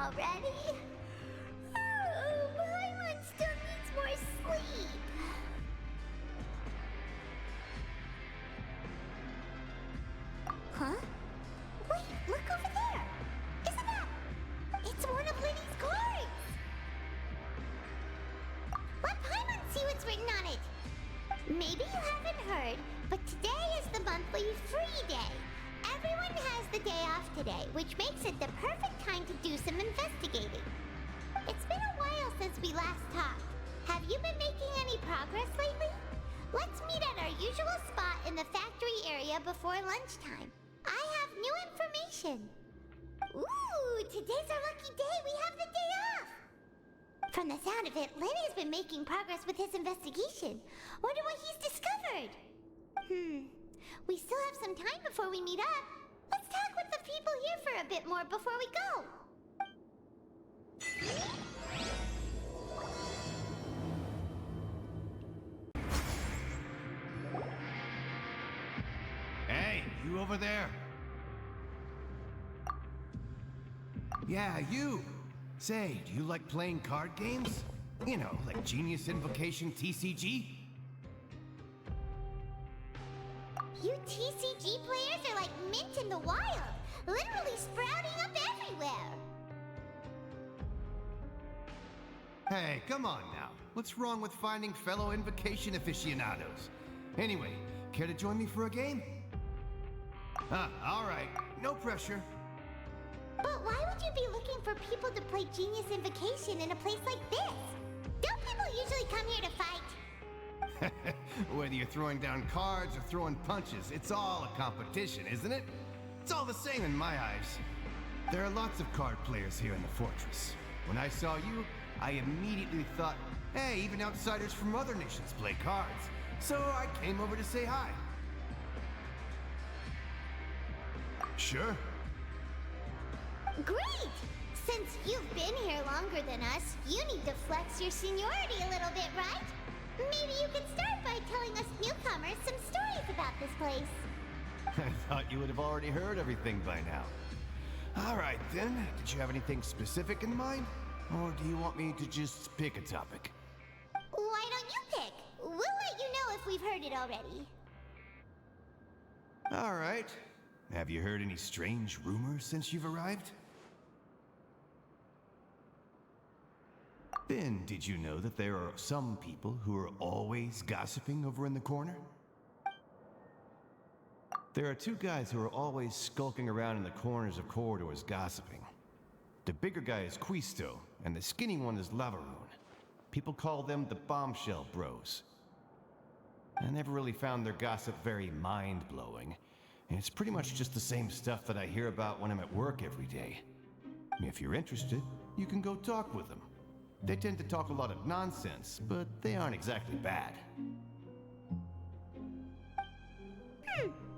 already? Oh, Paimon still needs more sleep. Huh? Wait, look over there! Isn't that... It's one of Liddy's cards! Let Paimon see what's written on it! Maybe you haven't heard, but today is the monthly free day. Everyone has the day off today, which makes it the perfect time to do some investigating. It's been a while since we last talked. Have you been making any progress lately? Let's meet at our usual spot in the factory area before lunchtime. I have new information. Ooh, today's our lucky day. We have the day off. From the sound of it, Lenny's been making progress with his investigation. Wonder what he's discovered. We still have some time before we meet up. Let's talk with the people here for a bit more before we go. Hey, you over there? Yeah, you! Say, do you like playing card games? You know, like Genius Invocation TCG? You TCG players are like mint in the wild, literally sprouting up everywhere. Hey, come on now. What's wrong with finding fellow Invocation aficionados? Anyway, care to join me for a game? Alright. No pressure. But why would you be looking for people to play Genius Invocation in a place like this? Don't people usually come here to fight? Whether you're throwing down cards or throwing punches, it's all a competition, isn't it? It's all the same in my eyes. There are lots of card players here in the fortress. When I saw you, I immediately thought, hey, even outsiders from other nations play cards. So I came over to say hi. Sure. Great! Since you've been here longer than us, you need to flex your seniority a little bit, right? Maybe you could start by telling us newcomers some stories about this place. I thought you would have already heard everything by now. All right, then. Did you have anything specific in mind? Or do you want me to just pick a topic? Why don't you pick? We'll let you know if we've heard it already. All right. Have you heard any strange rumors since you've arrived? Then, did you know that there are some people who are always gossiping over in the corner? There are two guys who are always skulking around in the corners of corridors gossiping. The bigger guy is Quisto, and the skinny one is Laveroon. People call them the Bombshell Bros. I never really found their gossip very mind-blowing, and it's pretty much just the same stuff that I hear about when I'm at work every day. If you're interested, you can go talk with them. They tend to talk a lot of nonsense, but they aren't exactly bad.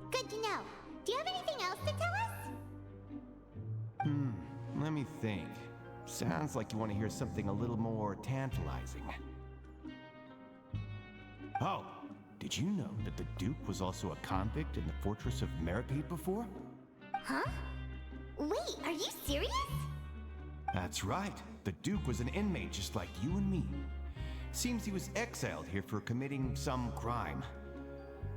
Good to know. Do you have anything else to tell us? Let me think. Sounds like you want to hear something a little more tantalizing. Oh, did you know that the Duke was also a convict in the fortress of Meripede before? Huh? Wait, are you serious? That's right. The Duke was an inmate just like you and me. Seems he was exiled here for committing some crime.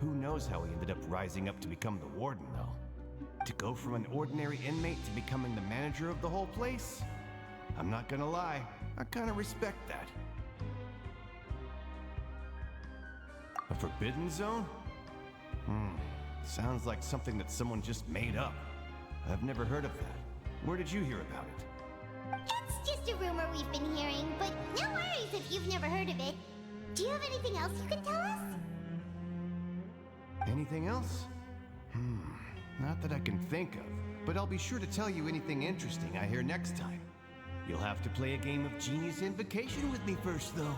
Who knows how he ended up rising up to become the warden, though? To go from an ordinary inmate to becoming the manager of the whole place? I'm not gonna lie, I kinda respect that. A forbidden zone? Sounds like something that someone just made up. I've never heard of that. Where did you hear about it? It's just a rumor we've been hearing, but no worries if you've never heard of it. Do you have anything else you can tell us? Anything else? Not that I can think of, but I'll be sure to tell you anything interesting I hear next time. You'll have to play a game of Genius Invocation with me first, though.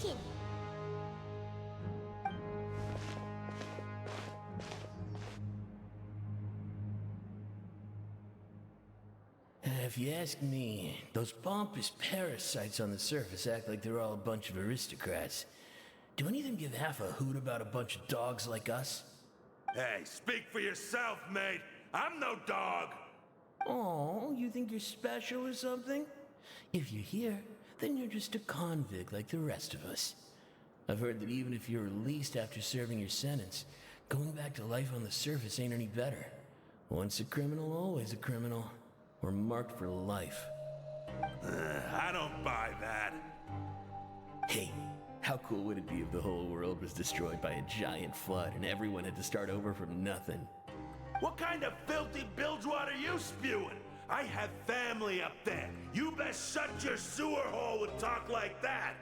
kitchen. If you ask me, those pompous parasites on the surface act like they're all a bunch of aristocrats. Do any of them give half a hoot about a bunch of dogs like us? Hey, speak for yourself, mate. I'm no dog. Oh, you think you're special or something? If you're here, then you're just a convict like the rest of us. I've heard that even if you're released after serving your sentence, going back to life on the surface ain't any better. Once a criminal, always a criminal. We're marked for life. I don't buy that. Hey, how cool would it be if the whole world was destroyed by a giant flood and everyone had to start over from nothing? What kind of filthy bilgewater are you spewing? I have family up there. You best shut your sewer hole with talk like that.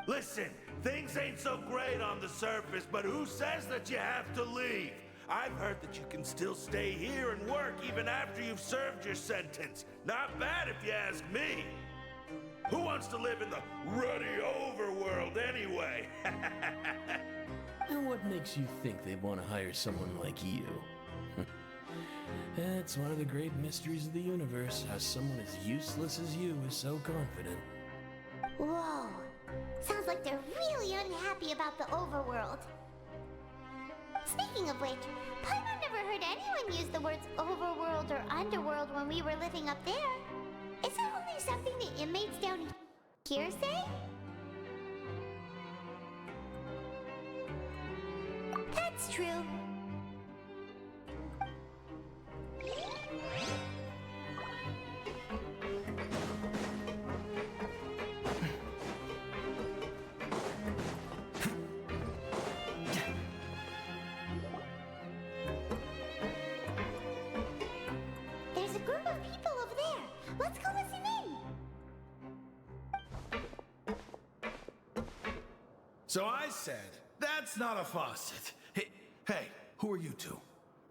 Listen, things ain't so great on the surface, but who says that you have to leave? I've heard that you can still stay here and work even after you've served your sentence. Not bad if you ask me. Who wants to live in the ruddy overworld anyway? And what makes you think they'd want to hire someone like you? It's one of the great mysteries of the universe, how someone as useless as you is so confident. Whoa. Sounds like they're really unhappy about the overworld. Speaking of which, Paimon never heard anyone use the words overworld or underworld when we were living up there. Is that only something the inmates down here say? That's true. There's a group of people over there. Let's go listen in. So I said, that's not a faucet. Hey, who are you two?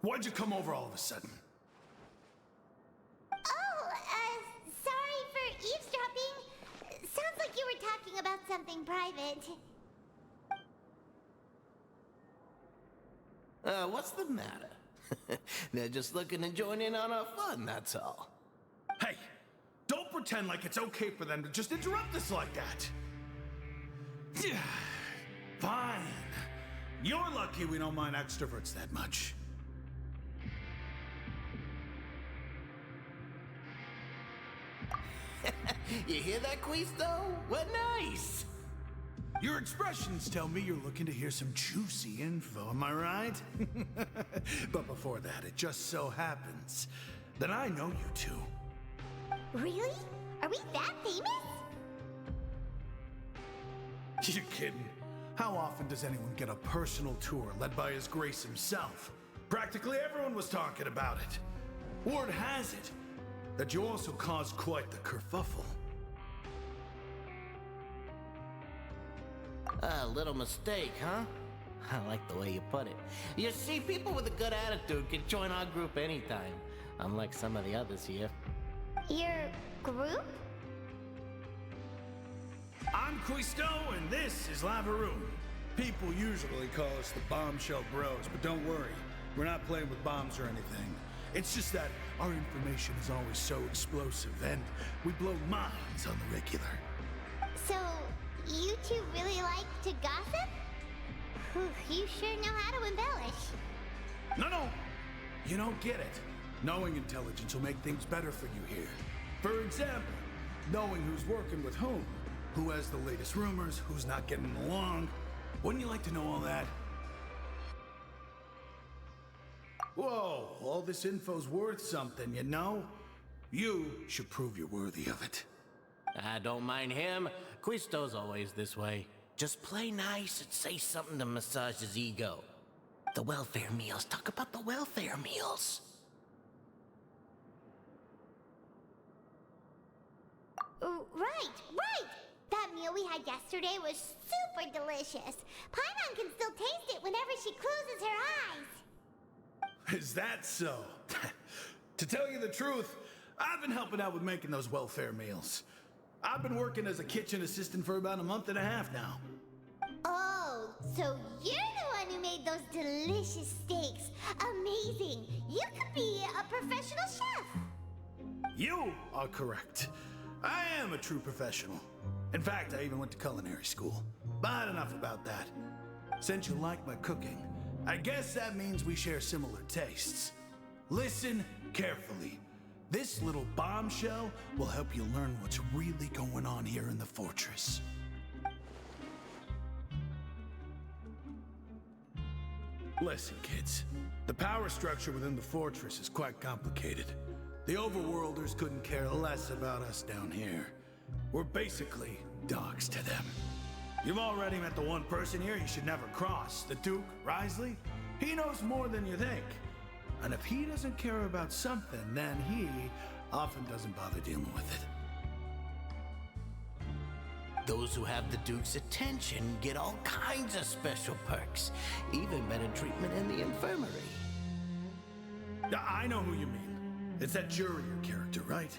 Why'd you come over all of a sudden? Oh, sorry for eavesdropping. Sounds like you were talking about something private. What's the matter? They're just looking to join in on our fun, that's all. Hey, don't pretend like it's okay for them to just interrupt us like that. Fine. You're lucky we don't mind extroverts that much. You hear that, Quisto? What nice! Your expressions tell me you're looking to hear some juicy info, am I right? But before that, it just so happens that I know you two. Really? Are we that famous? You're kidding. How often does anyone get a personal tour led by His Grace himself? Practically everyone was talking about it. Word has it that you also caused quite the kerfuffle. A little mistake, huh? I like the way you put it. You see, people with a good attitude can join our group anytime, unlike some of the others here. Your group? I'm Quisto, and this is Lavaroon. People usually call us the Bombshell Bros, but don't worry, we're not playing with bombs or anything. It's just that our information is always so explosive, and we blow minds on the regular. So, you two really like to gossip? Whew, you sure know how to embellish. No, you don't get it. Knowing intelligence will make things better for you here. For example, knowing who's working with who has the latest rumors, who's not getting along. Wouldn't you like to know all that? Whoa, all this info's worth something, you know? You should prove you're worthy of it. I don't mind him. Quisto's always this way. Just play nice and say something to massage his ego. The welfare meals. Talk about the welfare meals. Right! That meal we had yesterday was super delicious. Paimon can still taste it whenever she closes her eyes. Is that so? To tell you the truth, I've been helping out with making those welfare meals. I've been working as a kitchen assistant for about a month and a half now. So you're the one who made those delicious steaks. Amazing. You could be a professional chef. You are correct. I am a true professional. In fact, I even went to culinary school. But enough about that. Since you like my cooking, I guess that means we share similar tastes. Listen carefully. This little bombshell will help you learn what's really going on here in the fortress. Listen, kids. The power structure within the fortress is quite complicated. The overworlders couldn't care less about us down here. We're basically dogs to them. You've already met the one person here you should never cross, the Duke, Risley. He knows more than you think. And if he doesn't care about something, then he often doesn't bother dealing with it. Those who have the Duke's attention get all kinds of special perks, even better treatment in the infirmary. I know who you mean. It's that Jurier character, right?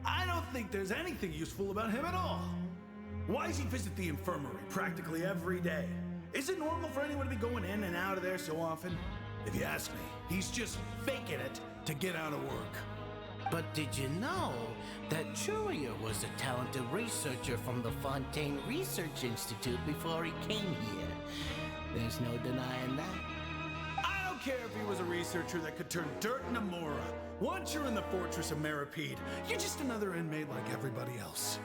I don't think there's anything useful about him at all. Why does he visit the infirmary practically every day? Is it normal for anyone to be going in and out of there so often? If you ask me, he's just faking it to get out of work. But did you know that Jurier was a talented researcher from the Fontaine Research Institute before he came here? There's no denying that. I don't care if he was a researcher that could turn dirt into Mora. Once you're in the fortress of Meripede, you're just another inmate like everybody else.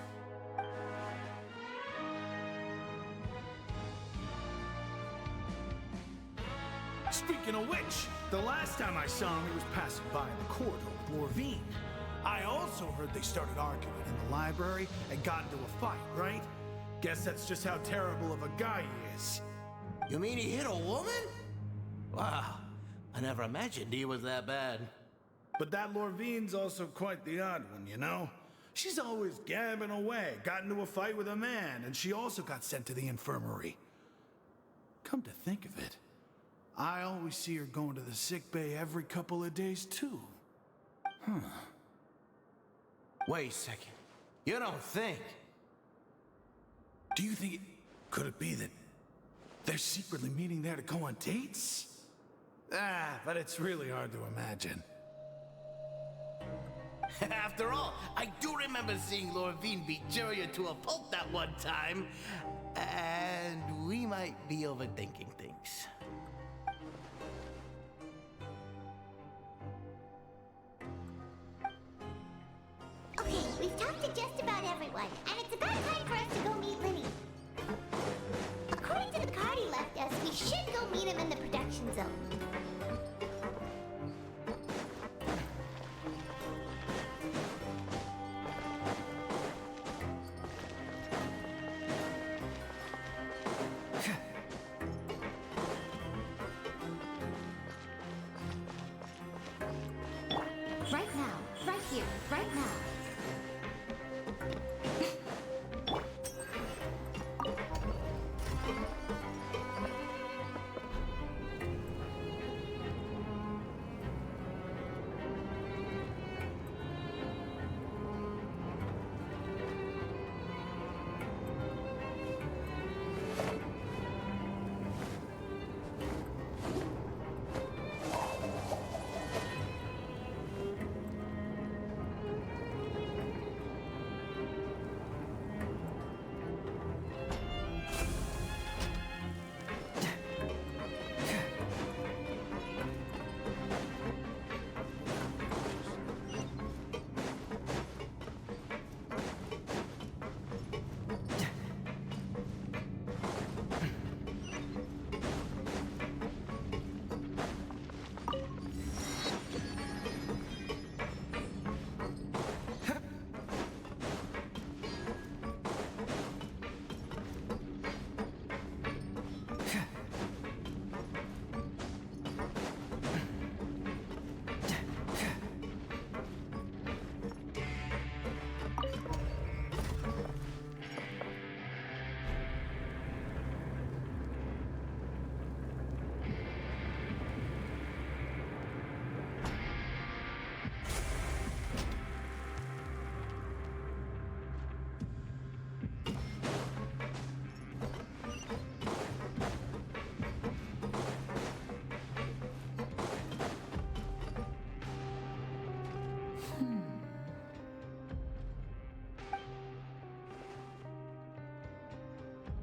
Speaking of which, the last time I saw him, he was passing by in the corridor with Lorvine. I also heard they started arguing in the library and got into a fight, right? Guess that's just how terrible of a guy he is. You mean he hit a woman? Wow, I never imagined he was that bad. But that Lorvine's also quite the odd one, you know? She's always gabbing away, got into a fight with a man, and she also got sent to the infirmary. Come to think of it, I always see her going to the sick bay every couple of days, too. Wait a second. You don't think? Do you think could it be that they're secretly meeting there to go on dates? But it's really hard to imagine. After all, I do remember seeing Lorvine beat Jurier to a pulp that one time. And we might be overthinking things. Okay, we've talked to just about everyone, and it's about time for us to go meet Linny. According to the card he left us, we should go meet him in the production zone. Right now, right here, right now.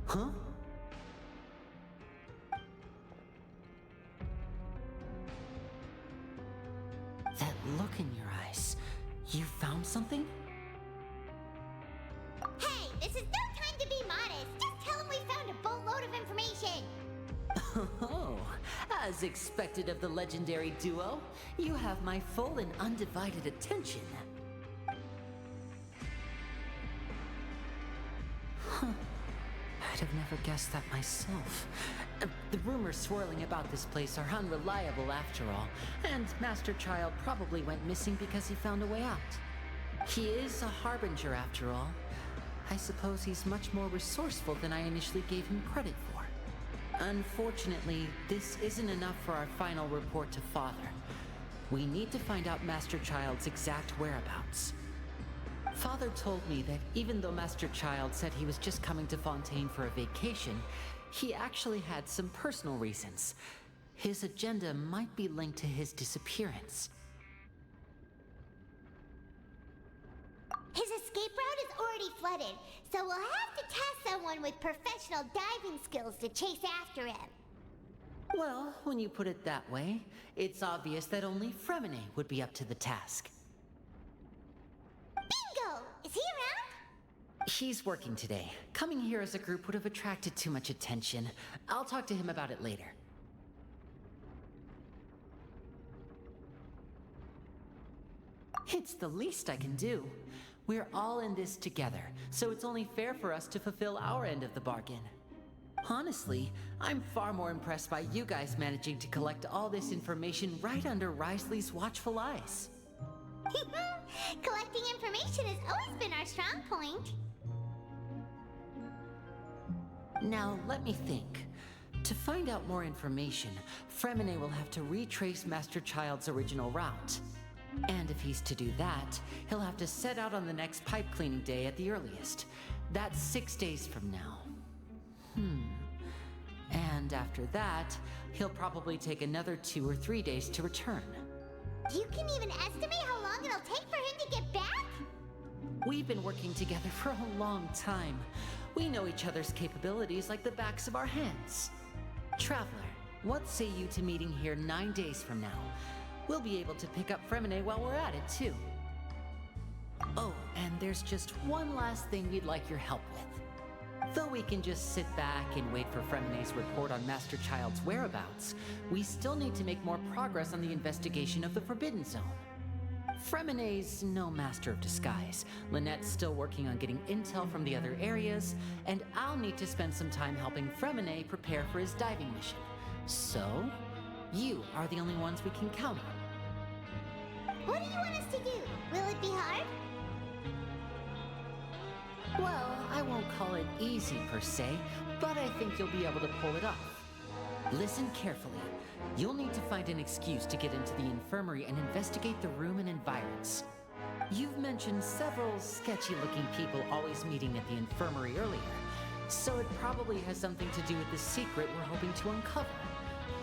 Huh? That look in your eyes. You found something? Hey, this is no time to be modest. Just tell him we found a boatload of information. Oh, as expected of the legendary duo, you have my full and undivided attention. Huh. I'd have never guessed that myself. The rumors swirling about this place are unreliable after all, and Master Child probably went missing because he found a way out. He is a harbinger after all. I suppose he's much more resourceful than I initially gave him credit for. Unfortunately, this isn't enough for our final report to Father. We need to find out Master Child's exact whereabouts. Father told me that even though Master Child said he was just coming to Fontaine for a vacation, he actually had some personal reasons. His agenda might be linked to his disappearance. His escape route is already flooded, so we'll have to task someone with professional diving skills to chase after him. Well, when you put it that way, it's obvious that only Fremine would be up to the task. Bingo! Is he around? He's working today. Coming here as a group would have attracted too much attention. I'll talk to him about it later. It's the least I can do. We're all in this together, so it's only fair for us to fulfill our end of the bargain. Honestly, I'm far more impressed by you guys managing to collect all this information right under Risley's watchful eyes. Collecting information has always been our strong point. Now, let me think. To find out more information, Fremine will have to retrace Master Child's original route. And if he's to do that, he'll have to set out on the next pipe cleaning day at the earliest. That's 6 days from now. And after that, he'll probably take another 2 or 3 days to return. You can even estimate how long it'll take for him to get back? We've been working together for a long time. We know each other's capabilities like the backs of our hands. Traveler, what say you to meeting here 9 days from now? We'll be able to pick up Fremine while we're at it, too. Oh, and there's just one last thing we'd like your help with. Though we can just sit back and wait for Fremine's report on Master Child's whereabouts, we still need to make more progress on the investigation of the Forbidden Zone. Fremine's no master of disguise. Lynette's still working on getting intel from the other areas, and I'll need to spend some time helping Fremine prepare for his diving mission. So, you are the only ones we can count on. What do you want us to do? Will it be hard? Well, I won't call it easy per se, but I think you'll be able to pull it off. Listen carefully. You'll need to find an excuse to get into the infirmary and investigate the room and environs. You've mentioned several sketchy-looking people always meeting at the infirmary earlier, so it probably has something to do with the secret we're hoping to uncover.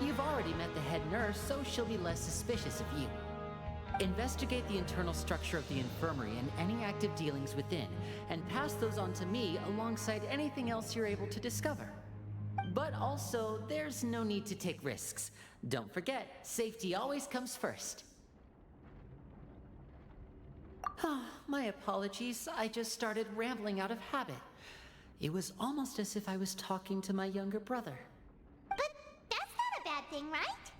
You've already met the head nurse, so she'll be less suspicious of you. Investigate the internal structure of the infirmary and any active dealings within, and pass those on to me alongside anything else you're able to discover. But also, there's no need to take risks. Don't forget, safety always comes first. My apologies, I just started rambling out of habit. It was almost as if I was talking to my younger brother. But that's not a bad thing, right?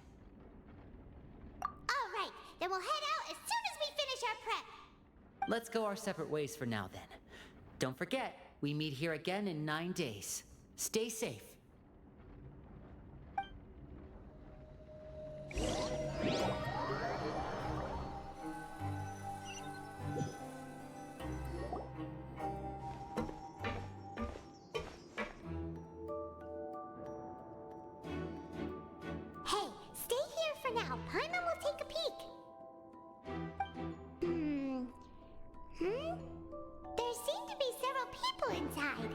All right, then we'll head out as soon as we finish our prep. Let's go our separate ways for now, then. Don't forget, we meet here again in 9 days. Stay safe. Hey, stay here for now. Paimon will take a peek. There seem to be several people inside.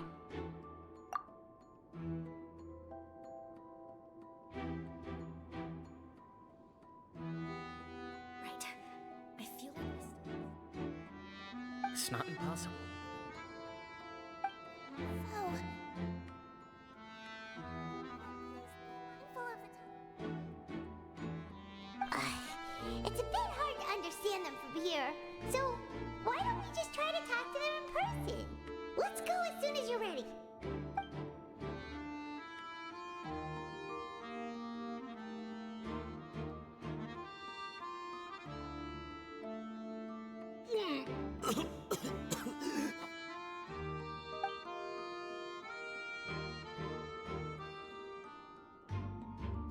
Right. I feel like this. It's not impossible. Oh, It's a bit hard to understand them from here. So, why don't we just try to talk to them in person? Let's go as soon as you're ready.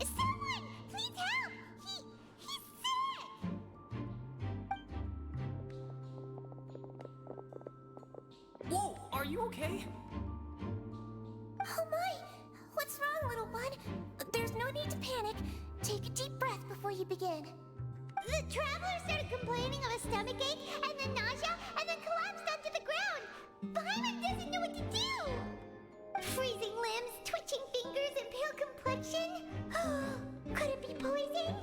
Someone! Please help! He's sick! Whoa, are you okay? Oh my! What's wrong, little one? There's no need to panic. Take a deep breath before you begin. The traveler started complaining of a stomachache, and then nausea, and then collapsed onto the ground. Paimon doesn't know what to do. Freezing limbs, twitching fingers, and pale complexion. Could it be poison?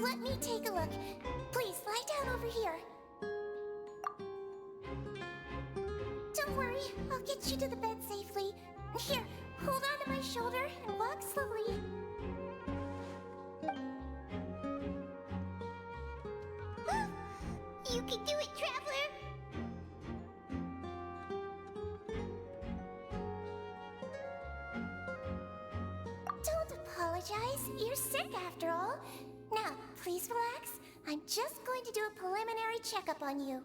Let me take a look. Please lie down over here. Don't worry, I'll get you to the bed safely. Here, hold on to my shoulder and walk slowly. You can do it, traveler. Don't apologize. You're sick after all. Now, please relax. I'm just going to do a preliminary checkup on you.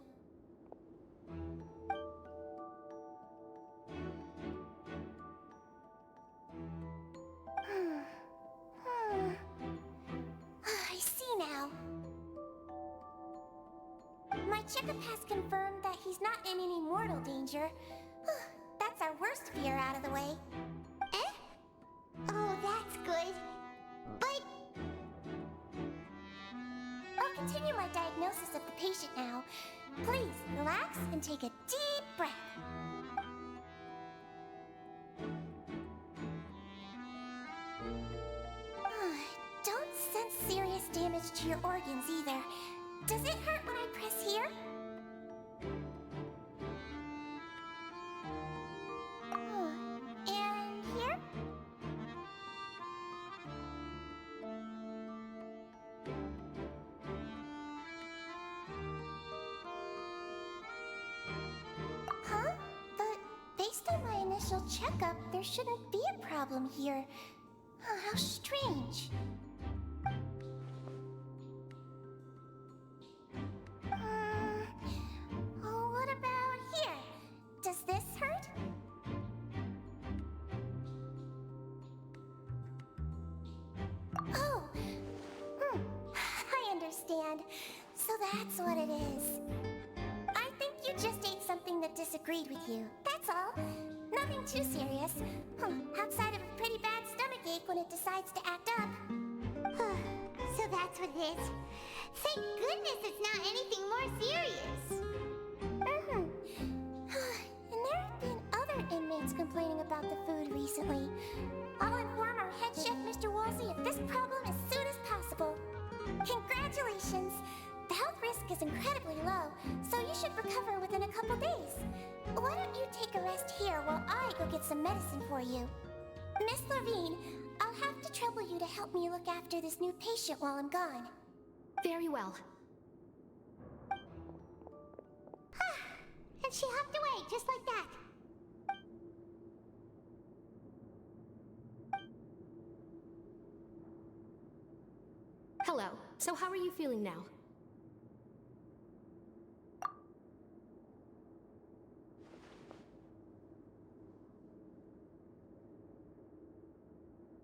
I see now. My checkup has confirmed that he's not in any mortal danger. That's our worst fear out of the way. Eh? Oh, that's good. But I'll continue my diagnosis of the patient now. Please relax and take a deep breath. Don't sense serious damage to your organs either. Does it hurt when I press here? And here? Huh? But based on my initial checkup, there shouldn't be a problem here. How strange. What about here? Does this hurt? Oh, I understand. So that's what it is. I think you just ate something that disagreed with you. That's all. Nothing too serious. Outside of a pretty bad stomachache when it decides to act up. so that's what it is. Thank goodness it's not anything more serious. And there have been other inmates complaining about the food recently. I'll inform our head chef, Mr. Woolsey, of this problem as soon as possible. Congratulations! The health risk is incredibly low, so you should recover within a couple days. Why don't you take a rest here while I go get some medicine for you? Miss Levine, I'll have to trouble you to help me look after this new patient while I'm gone. Very well. And she hopped away just like that. Hello. So how are you feeling now?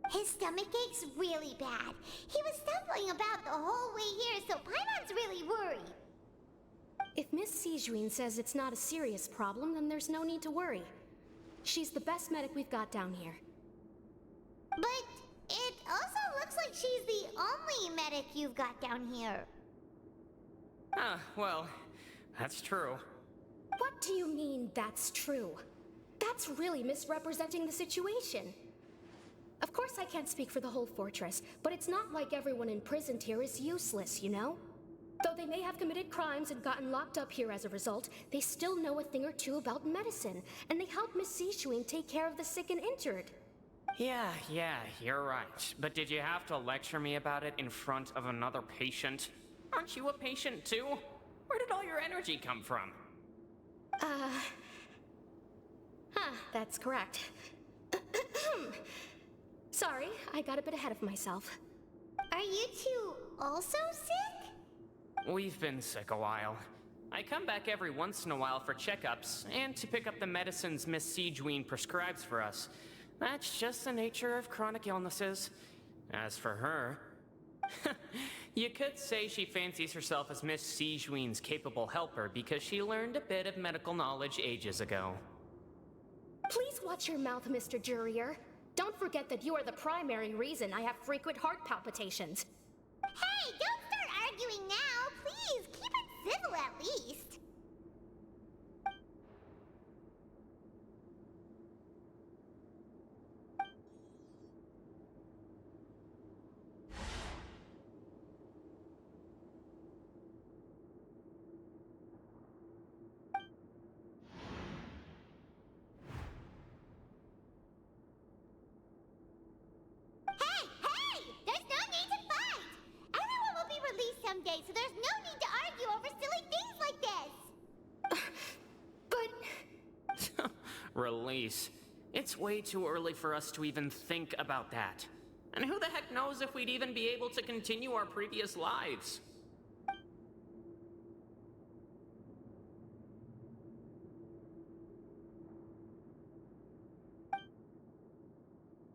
His stomach ache's really bad. He was stumbling about the whole way here, so Paimon's really worried. If Miss Sejuin says it's not a serious problem, then there's no need to worry. She's the best medic we've got down here. But it also looks like she's the only medic you've got down here. Well, that's true. What do you mean, that's true? That's really misrepresenting the situation. Of course I can't speak for the whole fortress, but it's not like everyone imprisoned here is useless, you know? Though they may have committed crimes and gotten locked up here as a result, they still know a thing or two about medicine, and they help Miss Sejuin take care of the sick and injured. Yeah, you're right. But did you have to lecture me about it in front of another patient? Aren't you a patient too? Where did all your energy come from? That's correct. Sorry, I got a bit ahead of myself. Are you two also sick? We've been sick a while. I come back every once in a while for checkups, and to pick up the medicines Miss Siegween prescribes for us. That's just the nature of chronic illnesses. As for her... you could say she fancies herself as Miss Siegween's capable helper because she learned a bit of medical knowledge ages ago. Please watch your mouth, Mr. Jurier. Don't forget that you are the primary reason I have frequent heart palpitations. Hey, don't start arguing now! Please, keep it civil at least. Someday, so there's no need to argue over silly things like this. But... Release. It's way too early for us to even think about that. And who the heck knows if we'd even be able to continue our previous lives?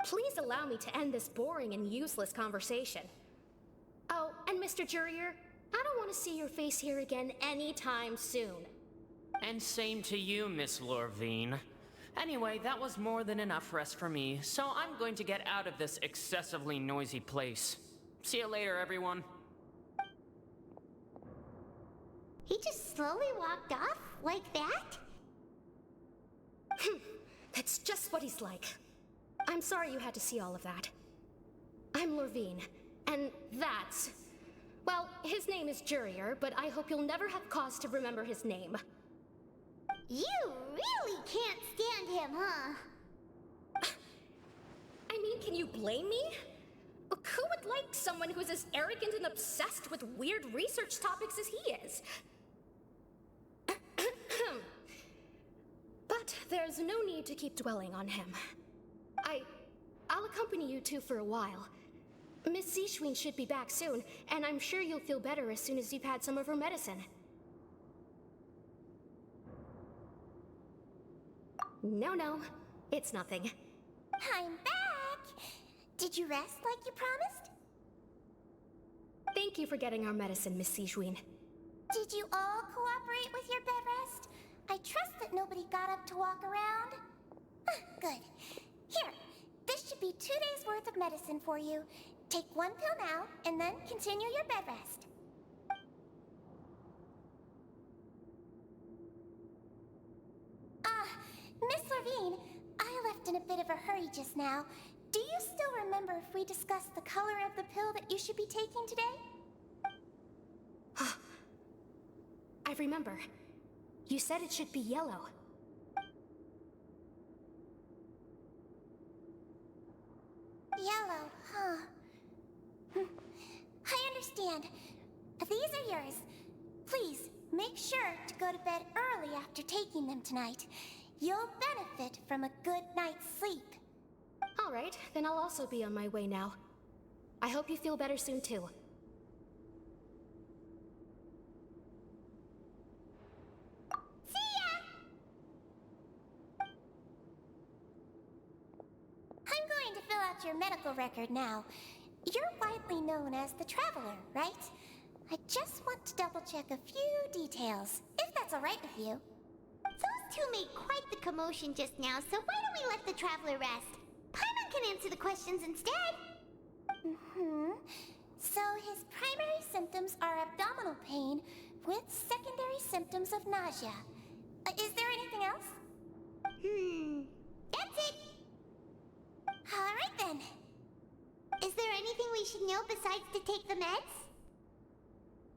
Please allow me to end this boring and useless conversation. Oh, and Mr. Jurier, I don't want to see your face here again anytime soon. And same to you, Miss Lorvine. Anyway, that was more than enough rest for me, so I'm going to get out of this excessively noisy place. See you later, everyone. He just slowly walked off like that? That's just what he's like. I'm sorry you had to see all of that. I'm Lorvine. And that's... well, his name is Jurier, but I hope you'll never have cause to remember his name. You really can't stand him, huh? I mean, can you blame me? Who would like someone who's as arrogant and obsessed with weird research topics as he is? But there's no need to keep dwelling on him. I'll accompany you two for a while. Miss Siegween should be back soon, and I'm sure you'll feel better as soon as you've had some of her medicine. No, it's nothing. I'm back! Did you rest like you promised? Thank you for getting our medicine, Miss Siegween. Did you all cooperate with your bed rest? I trust that nobody got up to walk around. Good. Here, this should be 2 days' worth of medicine for you. Take 1 pill now, and then continue your bed rest. Miss Lorvine, I left in a bit of a hurry just now. Do you still remember if we discussed the color of the pill that you should be taking today? I remember. You said it should be yellow. Yellow, huh? I understand. These are yours. Please, make sure to go to bed early after taking them tonight. You'll benefit from a good night's sleep. All right, then I'll also be on my way now. I hope you feel better soon, too. See ya! I'm going to fill out your medical record now. You're widely known as the Traveler, right? I just want to double-check a few details, if that's all right with you. Those two made quite the commotion just now, so why don't we let the Traveler rest? Paimon can answer the questions instead. So his primary symptoms are abdominal pain with secondary symptoms of nausea. Is there anything else? That's it. All right then. Is there anything we should know besides to take the meds?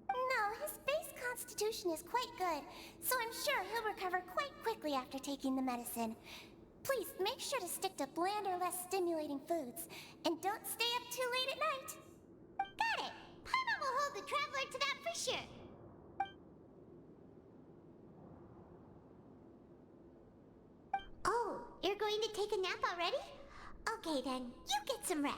No, his base constitution is quite good, so I'm sure he'll recover quite quickly after taking the medicine. Please make sure to stick to bland or less stimulating foods. And don't stay up too late at night. Got it! Paimon will hold the Traveler to that for sure. Oh, you're going to take a nap already? Okay then, you get some rest.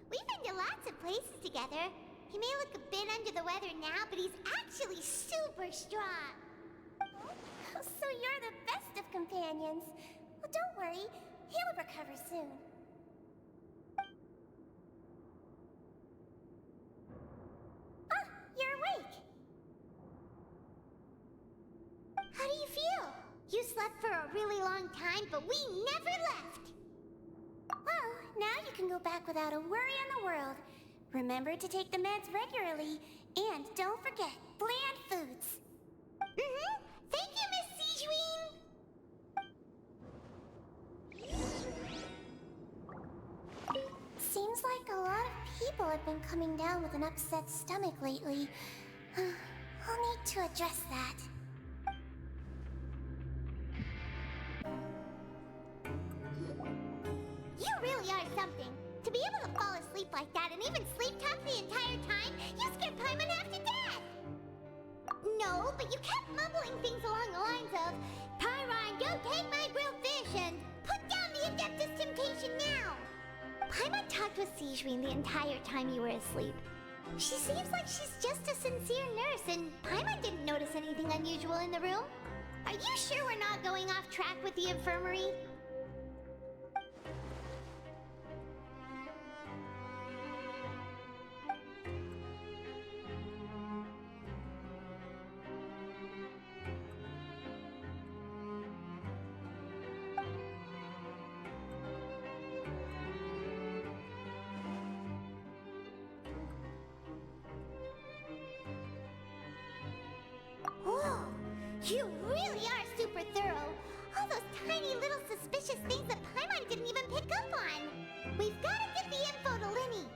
We've been to lots of places together. He may look a bit under the weather now, but he's actually super strong. So you're the best of companions. Well, don't worry. He'll recover soon. Ah, you're awake. How do you feel? You slept for a really long time, but we never left. Well, now you can go back without a worry in the world. Remember to take the meds regularly, and don't forget bland foods. Thank you, Miss Siegween. Seems like a lot of people have been coming down with an upset stomach lately. I'll need to address that. You really are something. To be able to fall asleep like that and even sleep talk the entire time, you scared Paimon half to death. No, but you kept mumbling things along the lines of, Pyron, don't take my grilled fish, and put down the Adeptus Temptation now. Paimon talked with Siegween the entire time you were asleep. She seems like she's just a sincere nurse, and Paimon didn't notice anything unusual in the room. Are you sure we're not going off track with the infirmary? Whoa! You really are super thorough! All those tiny little suspicious things that Paimon didn't even pick up on! We've gotta get the info to Linny!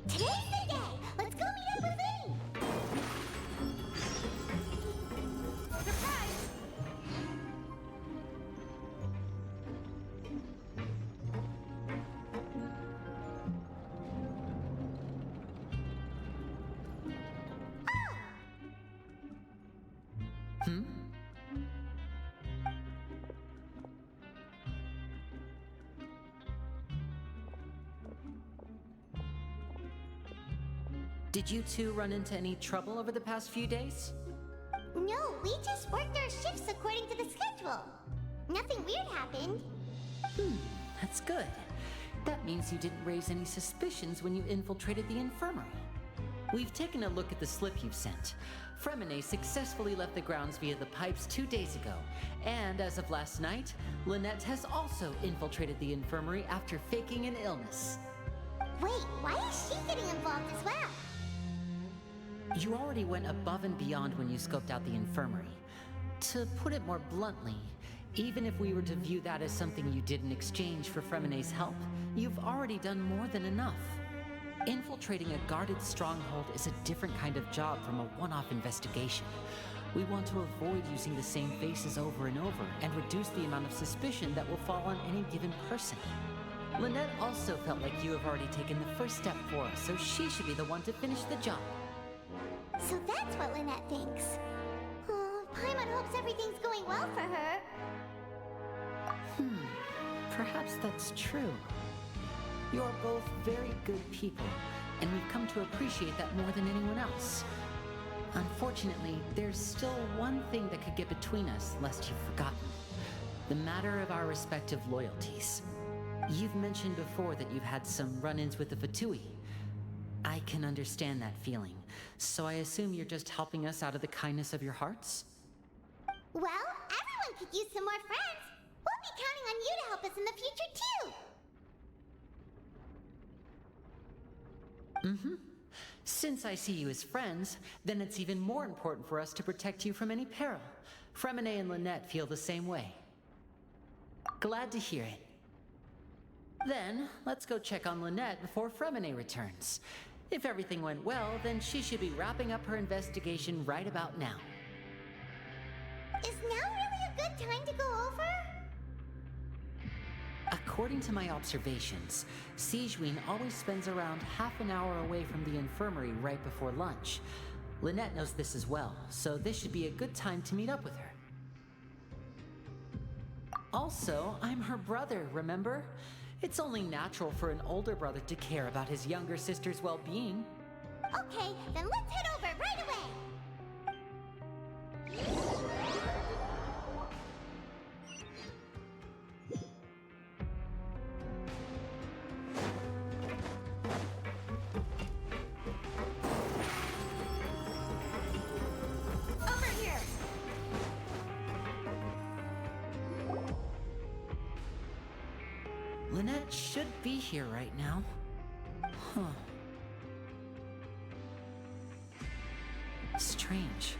Today's the day! Let's go meet up with Linny! Surprise! Did you two run into any trouble over the past few days? No, we just worked our shifts according to the schedule. Nothing weird happened. That's good. That means you didn't raise any suspicions when you infiltrated the infirmary. We've taken a look at the slip you've sent. Fremine successfully left the grounds via the pipes 2 days ago, and as of last night, Lynette has also infiltrated the infirmary after faking an illness. Wait, why is she getting involved as well? You already went above and beyond when you scoped out the infirmary. To put it more bluntly, even if we were to view that as something you did in exchange for Fremine's help, you've already done more than enough. Infiltrating a guarded stronghold is a different kind of job from a one-off investigation. We want to avoid using the same faces over and over and reduce the amount of suspicion that will fall on any given person. Lynette also felt like you have already taken the first step for us, so she should be the one to finish the job. So that's what Lynette thinks. Oh, Paimon hopes everything's going well for her. Perhaps that's true. You're both very good people, and we've come to appreciate that more than anyone else. Unfortunately, there's still one thing that could get between us, lest you've forgotten. The matter of our respective loyalties. You've mentioned before that you've had some run-ins with the Fatui. I can understand that feeling, so I assume you're just helping us out of the kindness of your hearts? Well, everyone could use some more friends. We'll be counting on you to help us in the future, too. Mm-hmm. Since I see you as friends, then it's even more important for us to protect you from any peril. Fremine and Lynette feel the same way. Glad to hear it. Then, let's go check on Lynette before Fremine returns. If everything went well, then she should be wrapping up her investigation right about now. Is now really a good time to go over? According to my observations, Sigewinne always spends around half an hour away from the infirmary right before lunch. Lynette knows this as well, so this should be a good time to meet up with her. Also, I'm her brother, remember? It's only natural for an older brother to care about his younger sister's well-being. Okay, then let's head over right away. Over here. Lynette should be here right now. Huh. Strange.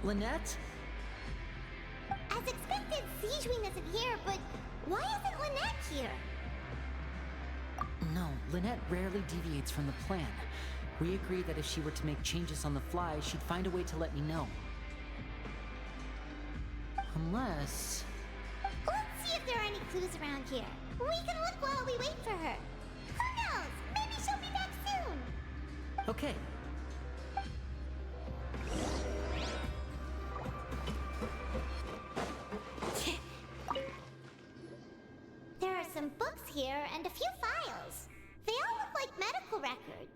Lynette? As expected, Sigewinne isn't here, but why isn't Lynette here? No, Lynette rarely deviates from the plan. We agreed that if she were to make changes on the fly, she'd find a way to let me know. Unless... Let's see if there are any clues around here. We can look while we wait for her. Who knows? Maybe she'll be back soon. Okay. There are some books here and a few files. They all look like medical records.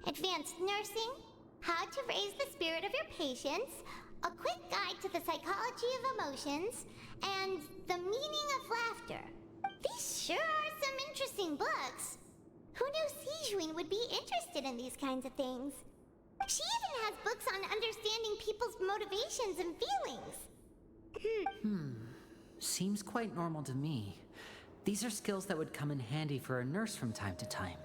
Advanced nursing, how to raise the spirit of your patients, a quick guide to the psychology of emotions, and the meaning of laughter. These sure are some interesting books. Who knew Sigewinne would be interested in these kinds of things? She even has books on understanding people's motivations and feelings. Seems quite normal to me. These are skills that would come in handy for a nurse from time to time.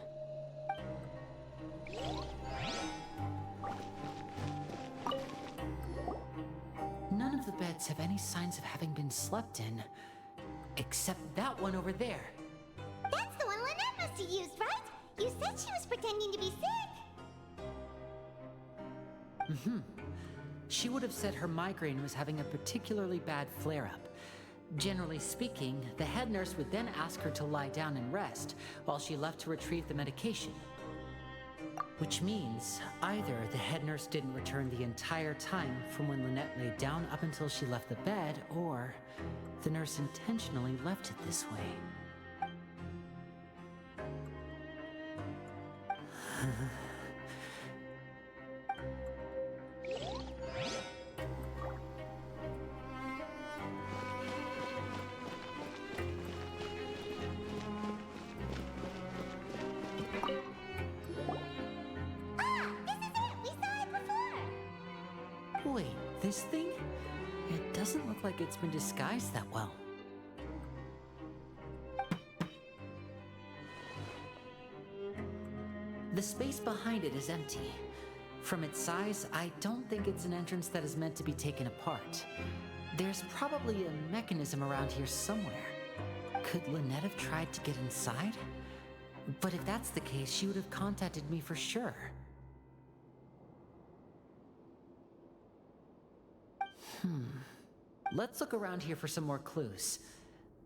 None of the beds have any signs of having been slept in, except that one over there. That's the one Lynette must have used, right? You said she was pretending to be sick. She would have said her migraine was having a particularly bad flare-up. Generally speaking, the head nurse would then ask her to lie down and rest while she left to retrieve the medication. Which means either the head nurse didn't return the entire time from when Lynette lay down up until she left the bed, or the nurse intentionally left it this way. Wait, this thing? It doesn't look like it's been disguised that well. The space behind it is empty. From its size, I don't think it's an entrance that is meant to be taken apart. There's probably a mechanism around here somewhere. Could Lynette have tried to get inside? But if that's the case, she would have contacted me for sure. Let's look around here for some more clues.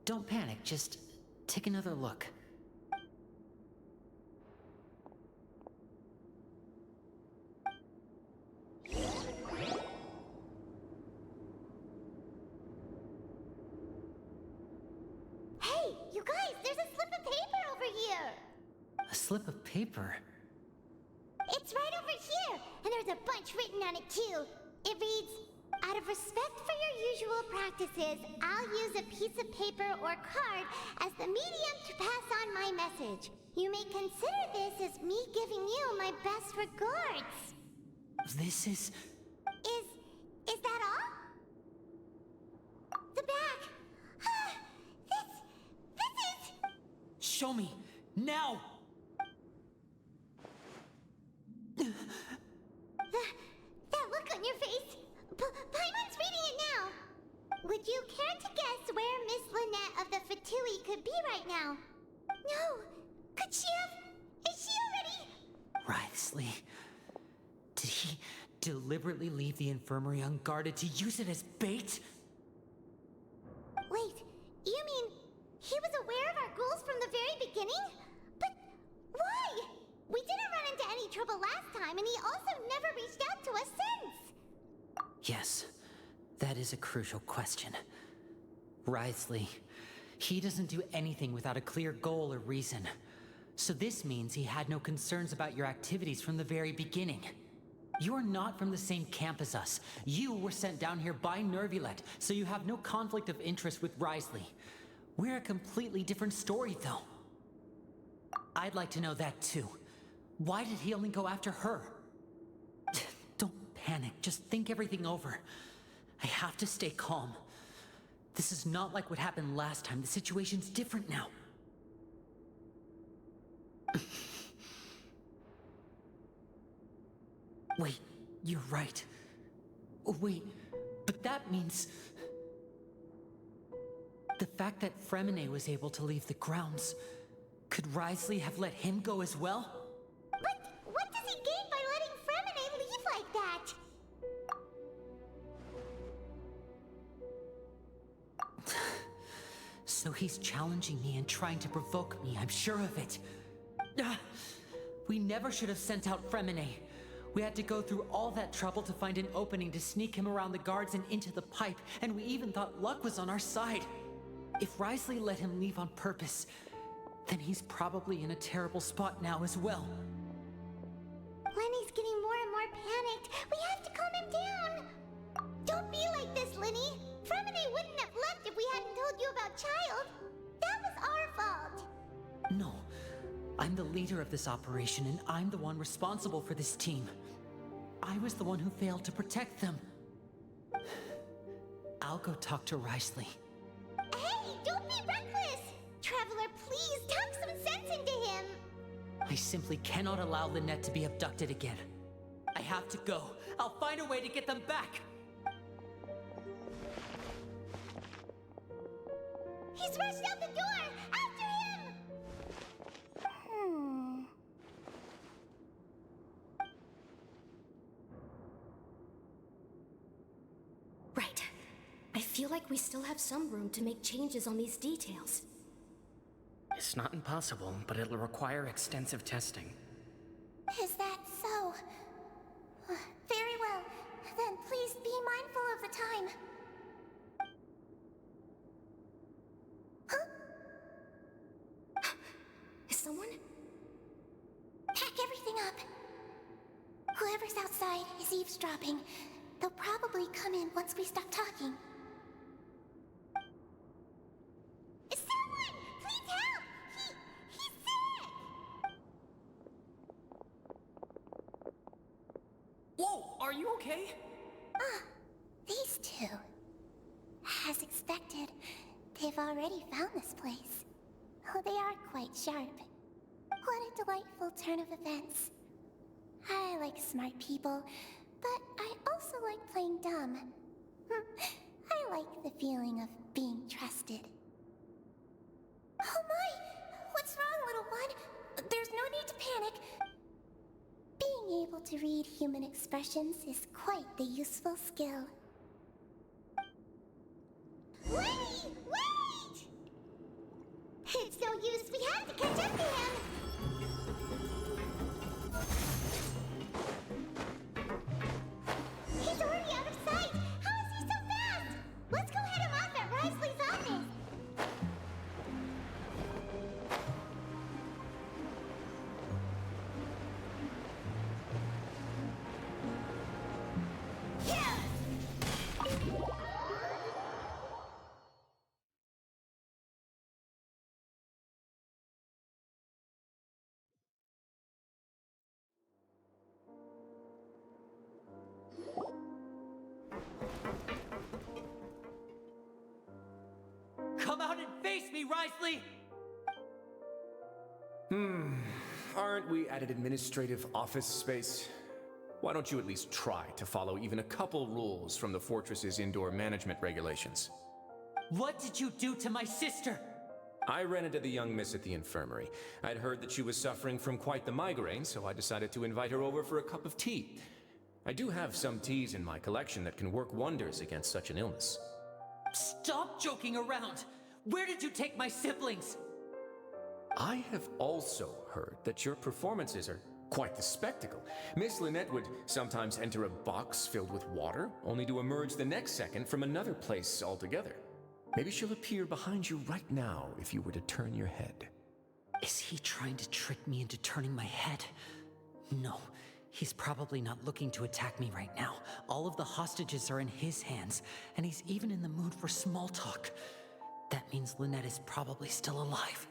Don't panic, just take another look. Hey, A slip of paper. It's right over here, and there's a bunch written on it too. It reads, out of respect for your usual practices, I'll use a piece of paper or card as the medium to pass on my message. You may consider this as me giving you my best regards. This is... Is that all? The back. This is... Show me, now! That look on your face. Paimon's reading it now. Would you care to guess where Miss Lynette of the Fatui could be right now? No. Could she have... Is she already... Wriothesley. Did he deliberately leave the infirmary unguarded to use it as bait? Wait, you mean he was aware of our goals from the very beginning? But why? We didn't run into any trouble last time, and he also never reached out to us since. Yes, that is a crucial question. Wriothesley, he doesn't do anything without a clear goal or reason. So this means he had no concerns about your activities from the very beginning. You're not from the same camp as us. You were sent down here by Nervulet, so you have no conflict of interest with Wriothesley. We're a completely different story, though. I'd like to know that, too. Why did he only go after her? Don't panic, just think everything over. I have to stay calm. This is not like what happened last time. The situation's different now. Wait, you're right. Wait, but that means... The fact that Fremine was able to leave the grounds, could Wriothesley have let him go as well? But what does he gain by letting Fremine leave like that? So he's challenging me and trying to provoke me, I'm sure of it. We never should have sent out Fremine. We had to go through all that trouble to find an opening to sneak him around the guards and into the pipe, and we even thought luck was on our side. If Wriothesley let him leave on purpose, then he's probably in a terrible spot now as well. Lenny's getting more and more panicked. We have to calm him down. Don't be like this, Lenny. Fremine wouldn't have left if we hadn't told you about Child. That was our fault. No. I'm the leader of this operation, and I'm the one responsible for this team. I was the one who failed to protect them. I'll go talk to Wriothesley. Hey, don't be reckless! Traveler, please talk some sense into him! I simply cannot allow Lynette to be abducted again. I have to go. I'll find a way to get them back! He's rushed out the door! After him! Right. I feel like we still have some room to make changes on these details. It's not impossible, but it'll require extensive testing. Is that so? Very well. Then please be mindful of the time. Huh? Is someone? Pack everything up. Whoever's outside is eavesdropping. They'll probably come in once we stop talking. Someone! Please help! He's sick! Whoa! Are you okay? These two. As expected, they've already found this place. Oh, they are quite sharp. What a delightful turn of events. I like smart people, but I also like playing dumb. I like the feeling of being trusted. Oh my! What's wrong, little one? There's no need to panic. Being able to read human expressions is quite the useful skill. Lenny! Wait! It's no use. We have to catch up to him! He's already out of sight! How is he so fast? Let's go head him off at Wriothesley's office! face me, Risley! Aren't we at an administrative office space? Why don't you at least try to follow even a couple rules from the fortress's indoor management regulations? What did you do to my sister? I ran into the young miss at the infirmary. I'd heard that she was suffering from quite the migraine, so I decided to invite her over for a cup of tea. I do have some teas in my collection that can work wonders against such an illness. Stop joking around! Where did you take my siblings? I have also heard that your performances are quite the spectacle. Miss Lynette would sometimes enter a box filled with water, only to emerge the next second from another place altogether. Maybe she'll appear behind you right now if you were to turn your head. Is he trying to trick me into turning my head? No, he's probably not looking to attack me right now. All of the hostages are in his hands, and he's even in the mood for small talk. That means Lynette is probably still alive.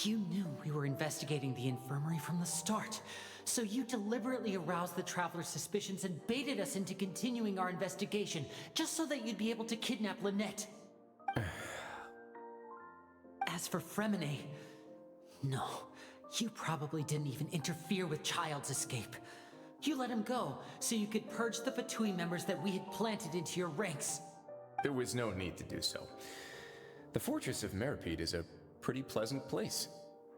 You knew we were investigating the infirmary from the start, so you deliberately aroused the Traveler's suspicions and baited us into continuing our investigation, just so that you'd be able to kidnap Lynette. As for Fremine, no, you probably didn't even interfere with Child's escape. You let him go, so you could purge the Fatui members that we had planted into your ranks. There was no need to do so. The Fortress of Meripede is a pretty pleasant place.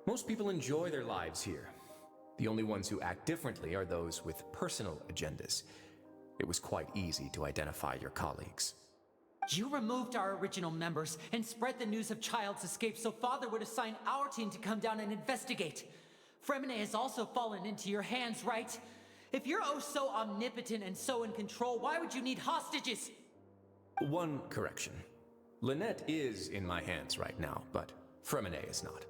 Most people enjoy their lives here. The only ones who act differently are those with personal agendas. It was quite easy to identify your colleagues. You removed our original members and spread the news of Child's escape so Father would assign our team to come down and investigate. Fremine has also fallen into your hands, right? If you're oh so omnipotent and so in control, why would you need hostages? One correction. Lynette is in my hands right now, but Fremine is not.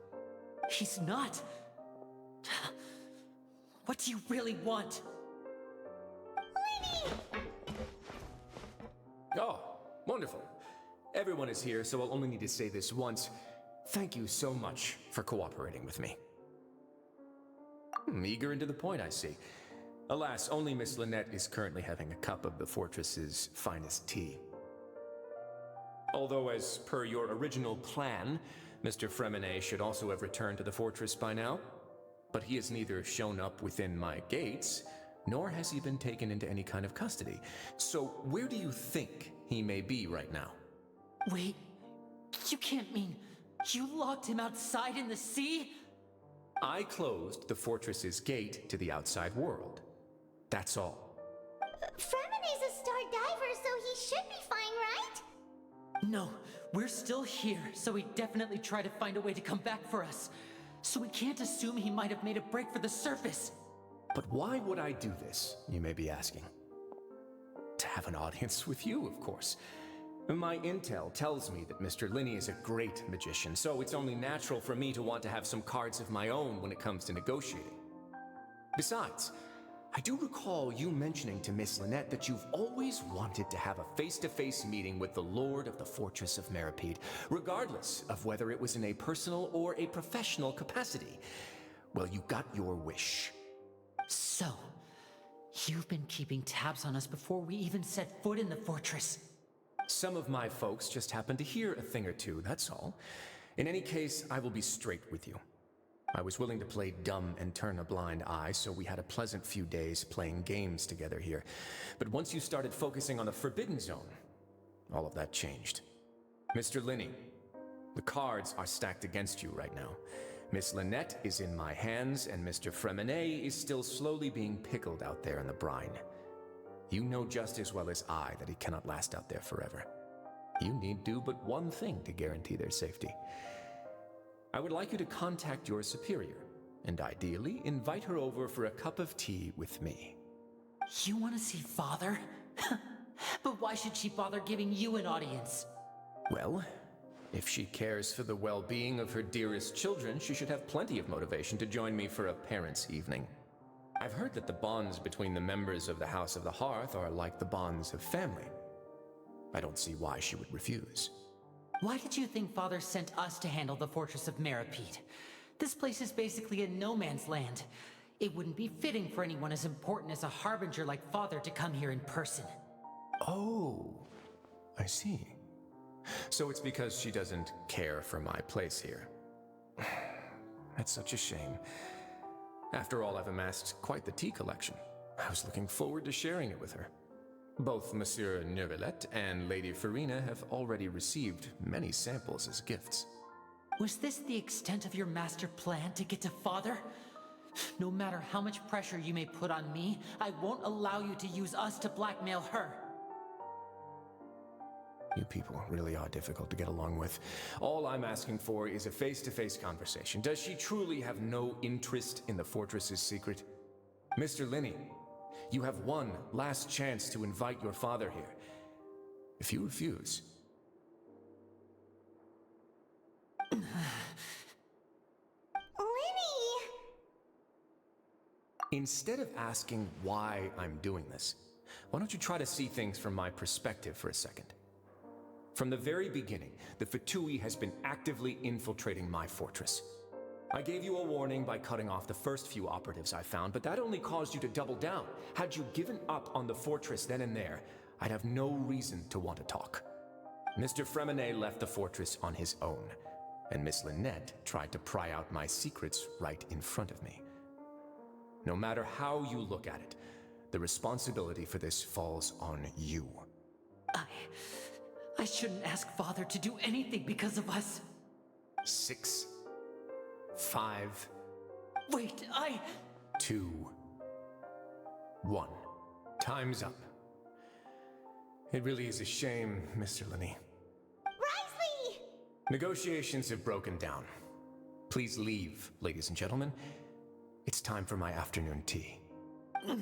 He's not? What do you really want? Lenny! Oh, wonderful. Everyone is here, so I'll only need to say this once. Thank you so much for cooperating with me. Eager and to the point, I see. Alas, only Miss Lynette is currently having a cup of the fortress's finest tea. Although, as per your original plan, Mr. Fremine should also have returned to the fortress by now. But he has neither shown up within my gates, nor has he been taken into any kind of custody. So where do you think he may be right now? Wait, you can't mean you locked him outside in the sea? I closed the fortress's gate to the outside world. That's all. Fremine's a star diver, so he should be fine, right? No, we're still here, so he'd definitely try to find a way to come back for us. So we can't assume he might have made a break for the surface. But why would I do this, you may be asking? To have an audience with you, of course. My intel tells me that Mr. Linney is a great magician, so it's only natural for me to want to have some cards of my own when it comes to negotiating. Besides, I do recall you mentioning to Miss Lynette that you've always wanted to have a face-to-face meeting with the Lord of the Fortress of Meripede, regardless of whether it was in a personal or a professional capacity. Well, you got your wish. So, you've been keeping tabs on us before we even set foot in the fortress. Some of my folks just happened to hear a thing or two, that's all. In any case, I will be straight with you. I was willing to play dumb and turn a blind eye, so we had a pleasant few days playing games together here. But once you started focusing on the Forbidden Zone, all of that changed. Mr. Linney, the cards are stacked against you right now. Miss Lynette is in my hands, and Mr. Fremine is still slowly being pickled out there in the brine. You know just as well as I that he cannot last out there forever. You need do but one thing to guarantee their safety. I would like you to contact your superior, and ideally invite her over for a cup of tea with me. You want to see Father? But why should she bother giving you an audience? Well, if she cares for the well-being of her dearest children, she should have plenty of motivation to join me for a parents' evening. I've heard that the bonds between the members of the House of the Hearth are like the bonds of family. I don't see why she would refuse. Why did you think Father sent us to handle the Fortress of Meripede? This place is basically a no-man's land. It wouldn't be fitting for anyone as important as a harbinger like Father to come here in person. Oh, I see. So it's because she doesn't care for my place here. That's such a shame. After all, I've amassed quite the tea collection. I was looking forward to sharing it with her. Both Monsieur Neuvillette and Lady Farina have already received many samples as gifts. Was this the extent of your master plan to get to Father? No matter how much pressure you may put on me, I won't allow you to use us to blackmail her. You people really are difficult to get along with. All I'm asking for is a face-to-face conversation. Does she truly have no interest in the fortress's secret? Mr. Linney, you have one last chance to invite your father here. If you refuse... Instead of asking why I'm doing this, why don't you try to see things from my perspective for a second? From the very beginning, the Fatui has been actively infiltrating my fortress. I gave you a warning by cutting off the first few operatives I found, but that only caused you to double down. Had you given up on the fortress then and there, I'd have no reason to want to talk. Mr. Fremenet left the fortress on his own, and Miss Lynette tried to pry out my secrets right in front of me. No matter how you look at it, the responsibility for this falls on you. I shouldn't ask Father to do anything because of us. 6, 5... Wait, 2, 1. Time's up. It really is a shame, Mr. Linney. Risley! Negotiations have broken down. Please leave, ladies and gentlemen. It's time for my afternoon tea. Yeah, listen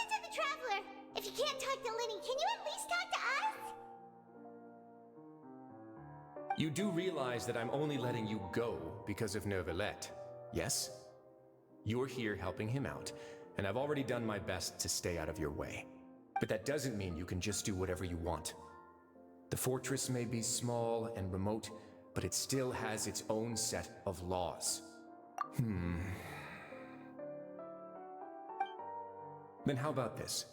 to the Traveler. If you can't talk to Linny, can you at least talk to us? You do realize that I'm only letting you go because of Neuvillette, yes? You're here helping him out, and I've already done my best to stay out of your way. But that doesn't mean you can just do whatever you want. The fortress may be small and remote, but it still has its own set of laws. Then how about this?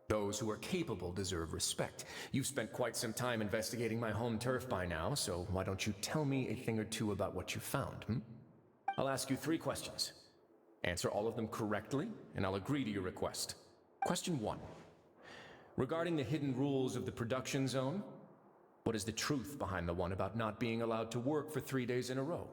Those who are capable deserve respect. You've spent quite some time investigating my home turf by now, so why don't you tell me a thing or two about what you found, I'll ask you 3 questions. Answer all of them correctly, and I'll agree to your request. Question 1. Regarding the hidden rules of the production zone, what is the truth behind the one about not being allowed to work for 3 days in a row?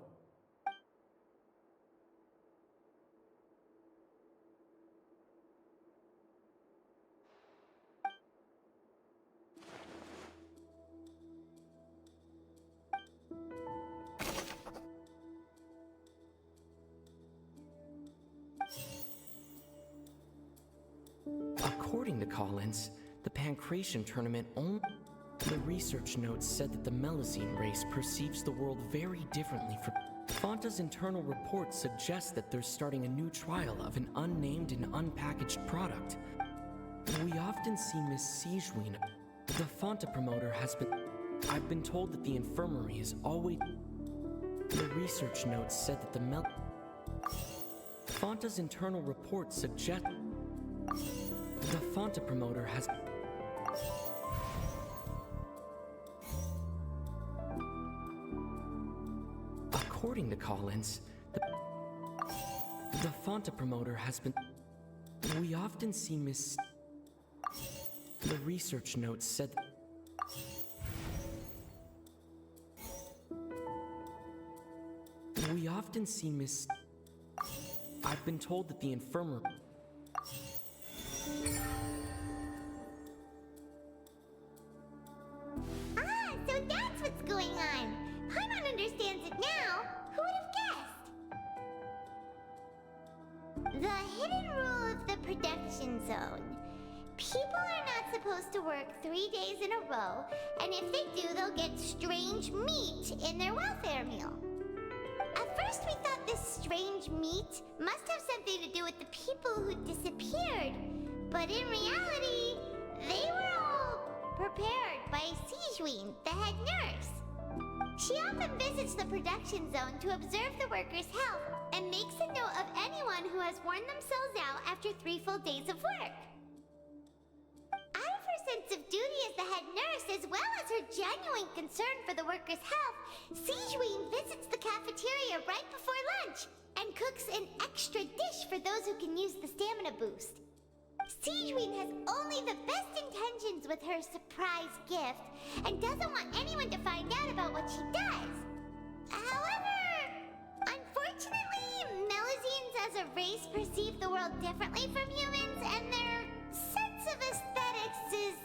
According to Collins, the Pancration tournament only... The research notes said that the Melazine race perceives the world very differently from... Fanta's internal reports suggest that they're starting a new trial of an unnamed and unpackaged product. We often see Miss Siegewien. The Fanta promoter has been... I've been told that the infirmary is always... The research notes said that the Fanta's internal reports suggest... The Fanta promoter has... According to Collins, the Fanta promoter has been... We often see Miss... The research notes said... We often see Miss... I've been told that the infirmary... So that's what's going on. Paimon understands it now. Who would have guessed? The hidden rule of the production zone. People are not supposed to work 3 days in a row, and if they do, they'll get strange meat in their welfare meal. At first we thought this strange meat must have something to do with the people who disappeared, but in reality, they were all prepared by Siegewien, the head nurse. She often visits the production zone to observe the workers' health and makes a note of anyone who has worn themselves out after 3 full days of work. sense of duty as the head nurse, as well as her genuine concern for the workers' health, Ziegler visits the cafeteria right before lunch and cooks an extra dish for those who can use the stamina boost. Ziegler has only the best intentions with her surprise gift and doesn't want anyone to find out about what she does. However, unfortunately, Melusines as a race perceive the world differently from humans, and their sense of aesthetics is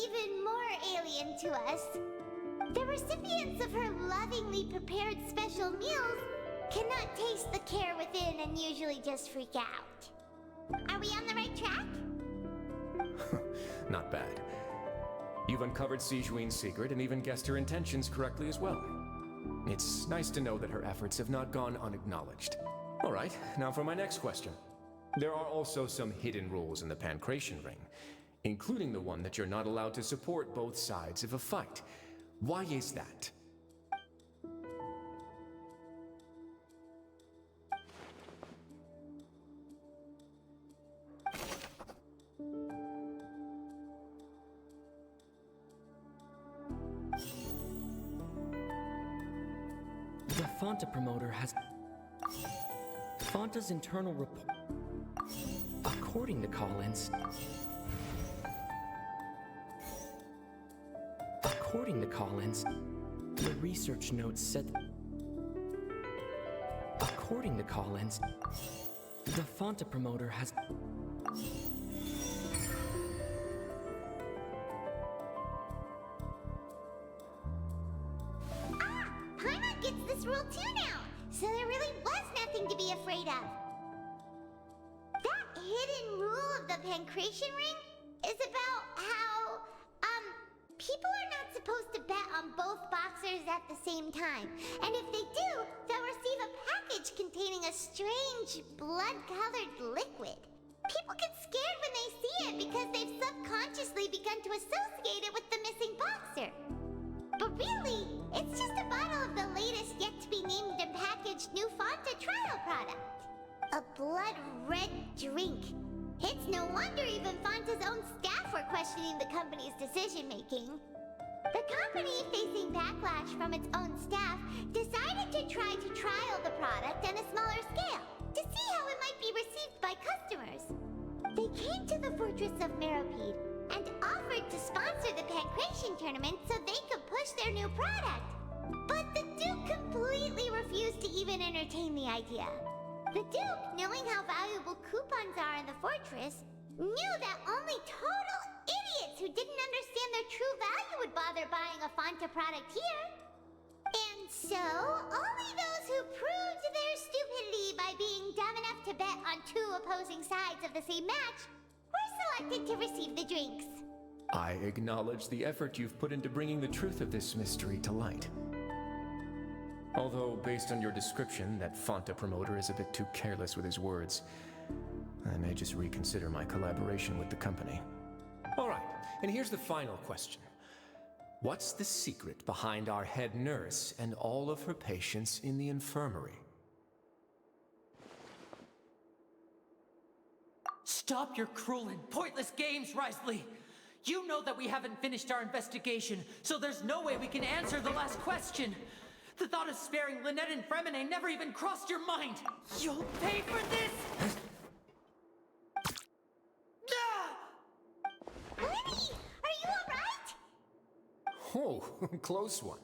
even more alien to us. The recipients of her lovingly prepared special meals cannot taste the care within and usually just freak out. Are we on the right track? Not bad. You've uncovered Ziegler's secret and even guessed her intentions correctly as well. It's nice to know that her efforts have not gone unacknowledged. All right, now for my next question. There are also some hidden rules in the Pancration Ring, including the one that you're not allowed to support both sides of a fight. Why is that? The Fonta promoter has... Fonta's internal report... According to Collins... According to Collins, the research notes said... According to Collins, the Fonta promoter has... Paimon gets this rule too now, so there really was nothing to be afraid of. That hidden rule of the Pancration Ring is about how, people are not supposed to bet on both boxers at the same time. And if they do, they'll receive a package containing a strange, blood-colored liquid. People get scared when they see it because they've subconsciously begun to associate it with the missing boxer. But really, it's just a bottle of the latest yet-to-be-named and packaged new Fonta trial product. A blood-red drink. It's no wonder even Fonta's own staff were questioning the company's decision-making. The company, facing backlash from its own staff, decided to try to trial the product on a smaller scale to see how it might be received by customers. They came to the Fortress of Meropide and offered to sponsor the Pancration tournament so they could push their new product. But the Duke completely refused to even entertain the idea. The Duke, knowing how valuable coupons are in the fortress, knew that only total idiots who didn't understand their true value would bother buying a Fonta product here. And so, only those who proved their stupidity by being dumb enough to bet on two opposing sides of the same match were selected to receive the drinks. I acknowledge the effort you've put into bringing the truth of this mystery to light. Although, based on your description, that Fonta promoter is a bit too careless with his words, I may just reconsider my collaboration with the company. All right, and here's the final question. What's the secret behind our head nurse and all of her patients in the infirmary? Stop your cruel and pointless games, Risley! You know that we haven't finished our investigation, so there's no way we can answer the last question! The thought of sparing Lynette and Fremine never even crossed your mind! You'll pay for this! Lenny, are you alright? Oh, close one.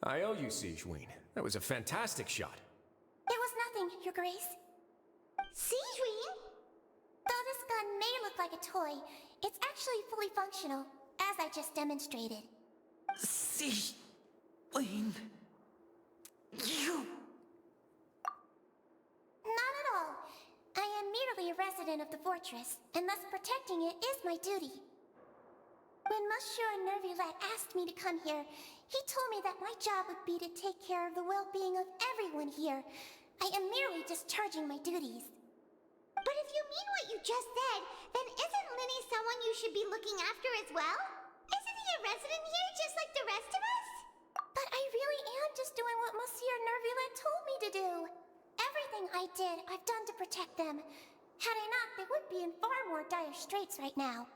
I owe you, Ziegler. That was a fantastic shot. It was nothing, Your Grace. Ziegler? Though this gun may look like a toy, it's actually fully functional, as I just demonstrated. Ziegler... You... Not at all. I am merely a resident of the fortress, and thus protecting it is my duty. When Monsieur Nervulette asked me to come here, he told me that my job would be to take care of the well-being of everyone here. I am merely discharging my duties. But if you mean what you just said, then isn't Linny someone you should be looking after as well? Isn't he a resident here just like the rest of us? But I really am just doing what Monsieur Nervulette told me to do. Everything I did, I've done to protect them. Had I not, they would be in far more dire straits right now.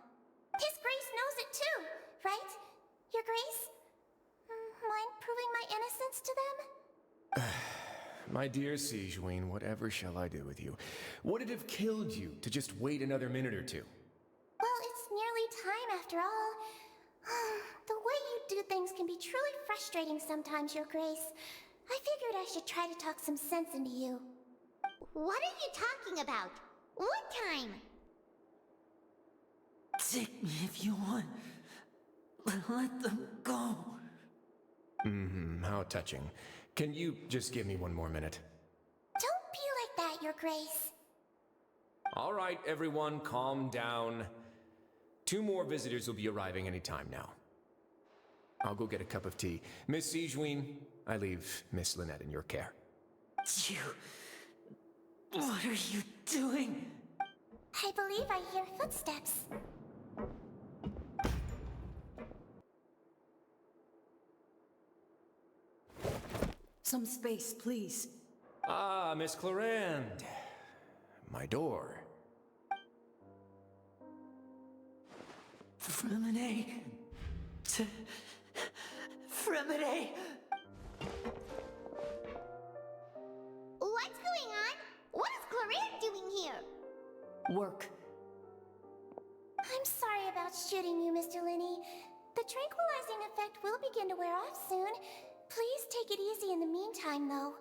His Grace knows it too, right? Your Grace? Mind proving my innocence to them? My dear Siegeween, whatever shall I do with you? Would it have killed you to just wait another minute or two? Well, it's nearly time after all. The way you do things can be truly frustrating sometimes, Your Grace. I figured I should try to talk some sense into you. What are you talking about? What time? Take me if you want. Let them go. How touching. Can you just give me one more minute? Don't be like that, Your Grace. All right, everyone, calm down. 2 more visitors will be arriving any time now. I'll go get a cup of tea. Miss Siegeween, I leave Miss Lynette in your care. You... What are you doing? I believe I hear footsteps. Some space, please. Ah, Miss Clarande. My door. Fremine. Fremine! What's going on? What is Clarande doing here? Work. I'm sorry about shooting you, Mr. Linney. The tranquilizing effect will begin to wear off soon. Please take it easy in the meantime, though.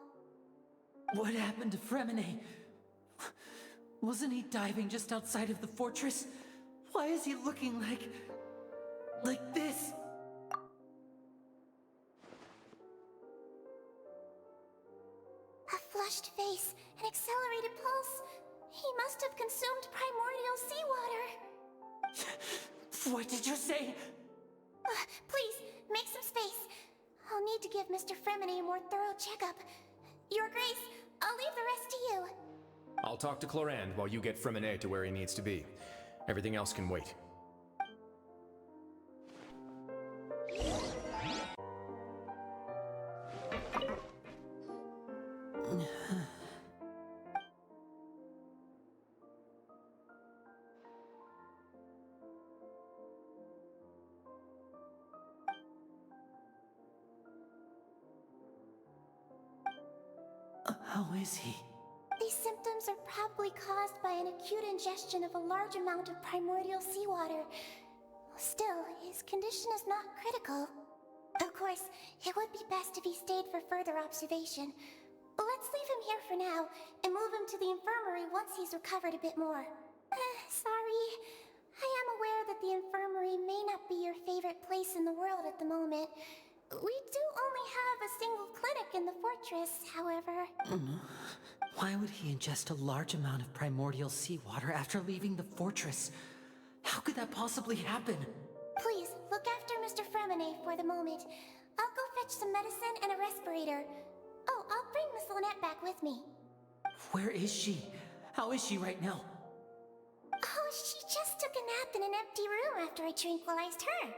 What happened to Fremine? Wasn't he diving just outside of the fortress? Why is he looking like this? A flushed face, an accelerated pulse. He must have consumed primordial seawater. What did you say? Please, make some space. I'll need to give Mr. Fremine a more thorough checkup. Your Grace, I'll leave the rest to you. I'll talk to Clarande while you get Fremine to where he needs to be. Everything else can wait. How is he? These symptoms are probably caused by an acute ingestion of a large amount of primordial seawater. Still, his condition is not critical. Of course, it would be best if he stayed for further observation. Let's leave him here for now, and move him to the infirmary once he's recovered a bit more. Sorry. I am aware that the infirmary may not be your favorite place in the world at the moment. We do only have a single clinic in the fortress, however. Why would he ingest a large amount of primordial seawater after leaving the fortress? How could that possibly happen? Please, look after Mr. Fremine for the moment. I'll go fetch some medicine and a respirator. Oh, I'll bring Miss Lynette back with me. Where is she? How is she right now? Oh, she just took a nap in an empty room after I tranquilized her.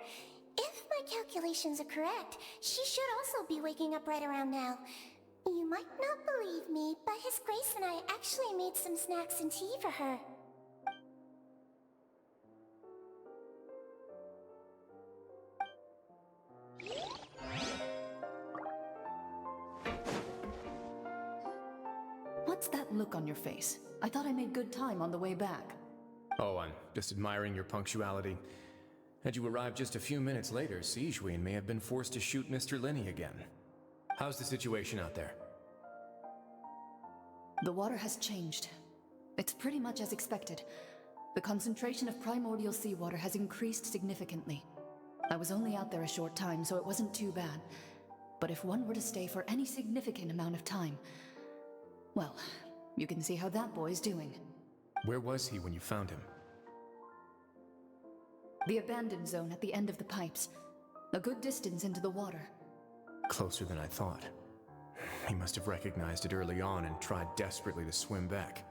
If my calculations are correct, she should also be waking up right around now. You might not believe me, but His Grace and I actually made some snacks and tea for her. What's that look on your face? I thought I made good time on the way back. Oh, I'm just admiring your punctuality. Had you arrived just a few minutes later, Siegeween may have been forced to shoot Mr. Linney again. How's the situation out there? The water has changed. It's pretty much as expected. The concentration of primordial seawater has increased significantly. I was only out there a short time, so it wasn't too bad. But if one were to stay for any significant amount of time, well, you can see how that boy's doing. Where was he when you found him? The abandoned zone at the end of the pipes. A good distance into the water. Closer than I thought. He must have recognized it early on and tried desperately to swim back.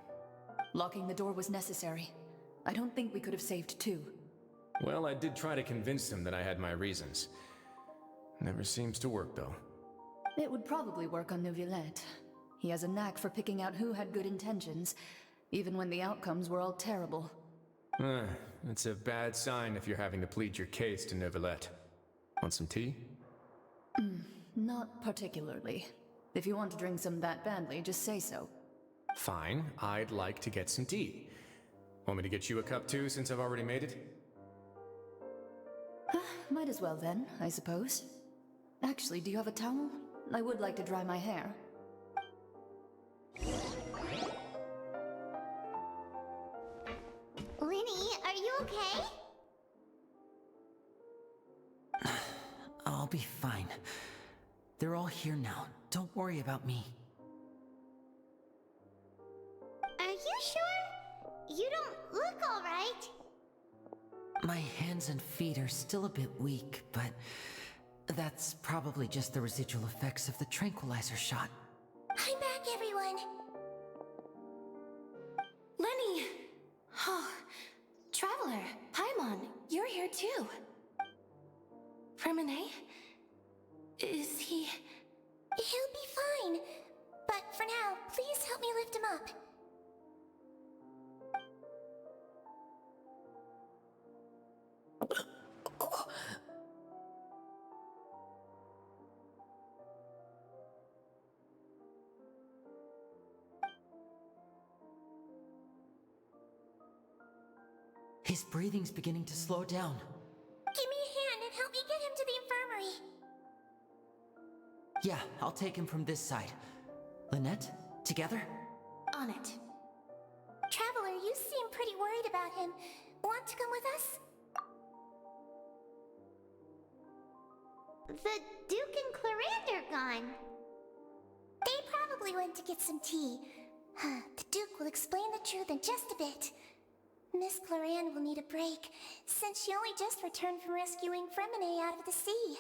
Locking the door was necessary. I don't think we could have saved two. Well, I did try to convince him that I had my reasons. Never seems to work, though. It would probably work on Neuvillette. He has a knack for picking out who had good intentions, even when the outcomes were all terrible. It's a bad sign if you're having to plead your case to Neuvillette. Want some tea? Not particularly. If you want to drink some that badly, just say so. Fine, I'd like to get some tea. Want me to get you a cup too, since I've already made it? Might as well then, I suppose. Actually, do you have a towel? I would like to dry my hair. Linny, are you okay? I'll be fine. They're all here now. Don't worry about me. Are you sure? You don't look alright. My hands and feet are still a bit weak, but that's probably just the residual effects of the tranquilizer shot. I'm back, everyone. Lenny! Oh, Traveler, Paimon, you're here too. Fremine? Is he... He'll be fine. But for now, please help me lift him up. His breathing's beginning to slow down. Give me a hand and help me get him to the infirmary. Yeah, I'll take him from this side. Lynette, together? On it. Traveler, you seem pretty worried about him. Want to come with us? The Duke and Clarande are gone. They probably went to get some tea. The Duke will explain the truth in just a bit. Miss Clarande will need a break, since she only just returned from rescuing Fremine out of the sea.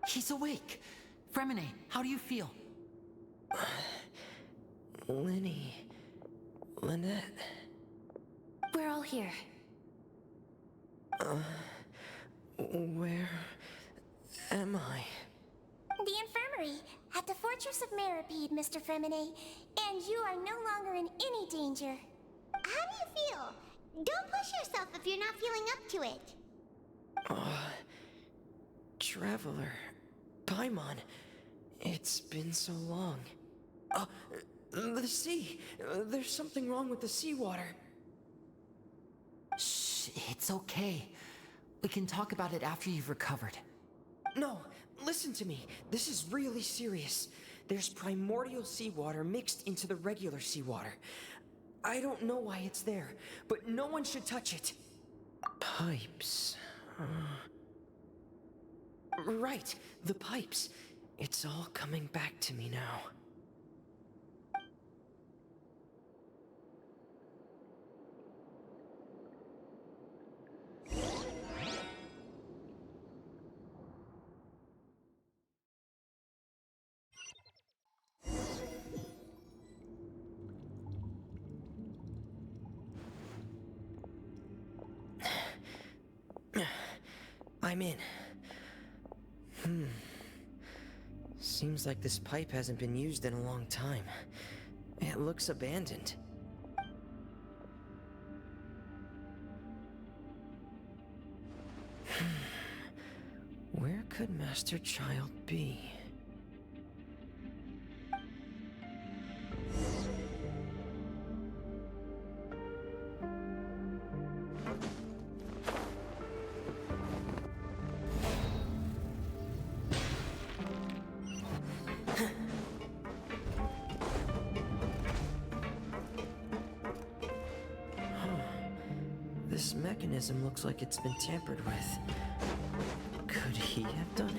He's awake. Fremine, how do you feel? Lenny... Lynette... We're all here. Where... am I? The infirmary, at the Fortress of Meripede, Mr. Fremine, and you are no longer in any danger. How do you feel? Don't push yourself if you're not feeling up to it. Traveler... Paimon... It's been so long. The sea! There's something wrong with the seawater. Shh, it's okay. We can talk about it after you've recovered. No, listen to me. This is really serious. There's primordial seawater mixed into the regular seawater. I don't know why it's there, but no one should touch it. Pipes... Right, the pipes. It's all coming back to me now. I'm in. Seems like this pipe hasn't been used in a long time. It looks abandoned. could Master Child be? This mechanism looks like it's been tampered with. Could he have done it?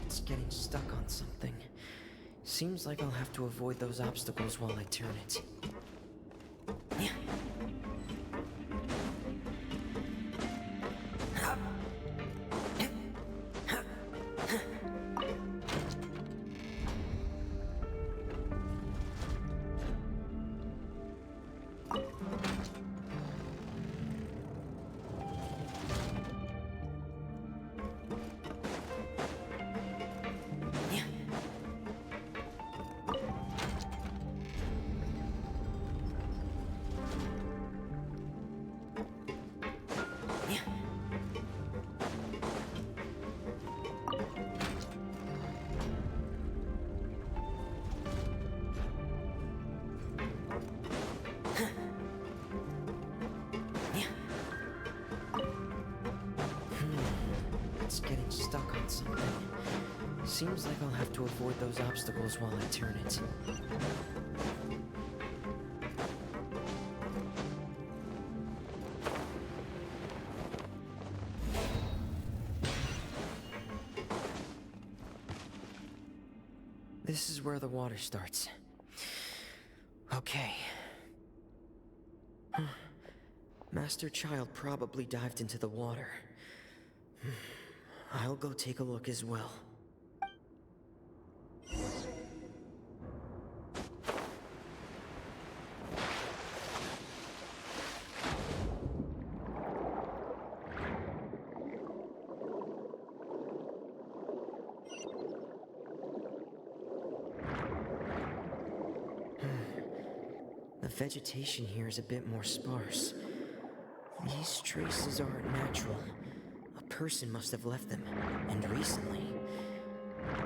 It's getting stuck on something. Seems like I'll have to avoid those obstacles while I turn it. It's getting stuck on something. Seems like I'll have to avoid those obstacles while I turn it. This is where the water starts. Okay. Master Child probably dived into the water. I'll go take a look as well. The vegetation here is a bit more sparse. These traces aren't natural. A person must have left them, and recently.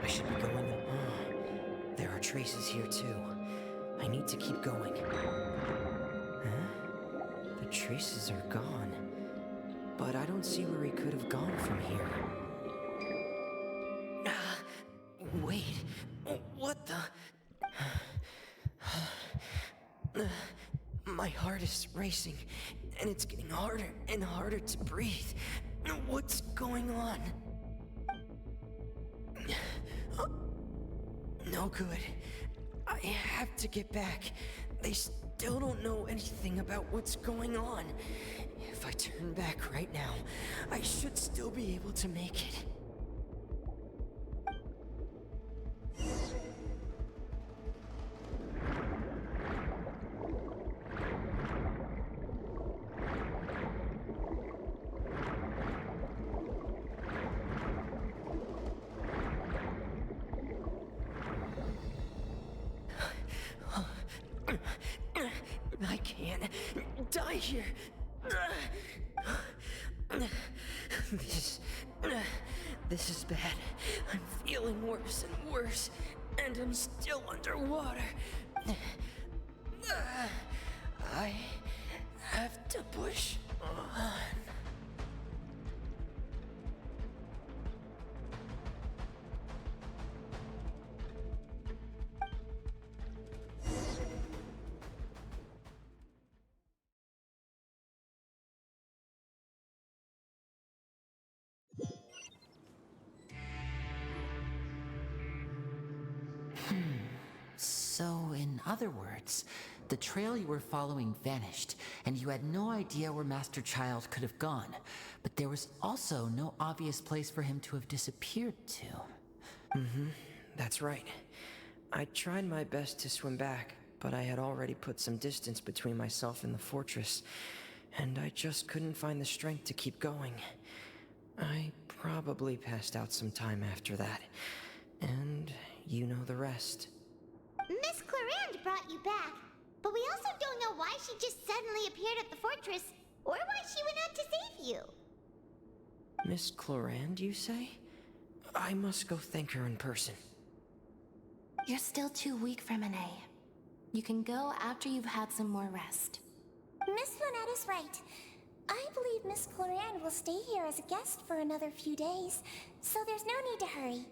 I should be going. There are traces here too. I need to keep going. The traces are gone, but I don't see where he could have gone from here. Wait, what the? My heart is racing, and it's getting harder and harder to breathe. What's going on? No good. I have to get back. They still don't know anything about what's going on. If I turn back right now, I should still be able to make it. I can't die here. This is bad. I'm feeling worse and worse, and I'm still underwater. I have to push on. So, in other words, the trail you were following vanished, and you had no idea where Master Child could have gone. But there was also no obvious place for him to have disappeared to. That's right. I tried my best to swim back, but I had already put some distance between myself and the fortress, and I just couldn't find the strength to keep going. I probably passed out some time after that, and you know the rest. Miss Clarande brought you back, but we also don't know why she just suddenly appeared at the fortress, or why she went out to save you. Miss Clarande, you say? I must go thank her in person. You're still too weak for Monet. You can go after you've had some more rest. Miss Lynette is right. I believe Miss Clarande will stay here as a guest for another few days, so there's no need to hurry.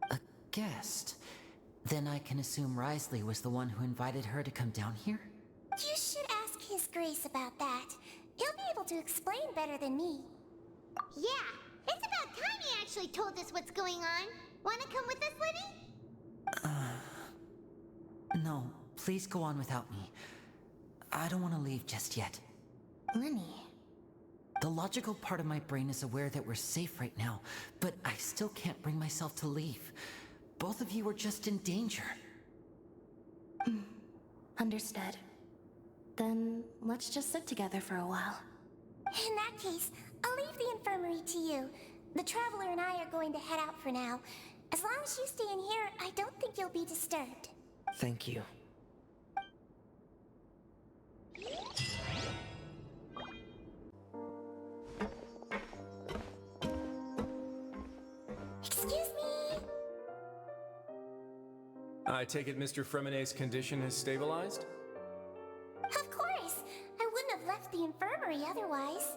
A guest? Then I can assume Risley was the one who invited her to come down here? You should ask His Grace about that. He'll be able to explain better than me. Yeah, it's about time he actually told us what's going on. Wanna come with us, Lenny? No, please go on without me. I don't want to leave just yet. Lenny. The logical part of my brain is aware that we're safe right now, but I still can't bring myself to leave. Both of you are just in danger. Understood. Then let's just sit together for a while. In that case, I'll leave the infirmary to you. The Traveler and I are going to head out for now. As long as you stay in here, I don't think you'll be disturbed. Thank you. Excuse me? I take it Mr. Fremonet's condition has stabilized? Of course. I wouldn't have left the infirmary otherwise.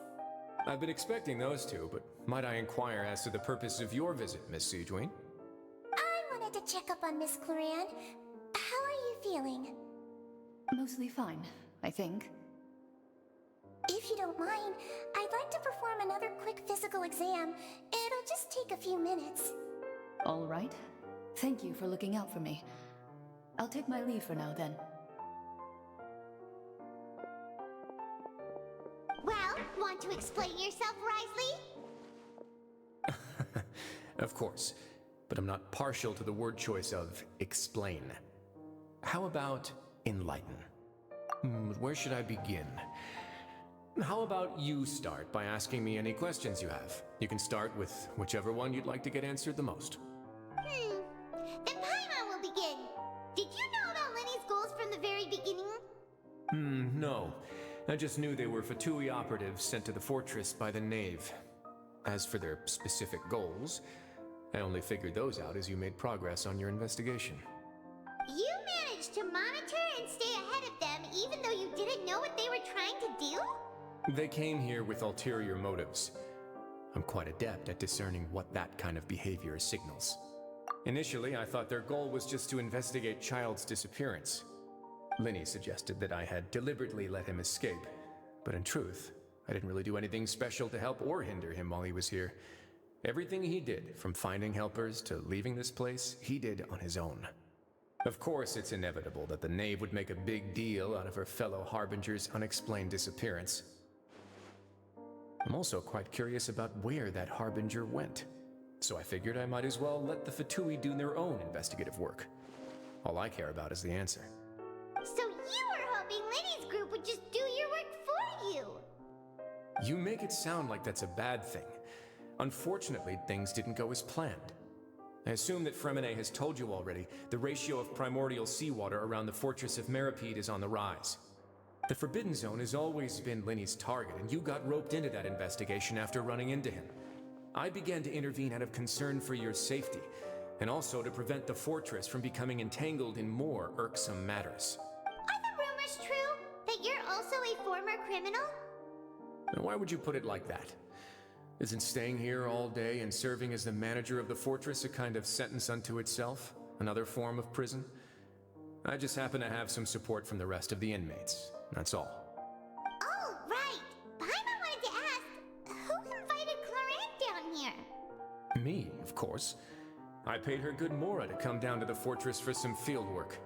I've been expecting those two, but might I inquire as to the purpose of your visit, Miss Siegween? I wanted to check up on Miss Clarande. How are you feeling? Mostly fine, I think. If you don't mind, I'd like to perform another quick physical exam. It'll just take a few minutes. All right. Thank you for looking out for me. I'll take my leave for now, then. Well, want to explain yourself, Risley? Of course, but I'm not partial to the word choice of explain. How about enlighten? Where should I begin? How about you start by asking me any questions you have? You can start with whichever one you'd like to get answered the most. Then Paimon will begin. Did you know about Lenny's goals from the very beginning? No. I just knew they were Fatui operatives sent to the fortress by the Knave. As for their specific goals, I only figured those out as you made progress on your investigation. You managed to monitor and stay ahead of them even though you didn't know what they were trying to do? They came here with ulterior motives. I'm quite adept at discerning what that kind of behavior signals. Initially, I thought their goal was just to investigate Child's disappearance. Linny suggested that I had deliberately let him escape, but in truth, I didn't really do anything special to help or hinder him while he was here. Everything he did, from finding helpers to leaving this place, he did on his own. Of course, it's inevitable that the Knave would make a big deal out of her fellow Harbinger's unexplained disappearance. I'm also quite curious about where that Harbinger went, so I figured I might as well let the Fatui do their own investigative work. All I care about is the answer. So you were hoping Lenny's group would just do your work for you? You make it sound like that's a bad thing. Unfortunately, things didn't go as planned. I assume that Fremonet has told you already, the ratio of primordial seawater around the fortress of Meripede is on the rise. The Forbidden Zone has always been Linny's target, and you got roped into that investigation after running into him. I began to intervene out of concern for your safety, and also to prevent the fortress from becoming entangled in more irksome matters. Are the rumors true? That you're also a former criminal? Now, why would you put it like that? Isn't staying here all day and serving as the manager of the fortress a kind of sentence unto itself? Another form of prison? I just happen to have some support from the rest of the inmates. That's all. Oh, right. Paimon wanted to ask, who invited Clarande down here? Me, of course. I paid her good mora to come down to the fortress for some field work.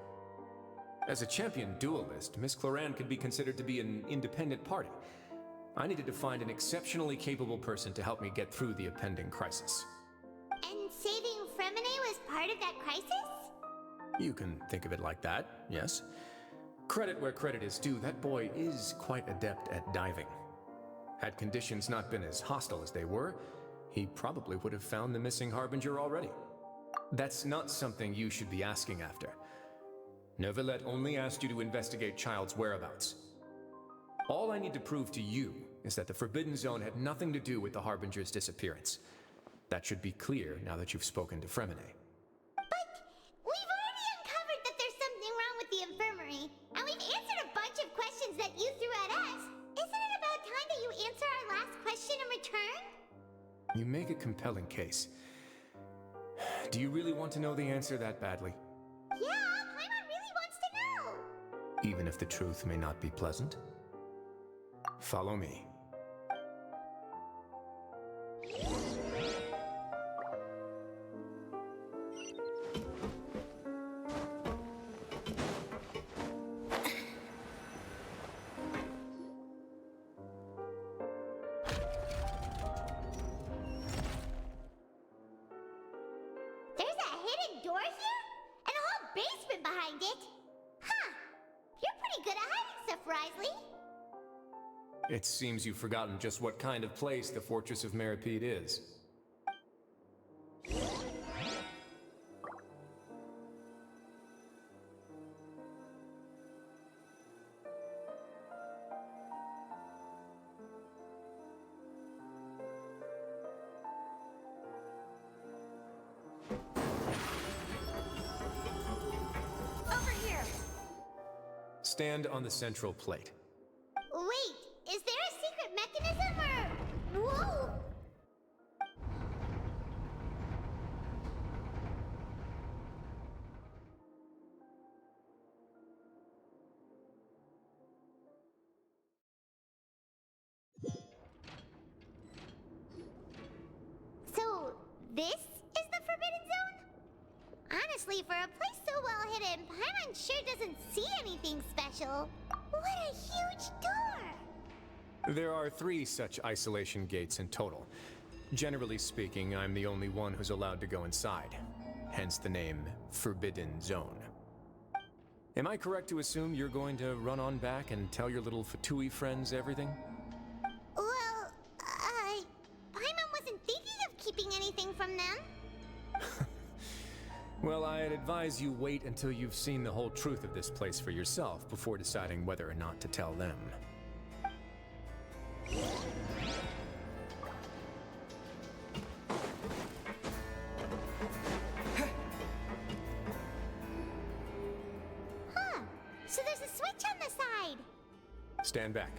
As a champion duelist, Miss Cloran could be considered to be an independent party. I needed to find an exceptionally capable person to help me get through the impending crisis. And saving Fremine was part of that crisis? You can think of it like that, yes. Credit where credit is due, that boy is quite adept at diving. Had conditions not been as hostile as they were, he probably would have found the missing Harbinger already. That's not something you should be asking after. Neuvillette only asked you to investigate Child's whereabouts. All I need to prove to you is that the Forbidden Zone had nothing to do with the Harbinger's disappearance. That should be clear now that you've spoken to Fremine. But we've already uncovered that there's something wrong with the infirmary, and we've answered a bunch of questions that you threw at us. Isn't it about time that you answer our last question in return? You make a compelling case. Do you really want to know the answer that badly? Yeah, Paimon really wants to know. Even if the truth may not be pleasant? Follow me. There's a hidden door here? And a whole basement behind it? Huh. You're pretty good at hiding stuff, Risley. It seems you've forgotten just what kind of place the Fortress of Meripede is. Over here. Stand on the central plate. Wait, is there a secret mechanism or... Whoa! So, this is the Forbidden Zone? Honestly, for a place so well hidden, Paimon sure doesn't see anything special. What a huge door! There are 3 such isolation gates in total. Generally speaking, I'm the only one who's allowed to go inside. Hence the name Forbidden Zone. Am I correct to assume you're going to run on back and tell your little Fatui friends everything? Well, Paimon wasn't thinking of keeping anything from them. Well, I'd advise you wait until you've seen the whole truth of this place for yourself before deciding whether or not to tell them. Huh, so there's a switch on the side. Stand back.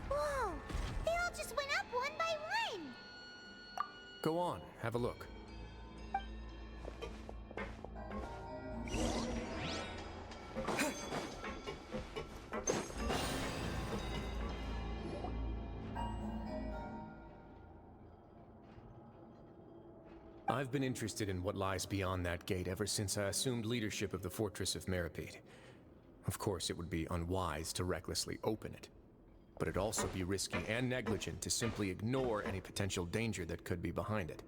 Whoa, they all just went up one by one. Go on, have a look. I've been interested in what lies beyond that gate ever since I assumed leadership of the Fortress of Meripede. Of course, it would be unwise to recklessly open it, but it'd also be risky and negligent to simply ignore any potential danger that could be behind it.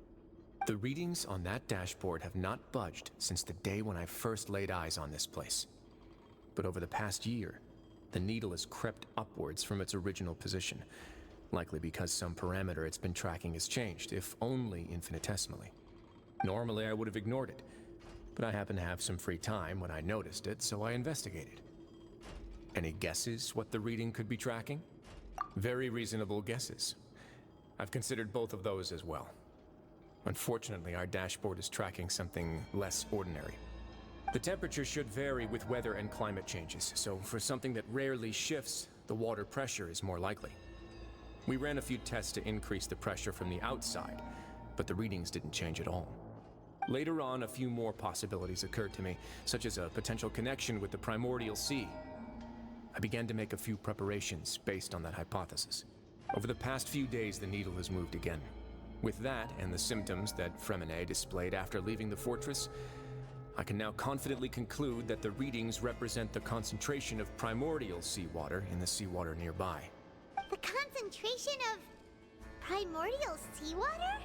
The readings on that dashboard have not budged since the day when I first laid eyes on this place. But over the past year, the needle has crept upwards from its original position, likely because some parameter it's been tracking has changed, if only infinitesimally. Normally, I would have ignored it, but I happened to have some free time when I noticed it, so I investigated. Any guesses what the reading could be tracking? Very reasonable guesses. I've considered both of those as well. Unfortunately, our dashboard is tracking something less ordinary. The temperature should vary with weather and climate changes, so for something that rarely shifts, the water pressure is more likely. We ran a few tests to increase the pressure from the outside, but the readings didn't change at all. Later on, a few more possibilities occurred to me, such as a potential connection with the primordial sea. I began to make a few preparations based on that hypothesis. Over the past few days, the needle has moved again. With that, and the symptoms that Fremine displayed after leaving the fortress, I can now confidently conclude that the readings represent the concentration of primordial seawater in the seawater nearby. The concentration of primordial seawater?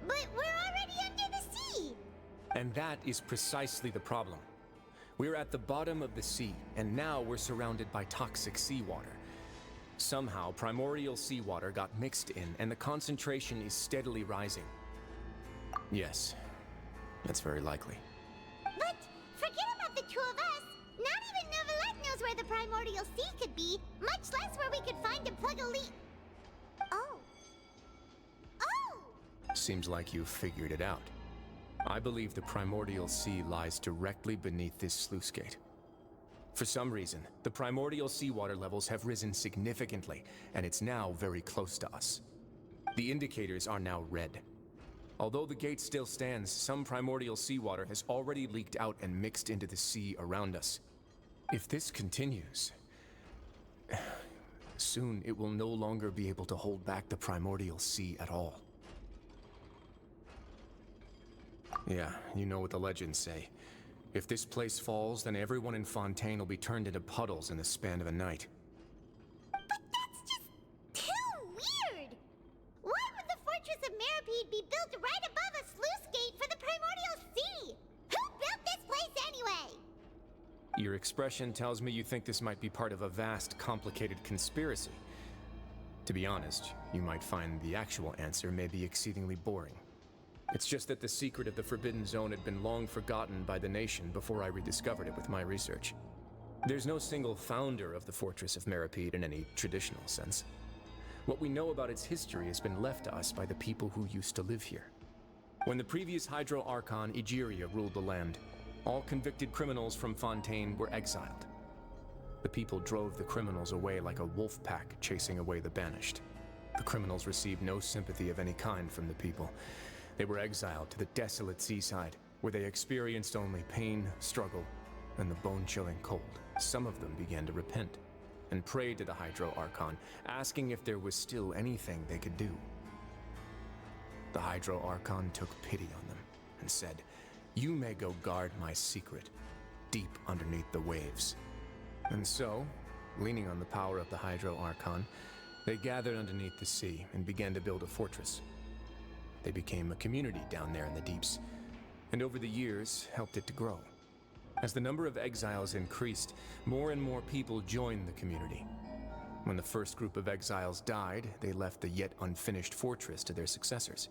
But we're already under the sea! And that is precisely the problem. We're at the bottom of the sea, and now we're surrounded by toxic seawater. Somehow, primordial seawater got mixed in, and the concentration is steadily rising. Yes, that's very likely. But forget about the two of us! Not even Neuvillette knows where the primordial sea could be, much less where we could find and plug a leak. Oh. Oh! Seems like you figured it out. I believe the primordial sea lies directly beneath this sluice gate. For some reason, the primordial seawater levels have risen significantly, and it's now very close to us. The indicators are now red. Although the gate still stands, some primordial seawater has already leaked out and mixed into the sea around us. If this continues, soon it will no longer be able to hold back the primordial sea at all. Yeah, you know what the legends say. If this place falls, then everyone in Fontaine will be turned into puddles in the span of a night. But that's just too weird! Why would the Fortress of Meripede be built right above a sluice gate for the primordial sea? Who built this place anyway? Your expression tells me you think this might be part of a vast, complicated conspiracy. To be honest, you might find the actual answer may be exceedingly boring. It's just that the secret of the Forbidden Zone had been long forgotten by the nation before I rediscovered it with my research. There's no single founder of the Fortress of Meripede in any traditional sense. What we know about its history has been left to us by the people who used to live here. When the previous Hydro Archon Egeria ruled the land, all convicted criminals from Fontaine were exiled. The people drove the criminals away like a wolf pack chasing away the banished. The criminals received no sympathy of any kind from the people. They were exiled to the desolate seaside, where they experienced only pain, struggle, and the bone-chilling cold. Some of them began to repent, and prayed to the Hydro Archon, asking if there was still anything they could do. The Hydro Archon took pity on them, and said, "You may go guard my secret, deep underneath the waves." And so, leaning on the power of the Hydro Archon, they gathered underneath the sea and began to build a fortress. They became a community down there in the deeps, and over the years helped it to grow. As the number of exiles increased, more and more people joined the community. When the first group of exiles died, they left the yet unfinished fortress to their successors.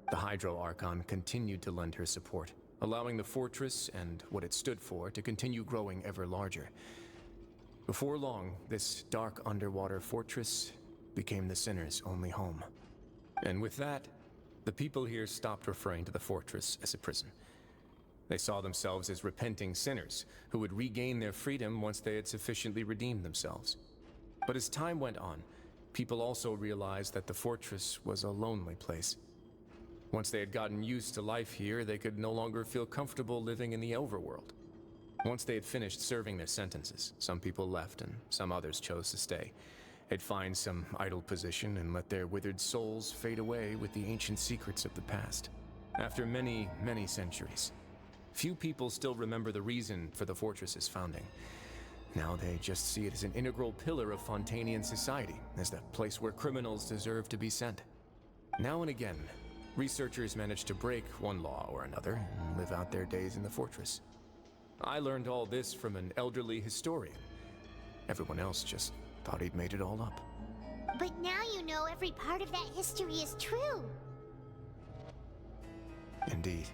The Hydro Archon continued to lend her support, allowing the fortress and what it stood for to continue growing ever larger. Before long, this dark underwater fortress became the sinner's only home. And with that, the people here stopped referring to the fortress as a prison. They saw themselves as repenting sinners who would regain their freedom once they had sufficiently redeemed themselves. But as time went on, people also realized that the fortress was a lonely place. Once they had gotten used to life here, they could no longer feel comfortable living in the overworld. Once they had finished serving their sentences, some people left and some others chose to stay. They'd find some idle position and let their withered souls fade away with the ancient secrets of the past. After many, many centuries, few people still remember the reason for the fortress's founding. Now they just see it as an integral pillar of Fontainian society, as the place where criminals deserve to be sent. Now and again, researchers manage to break one law or another and live out their days in the fortress. I learned all this from an elderly historian. Everyone else just thought he'd made it all up. But now you know every part of that history is true. Indeed.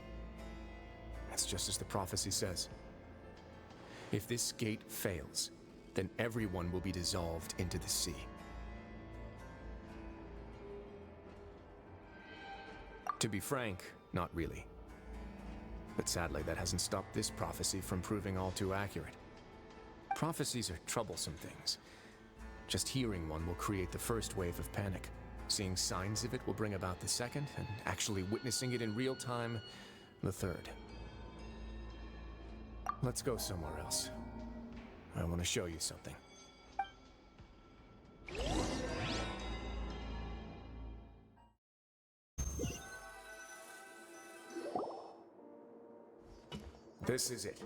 It's just as the prophecy says. If this gate fails, then everyone will be dissolved into the sea. To be frank, not really. But sadly, that hasn't stopped this prophecy from proving all too accurate. Prophecies are troublesome things. Just hearing one will create the first wave of panic. Seeing signs of it will bring about the second, and actually witnessing it in real time, the third. Let's go somewhere else. I want to show you something. this is it.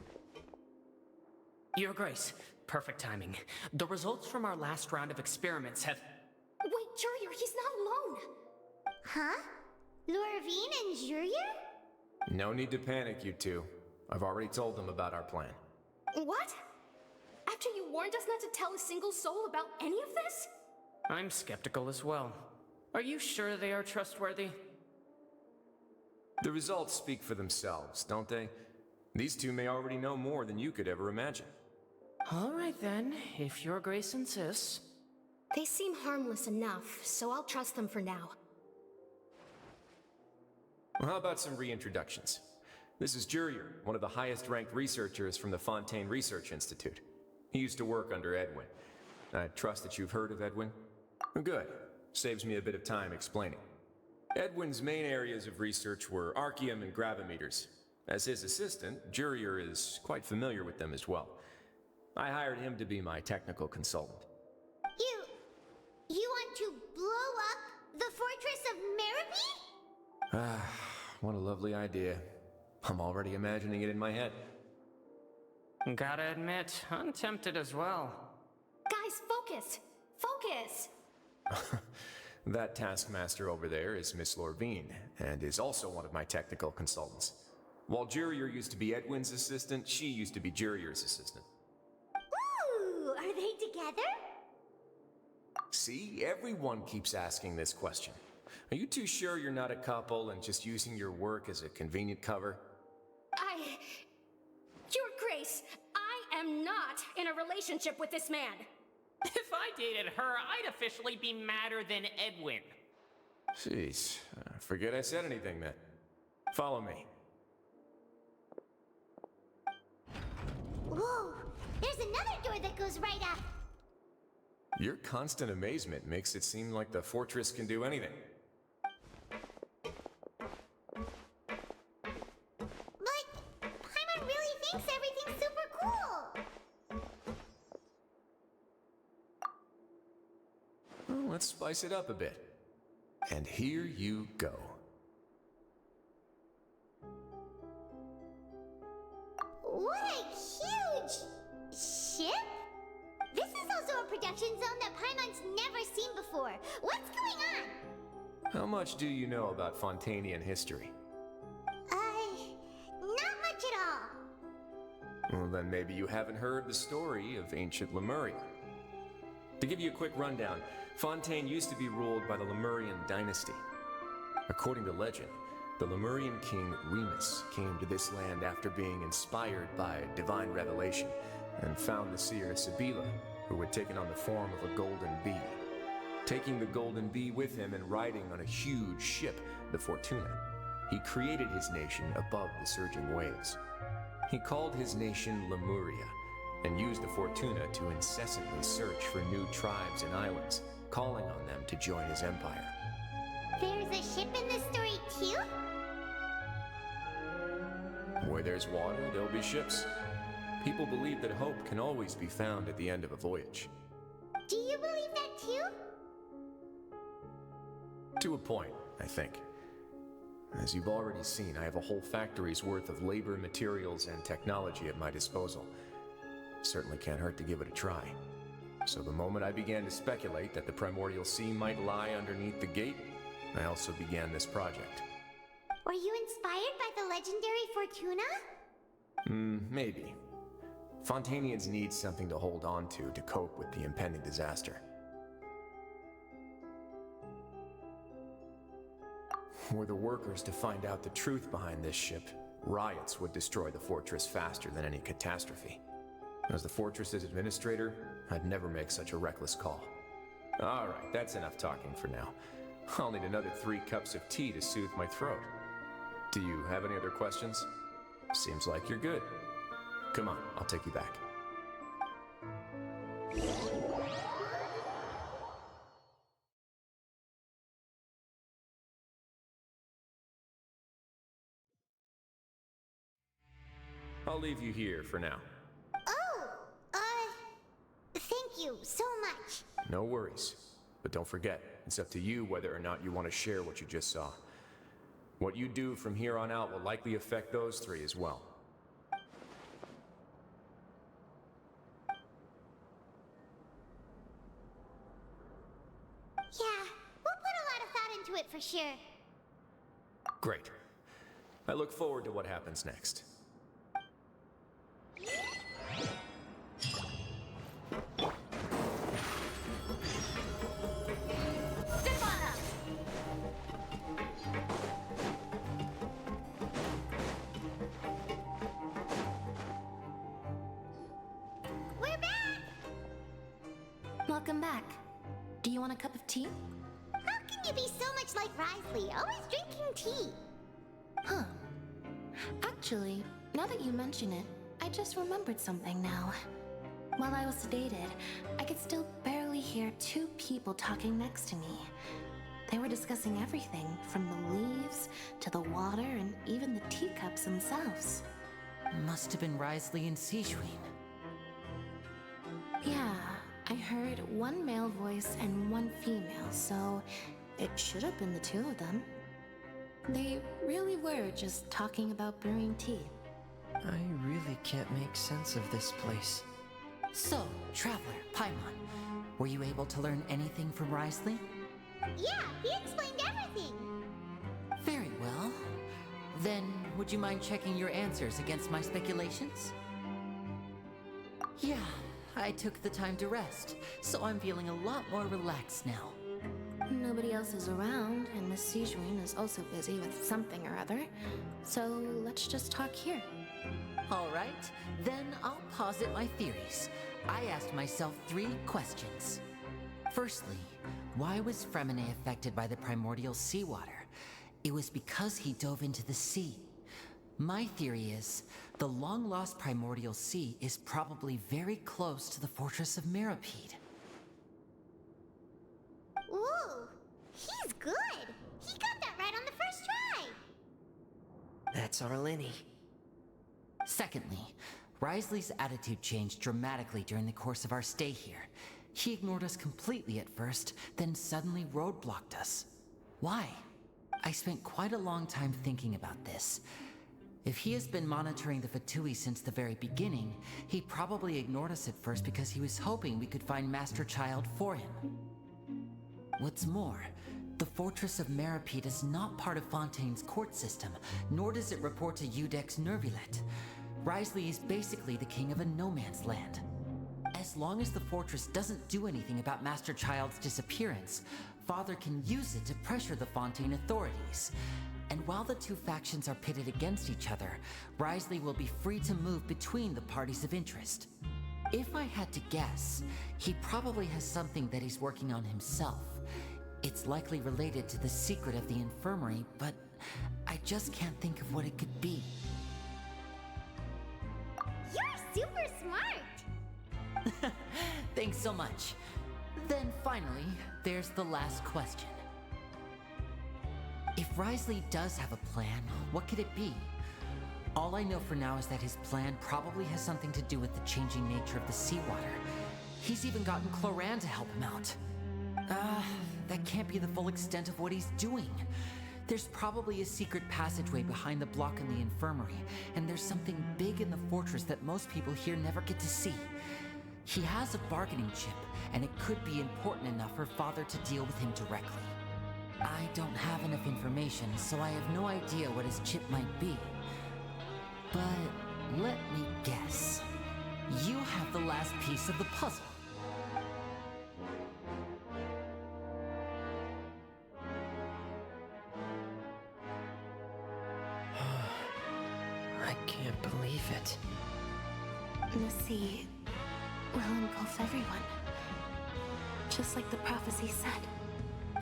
Your Grace, perfect timing. The results from our last round of experiments have... Wait, Jurier, he's not alone! Huh? Lorvine and Jurier? No need to panic, you two. I've already told them about our plan. What? After you warned us not to tell a single soul about any of this? I'm skeptical as well. Are you sure they are trustworthy? The results speak for themselves, don't they? These two may already know more than you could ever imagine. All right then, if Your Grace insists. They seem harmless enough, so I'll trust them for now. Well, how about some reintroductions? This is Jurier, one of the highest-ranked researchers from the Fontaine Research Institute. He used to work under Edwin. I trust that you've heard of Edwin? Good. Saves me a bit of time explaining. Edwin's main areas of research were archeum and gravimeters. As his assistant, Jurier is quite familiar with them as well. I hired him to be my technical consultant. You want to blow up the Fortress of Merripy? Ah, what a lovely idea. I'm already imagining it in my head. Gotta admit, I'm tempted as well. Guys, focus! Focus! That taskmaster over there is Miss Lorvine, and is also one of my technical consultants. While Jurier used to be Edwin's assistant, she used to be Jurier's assistant. Ooh, are they together? See, everyone keeps asking this question. Are you too sure you're not a couple and just using your work as a convenient cover? Your Grace, I am not in a relationship with this man. If I dated her, I'd officially be madder than Edwin. Jeez, forget I said anything then. Follow me. Whoa, there's another door that goes right up. Your constant amazement makes it seem like the fortress can do anything. But Paimon really thinks everything's super cool. Well, let's spice it up a bit. And here you go. What a huge ship! This is also a production zone that Paimon's never seen before. What's going on? How much do you know about Fontainian history? Not much at all. Well, then maybe you haven't heard the story of ancient Lemuria. To give you a quick rundown, Fontaine used to be ruled by the Lemurian dynasty. According to legend, the Lemurian king Remus came to this land after being inspired by divine revelation and found the seer Sibila, who had taken on the form of a golden bee. Taking the golden bee with him and riding on a huge ship, the Fortuna, he created his nation above the surging waves. He called his nation Lemuria, and used the Fortuna to incessantly search for new tribes and islands, calling on them to join his empire. There's a ship in this story too? Where there's water, there'll be ships. People believe that hope can always be found at the end of a voyage. Do you believe that too? To a point, I think. As you've already seen, I have a whole factory's worth of labor, materials, and technology at my disposal. Certainly can't hurt to give it a try. So the moment I began to speculate that the Primordial Sea might lie underneath the gate, I also began this project. Were you inspired by the legendary Fortuna? Maybe. Fontainians need something to hold on to cope with the impending disaster. Were the workers to find out the truth behind this ship, riots would destroy the fortress faster than any catastrophe. As the fortress's administrator, I'd never make such a reckless call. Alright, that's enough talking for now. I'll need another 3 cups of tea to soothe my throat. Do you have any other questions? Seems like you're good. Come on, I'll take you back. I'll leave you here for now. Thank you so much. No worries. But don't forget, it's up to you whether or not you want to share what you just saw. What you do from here on out will likely affect those 3 as well. onto it for sure. Great. I look forward to what happens next. Step on up! We're back! Welcome back. Do you want a cup of tea? How can you be so much like Risley, always drinking tea? Huh. Actually, now that you mention it, I just remembered something now. While I was sedated, I could still barely hear two people talking next to me. They were discussing everything, from the leaves to the water and even the teacups themselves. Must have been Risley and Ziegler. Yeah, I heard one male voice and one female, so it should have been the two of them. They really were just talking about brewing tea. I really can't make sense of this place. So, Traveler, Paimon, were you able to learn anything from Risley? Yeah, he explained everything. Very well. Then, would you mind checking your answers against my speculations? Yeah, I took the time to rest, so I'm feeling a lot more relaxed now. Nobody else is around, and Miss Ziegler is also busy with something or other, so let's just talk here. All right, then I'll posit my theories. I asked myself 3 questions. Firstly, why was Fremine affected by the primordial seawater? It was because he dove into the sea. My theory is, the long-lost primordial sea is probably very close to the fortress of Meropide. Ooh, he's good. He got that right on the first try. That's our Lenny. Secondly, Risley's attitude changed dramatically during the course of our stay here. He ignored us completely at first, then suddenly roadblocked us. Why? I spent quite a long time thinking about this. If he has been monitoring the Fatui since the very beginning, he probably ignored us at first because he was hoping we could find Master Child for him. What's more, the Fortress of Meropide is not part of Fontaine's court system, nor does it report to Udex Nervulet. Risley is basically the king of a no-man's land. As long as the fortress doesn't do anything about Master Child's disappearance, Father can use it to pressure the Fontaine authorities. And while the two factions are pitted against each other, Risley will be free to move between the parties of interest. If I had to guess, he probably has something that he's working on himself. It's likely related to the secret of the infirmary, but I just can't think of what it could be. You're super smart. Thanks so much. Then finally, there's the last question. If Risley does have a plan, what could it be? All I know for now is that his plan probably has something to do with the changing nature of the seawater. He's even gotten Cloran to help him out. That can't be the full extent of what he's doing. There's probably a secret passageway behind the block in the infirmary, and there's something big in the fortress that most people here never get to see. He has a bargaining chip, and it could be important enough for Father to deal with him directly. I don't have enough information, so I have no idea what his chip might be. But let me guess. You have the last piece of the puzzle. I can't believe it. The sea will engulf everyone. Just like the prophecy said.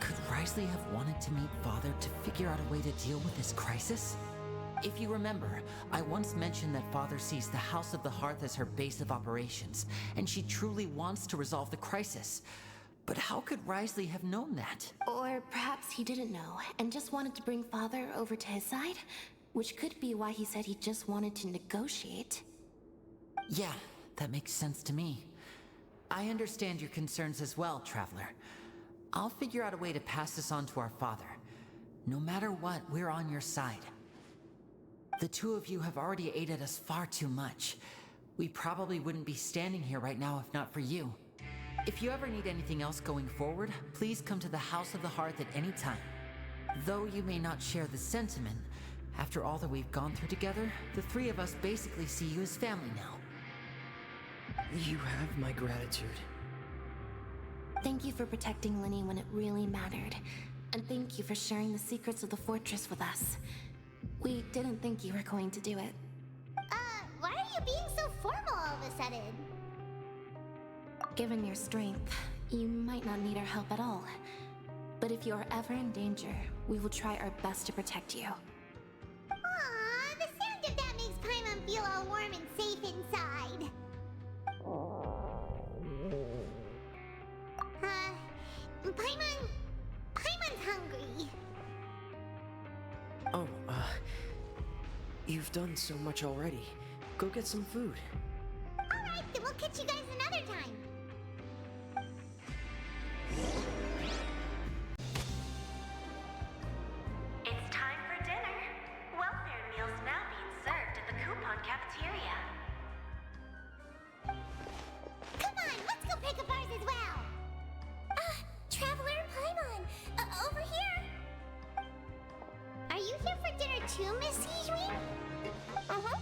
Could Risley have wanted to meet Father to figure out a way to deal with this crisis? If you remember, I once mentioned that Father sees the House of the Hearth as her base of operations, and she truly wants to resolve the crisis. But how could Risley have known that? Or perhaps he didn't know, and just wanted to bring Father over to his side? Which could be why he said he just wanted to negotiate. Yeah, that makes sense to me. I understand your concerns as well, Traveler. I'll figure out a way to pass this on to our father. No matter what, we're on your side. The two of you have already aided us far too much. We probably wouldn't be standing here right now if not for you. If you ever need anything else going forward, please come to the House of the Hearth at any time. Though you may not share the sentiment, after all that we've gone through together, the three of us basically see you as family now. You have my gratitude. Thank you for protecting Linny when it really mattered. And thank you for sharing the secrets of the fortress with us. We didn't think you were going to do it. Why are you being so formal all of a sudden? Given your strength, you might not need our help at all. But if you are ever in danger, we will try our best to protect you. Aww, the sound of that makes Paimon feel all warm and safe inside. Paimon's hungry. Oh, you've done so much already. Go get some food. Alright, then we'll catch you guys another time. It's time for dinner. Welfare meals now being served at the coupon cafeteria. Come on, let's go pick up ours as well. Traveler Paimon! Over here! Are you here for dinner too, Miss Ziegler? Uh-huh.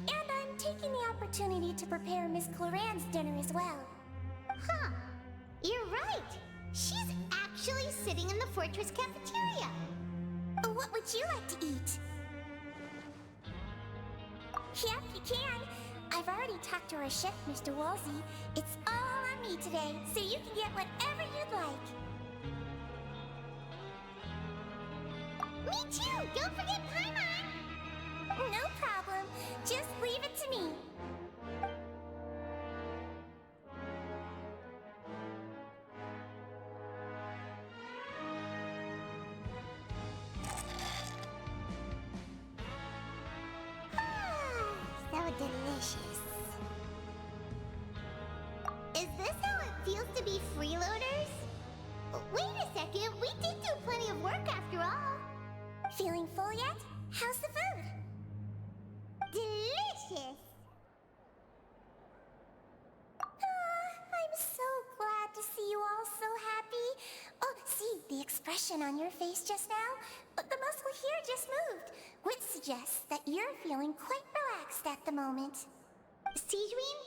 And I'm taking the opportunity to prepare Miss Cloran's dinner as well. Huh. You're right. She's actually sitting in the fortress cafeteria. What would you like to eat? Yep, you can. I've already talked to our chef, Mr. Woolsey. It's all on me today, so you can get whatever you'd like. Me too! Don't forget Paimon! No problem. Just leave it to me. So delicious. Is this how it feels to be freeloaders? Wait a second, we did do plenty of work after all. Feeling full yet? How's the food? Delicious! I'm so glad to see you all so happy. Oh, see the expression on your face just now? But the muscle here just moved, which suggests that you're feeling quite relaxed at the moment. Ziegler,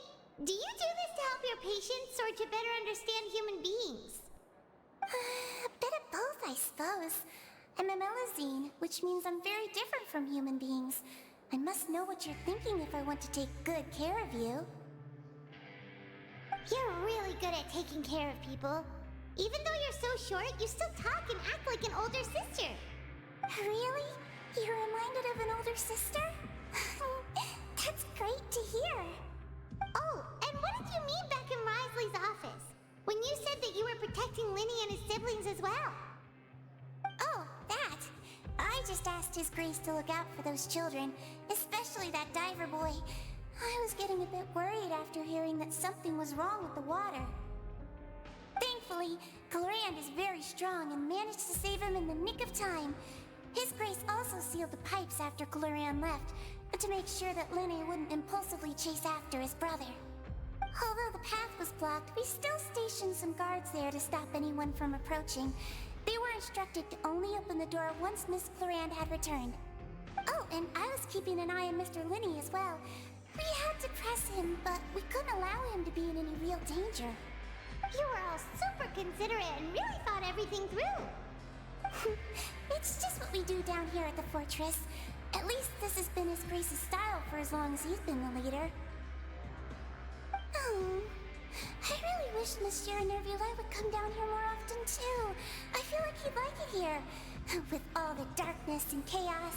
do you do this to help your patients or to better understand human beings? A bit of both, I suppose. I'm a Melusine, which means I'm very different from human beings. I must know what you're thinking if I want to take good care of you. You're really good at taking care of people. Even though you're so short, you still talk and act like an older sister. Really? You're reminded of an older sister? That's great to hear. Oh, and what did you mean back in Risley's office? When you said that you were protecting Linny and his siblings as well? Oh, that. I just asked His Grace to look out for those children, especially that diver boy. I was getting a bit worried after hearing that something was wrong with the water. Thankfully, Clorand is very strong and managed to save him in the nick of time. His Grace also sealed the pipes after Clorand left, to make sure that Linny wouldn't impulsively chase after his brother. Although the path was blocked, we still stationed some guards there to stop anyone from approaching. They were instructed to only open the door once Miss Clorand had returned. Oh, and I was keeping an eye on Mr. Linny as well. We had to press him, but we couldn't allow him to be in any real danger. You were all super considerate and really thought everything through. It's just what we do down here at the fortress. At least this has been His Grace's style for as long as he's been the leader. I really wish Monsieur Nervula would come down here more often too. I feel like he'd like it here, with all the darkness and chaos.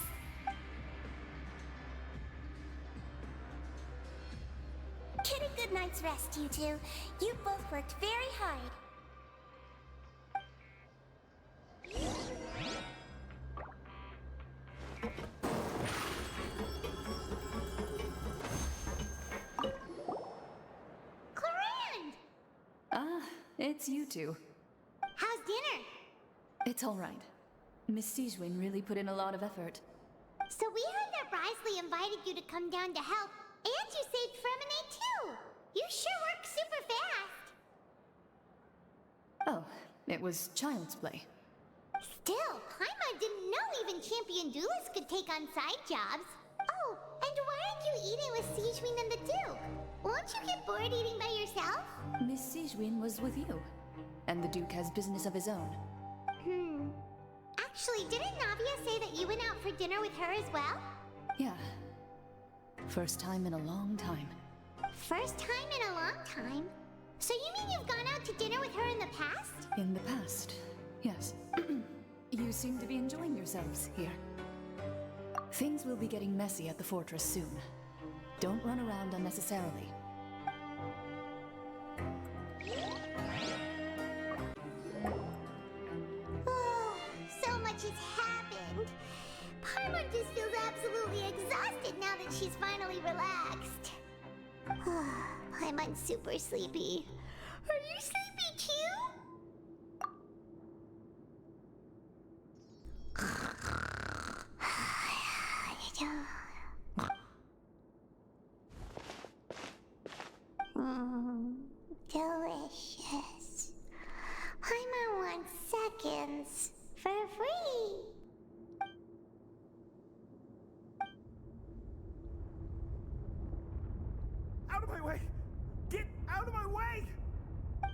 Get a good night's rest, you two. You both worked very hard. It's you two. How's dinner? It's all right. Miss Ziegler really put in a lot of effort. So we heard that Risley invited you to come down to help, and you saved Fremonade too. You sure work super fast. Oh, it was child's play. Still, Paimon didn't know even champion duelists could take on side jobs. Oh, and why aren't you eating with Sigewin and the Duke? Won't you get bored eating by yourself? Miss Sigewin was with you, and the Duke has business of his own. Actually, didn't Navia say that you went out for dinner with her as well? Yeah. First time in a long time. First time in a long time? So you mean you've gone out to dinner with her in the past? In the past, yes. You seem to be enjoying yourselves here. Things will be getting messy at the fortress soon. Don't run around unnecessarily. Oh, so much has happened. Paimon just feels absolutely exhausted now that she's finally relaxed. Paimon's super sleepy. Are you sleepy too? Delicious. Paimon wants seconds for free. Out of my way! Get out of my way!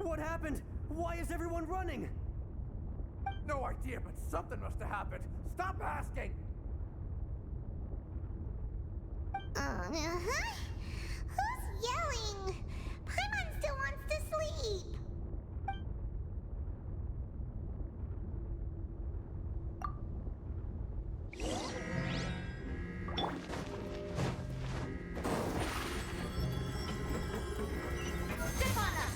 What happened? Why is everyone running? No idea, but something must have happened. Stop asking! Who's yelling? Paimon still wants to sleep. Step on us!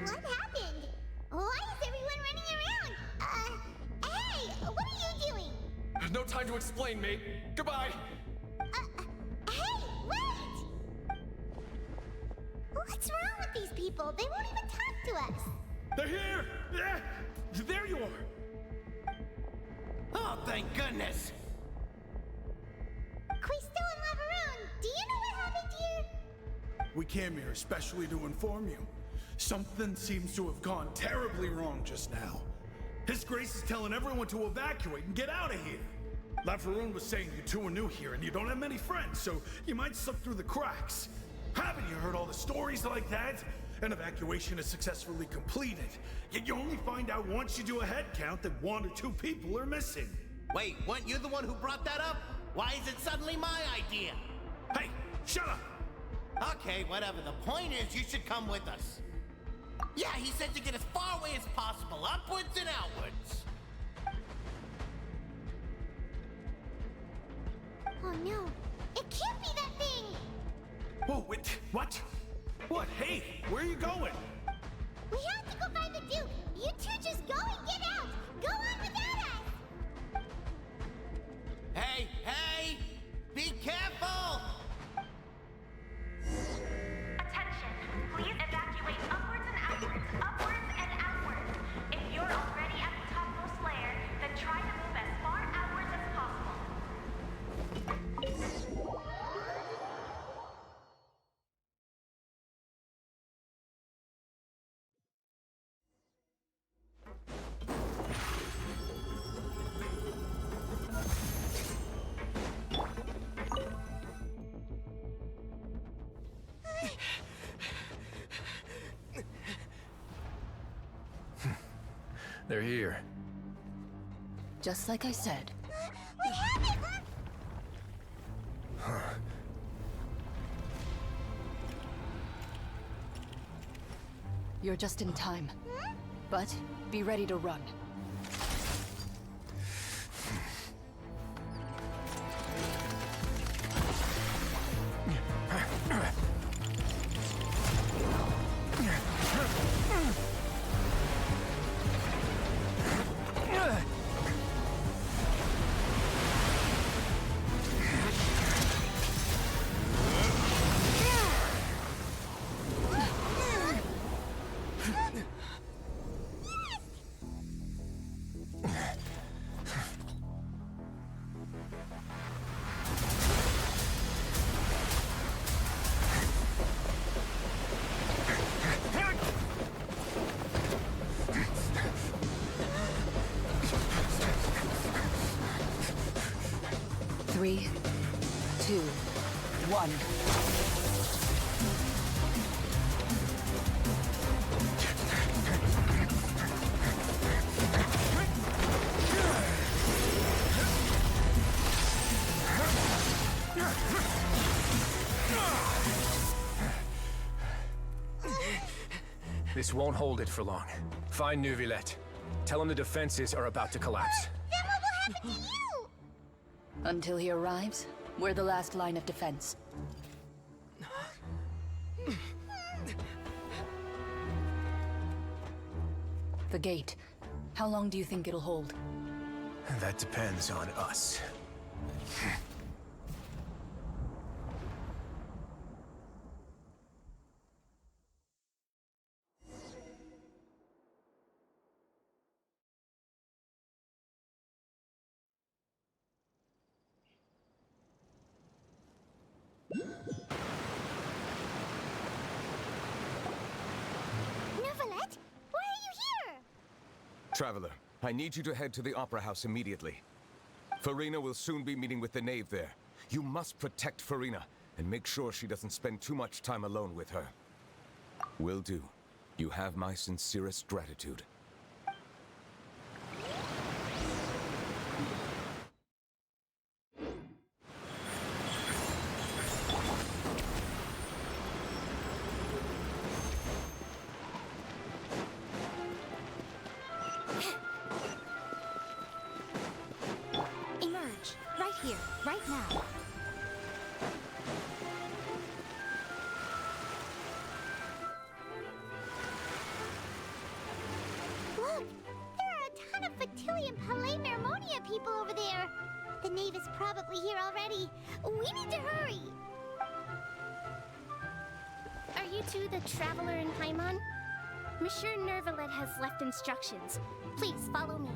What happened? Why is everyone running around? Hey, what are you doing? There's no time to explain, mate. Goodbye. Hey, wait! What's wrong with these people? They won't even talk to us. They're here! There you are! Oh, thank goodness! Quisto and Lavaroon, do you know what happened here? We came here especially to inform you. Something seems to have gone terribly wrong just now. His Grace is telling everyone to evacuate and get out of here. Lavaroon was saying you two are new here and you don't have many friends, so you might slip through the cracks. Haven't you heard all the stories like that? An evacuation is successfully completed, yet you only find out once you do a head count that 1 or 2 people are missing. Wait, weren't you the one who brought that up? Why is it suddenly my idea? Hey, shut up! Okay, whatever. The point is, you should come with us. Yeah, he said to get as far away as possible, upwards and outwards. Oh no, it can't be that thing! Whoa, wait, what? What? Hey, where are you going? We have to go find the Duke! You two just go and get out! Go on without us! Hey, hey! Be careful! Attention! Please evacuate upwards and outwards, upwards and outwards. If you're already at the topmost layer, then try to move as far outwards as possible. They're here. Just like I said. We have it! You're just in time. But be ready to run. one. This won't hold it for long. Find Neuvillette. Tell him the defenses are about to collapse. Then what will happen to you? Until he arrives, we're the last line of defense. The gate. How long do you think it'll hold? That depends on us. Neuvillette, why are you here? Traveler, I need you to head to the Opera House immediately. Farina will soon be meeting with the knave there. You must protect Farina, and make sure she doesn't spend too much time alone with her. Will do. You have my sincerest gratitude. Emerge. Right here. Right now. Look! There are a ton of Fatilium Palaemermonia people over there. The knave is probably here already. We need to hurry. Are you two the traveler in Paimon? Monsieur Neuvillette has left instructions. Please follow me.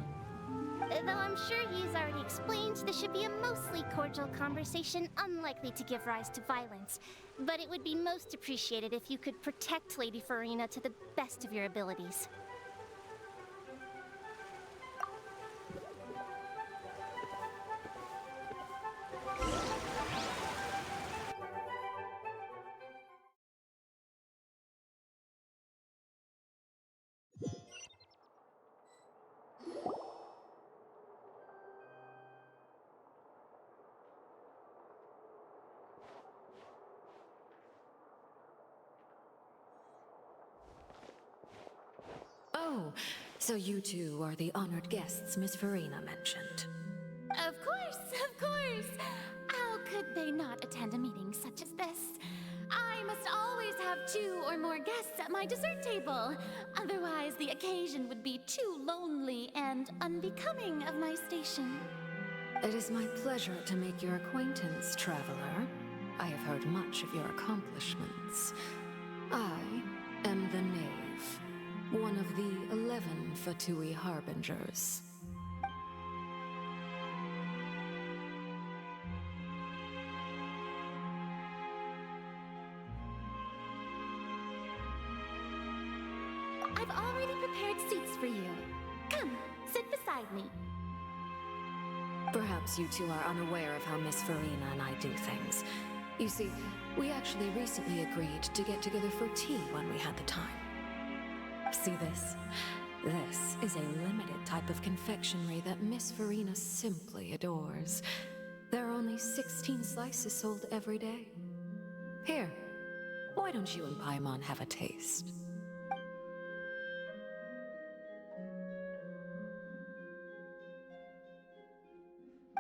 Though I'm sure he's already explained, this should be a mostly cordial conversation, unlikely to give rise to violence. But it would be most appreciated if you could protect Lady Farina to the best of your abilities. Oh, so you two are the honored guests Miss Farina mentioned. Of course, of course! How could they not attend a meeting such as this? I must always have 2 or more guests at my dessert table. Otherwise, the occasion would be too lonely and unbecoming of my station. It is my pleasure to make your acquaintance, traveler. I have heard much of your accomplishments. I am the Knave, one of the 11 Fatui Harbingers. I've already prepared seats for you. Come, sit beside me. Perhaps you two are unaware of how Miss Farina and I do things. You see, we actually recently agreed to get together for tea when we had the time. See this? This is a limited type of confectionery that Miss Farina simply adores. There are only 16 slices sold every day. Here, why don't you and Paimon have a taste?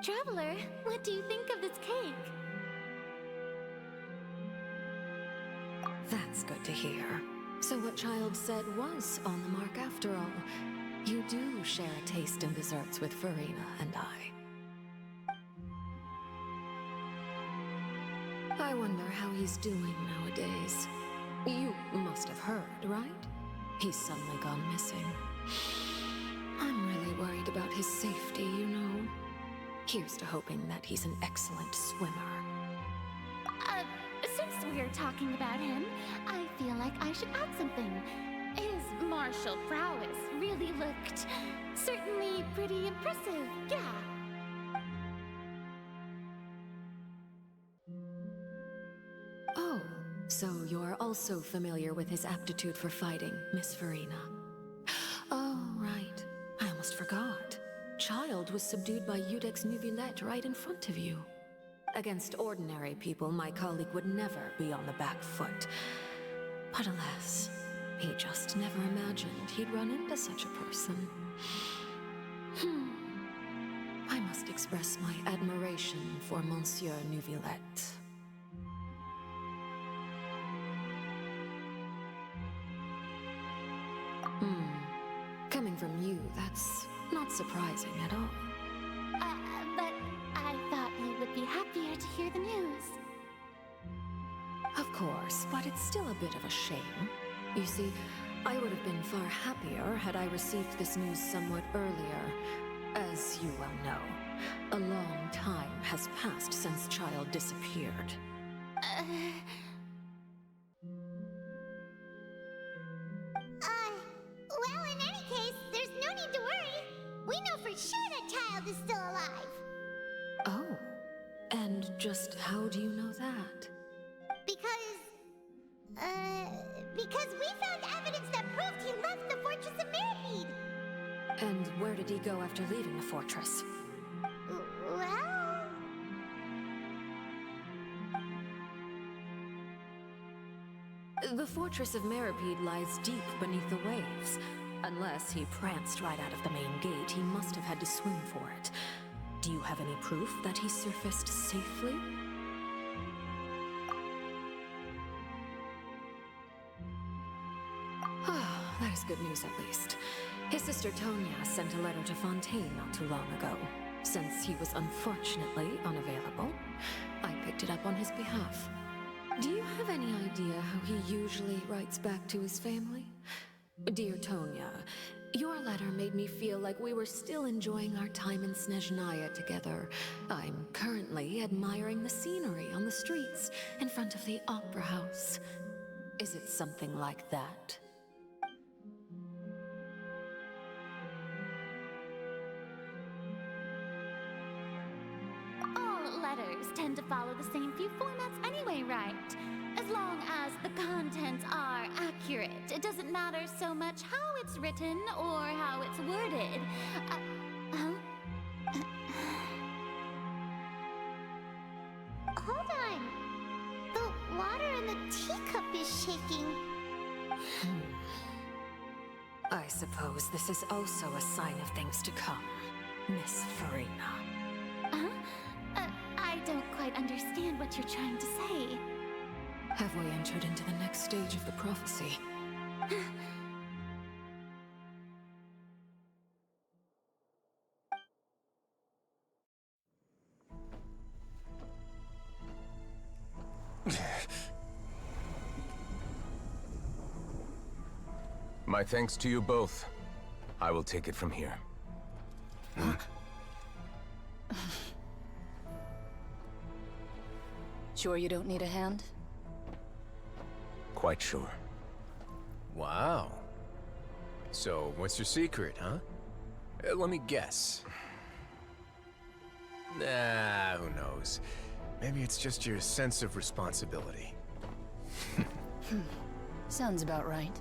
Traveler, what do you think of this cake? That's good to hear. So what Child said was on the mark after all. You do share a taste in desserts with Farina and I. I wonder how he's doing nowadays. You must have heard, right? He's suddenly gone missing. I'm really worried about his safety, you know. Here's to hoping that he's an excellent swimmer. Since we're talking about him, I feel like I should add something. His martial prowess really looked certainly pretty impressive, yeah. So you're also familiar with his aptitude for fighting, Miss Farina. Oh, right. I almost forgot. Child was subdued by Iudex Neuvillette right in front of you. Against ordinary people, my colleague would never be on the back foot. But alas, he just never imagined he'd run into such a person. I must express my admiration for Monsieur Neuvillette. Coming from you, that's not surprising at all. But I thought you would be happier to hear the news. Of course, but it's still a bit of a shame. You see, I would have been far happier had I received this news somewhat earlier. As you well know, a long time has passed since Child disappeared. Well, in any case, there's no need to worry. We know for sure that Child is still alive. Oh, and just how do you know that? Because we found evidence that proved he left the Fortress of Mirapede. And where did he go after leaving the fortress? Well... The Fortress of Mirapede lies deep beneath the waves. Unless he pranced right out of the main gate, he must have had to swim for it. Do you have any proof that he surfaced safely? That is good news, at least. His sister Tonya sent a letter to Fontaine not too long ago. Since he was unfortunately unavailable, I picked it up on his behalf. Do you have any idea how he usually writes back to his family? Dear Tonya, your letter made me feel like we were still enjoying our time in Snezhnaya together. I'm currently admiring the scenery on the streets in front of the Opera House. Is it something like that? All letters tend to follow the same few formats anyway, right? As long as the contents are accurate, it doesn't matter so much how it's written or how it's worded. Hold on. The water in the teacup is shaking. I suppose this is also a sign of things to come, Miss Farina. I don't quite understand what you're trying to say. Have we entered into the next stage of the prophecy? My thanks to you both. I will take it from here. Sure you don't need a hand? Quite sure. Wow. So, what's your secret, huh? Let me guess. Nah, who knows? Maybe it's just your sense of responsibility. Sounds about right.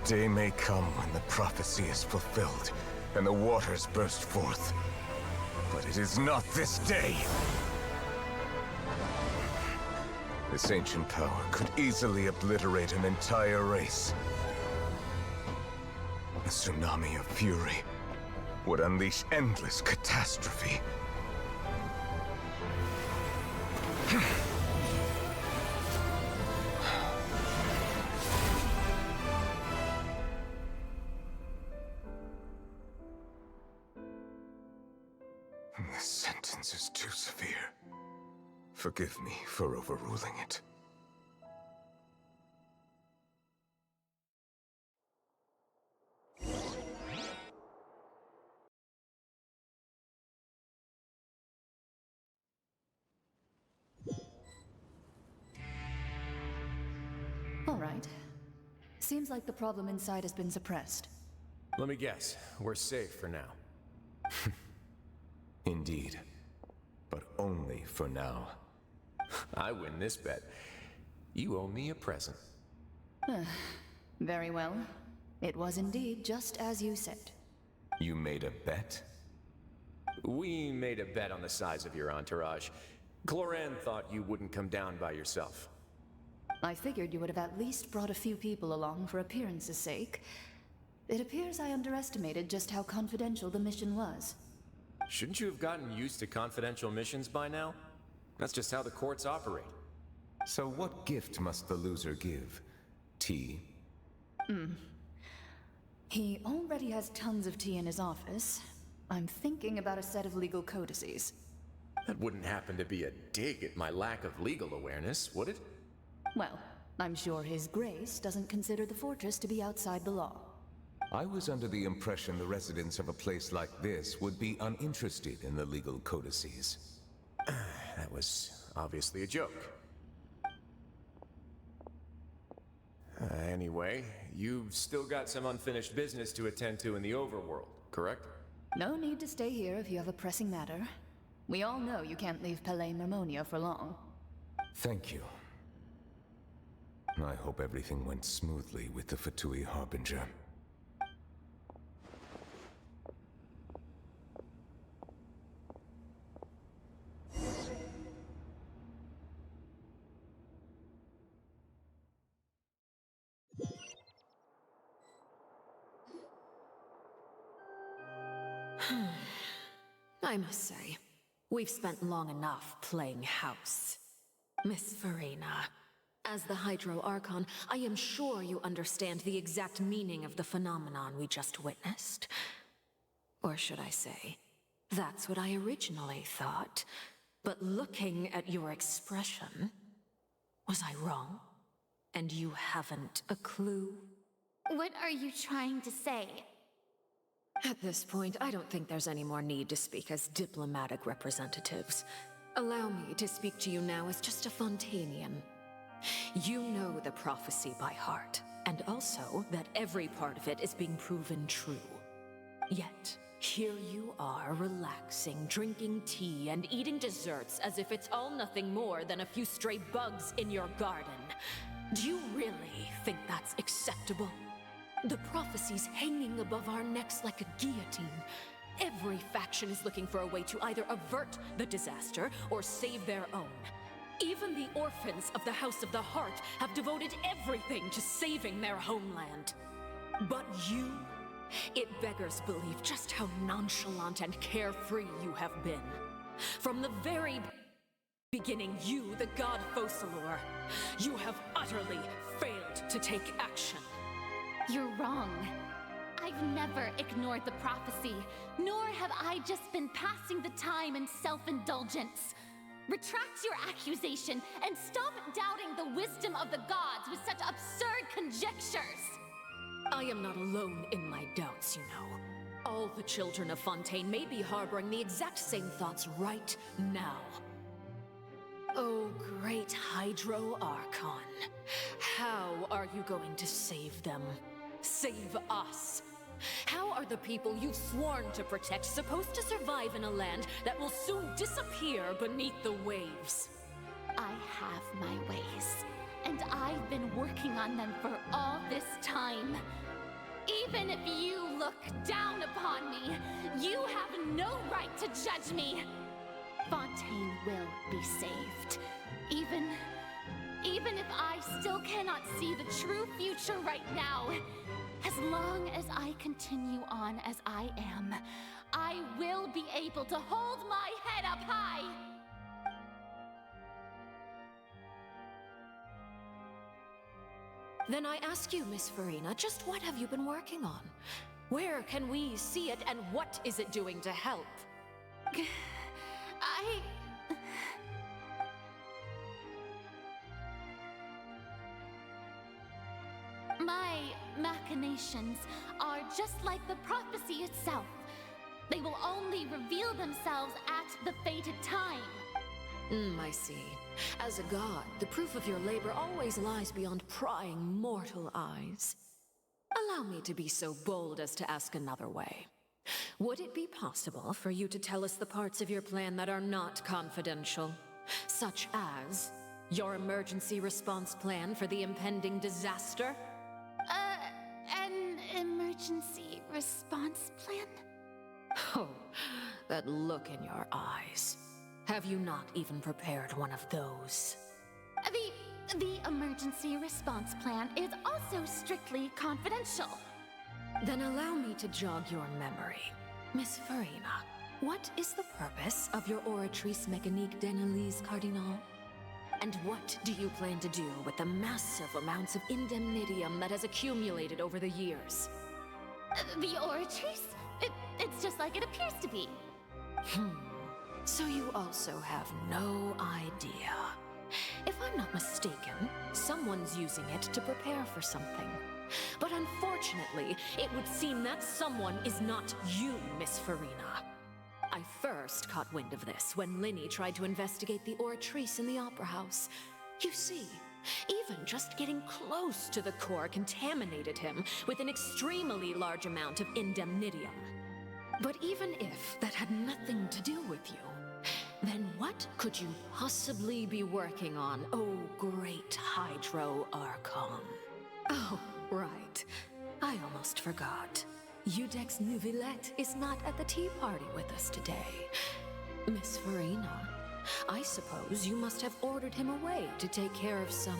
Day may come when the prophecy is fulfilled, and the waters burst forth. But it is not this day! This ancient power could easily obliterate an entire race. A tsunami of fury would unleash endless catastrophe. This sentence is too severe. Forgive me for overruling it. All right. Seems like the problem inside has been suppressed. Let me guess, we're safe for now. Indeed. But only for now. I win this bet. You owe me a present. Very well. It was indeed just as you said. You made a bet? We made a bet on the size of your entourage. Cloran thought you wouldn't come down by yourself. I figured you would have at least brought a few people along for appearance's sake. It appears I underestimated just how confidential the mission was. Shouldn't you have gotten used to confidential missions by now? That's just how the courts operate. So what gift must the loser give? Tea? He already has tons of tea in his office. I'm thinking about a set of legal codices. That wouldn't happen to be a dig at my lack of legal awareness, would it? Well, I'm sure His Grace doesn't consider the fortress to be outside the law. I was under the impression the residents of a place like this would be uninterested in the legal codices. That was obviously a joke. Anyway, you've still got some unfinished business to attend to in the overworld, correct? No need to stay here if you have a pressing matter. We all know you can't leave Palais Mermonia for long. Thank you. I hope everything went smoothly with the Fatui Harbinger. I must say, we've spent long enough playing house. Miss Farina, as the Hydro Archon, I am sure you understand the exact meaning of the phenomenon we just witnessed. Or should I say, that's what I originally thought. But looking at your expression, was I wrong? And you haven't a clue? What are you trying to say? At this point, I don't think there's any more need to speak as diplomatic representatives. Allow me to speak to you now as just a Fontanian. You know the prophecy by heart, and also that every part of it is being proven true. Yet, here you are, relaxing, drinking tea, and eating desserts as if it's all nothing more than a few stray bugs in your garden. Do you really think that's acceptable? The prophecy's hanging above our necks like a guillotine. Every faction is looking for a way to either avert the disaster or save their own. Even the orphans of the House of the Heart have devoted everything to saving their homeland. But you, it beggars belief just how nonchalant and carefree you have been. From the very beginning, you, the god Focalor, you have utterly failed to take action. You're wrong. I've never ignored the prophecy, nor have I just been passing the time in self-indulgence. Retract your accusation and stop doubting the wisdom of the gods with such absurd conjectures. I am not alone in my doubts, you know. All the children of Fontaine may be harboring the exact same thoughts right now. Oh, great Hydro Archon. How are you going to save them? Save us? How are the people you've sworn to protect supposed to survive in a land that will soon disappear beneath the waves? I have my ways, and I've been working on them for all this time. Even if you look down upon me, you have no right to judge me. Fontaine will be saved. Even if I still cannot see the true future right now, as long as I continue on as I am, I will be able to hold my head up high. Then I ask you, Miss Farina, just what have you been working on? Where can we see it, and what is it doing to help? My machinations are just like the prophecy itself. They will only reveal themselves at the fated time. I see. As a god, the proof of your labor always lies beyond prying mortal eyes. Allow me to be so bold as to ask another way. Would it be possible for you to tell us the parts of your plan that are not confidential? Such as your emergency response plan for the impending disaster? An emergency response plan? Oh, that look in your eyes. Have you not even prepared one of those? The emergency response plan is also strictly confidential. Then allow me to jog your memory. Miss Farina, what is the purpose of your Oratrice Mécanique d'Analyse Cardinal? And what do you plan to do with the massive amounts of indemnitium that has accumulated over the years? The Oratrice? It's just like it appears to be. So you also have no idea. If I'm not mistaken, someone's using it to prepare for something. But unfortunately, it would seem that someone is not you, Miss Farina. I first caught wind of this when Linny tried to investigate the Oratrice in the Opera House. You see, even just getting close to the core contaminated him with an extremely large amount of indemnitium. But even if that had nothing to do with you, then what could you possibly be working on, oh great Hydro Archon? Oh, right. I almost forgot. Udex Neuvillette is not at the tea party with us today. Miss Farina, I suppose you must have ordered him away to take care of some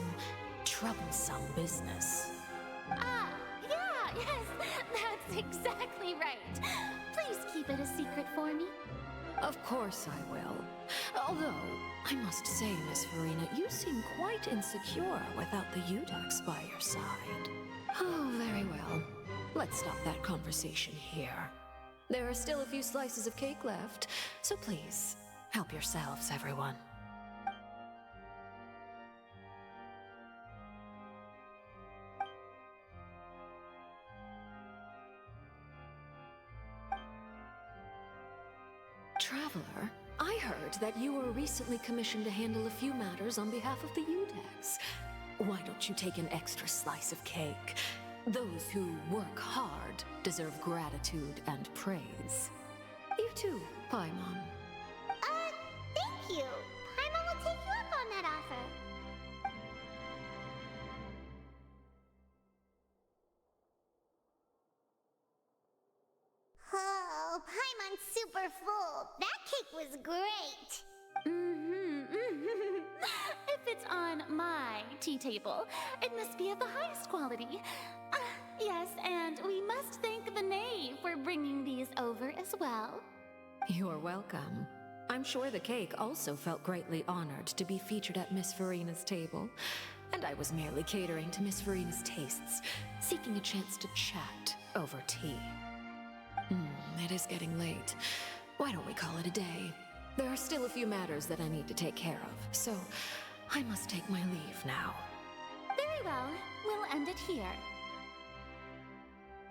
troublesome business. Yes, that's exactly right. Please keep it a secret for me. Of course I will. Although, I must say, Miss Farina, you seem quite insecure without the Udex by your side. Oh, very well. Let's stop that conversation here. There are still a few slices of cake left, so please, help yourselves, everyone. Traveler, I heard that you were recently commissioned to handle a few matters on behalf of the Udex. Why don't you take an extra slice of cake? Those who work hard deserve gratitude and praise. You too, Paimon. Thank you. Paimon will take you up on that offer. Oh, Paimon's super full. That cake was great. If it's on my tea table, it must be of the highest quality. Yes, and we must thank the knave for bringing these over as well. You're welcome. I'm sure the cake also felt greatly honored to be featured at Miss Farina's table. And I was merely catering to Miss Farina's tastes, seeking a chance to chat over tea. It is getting late. Why don't we call it a day? There are still a few matters that I need to take care of, so I must take my leave now. Very well. We'll end it here.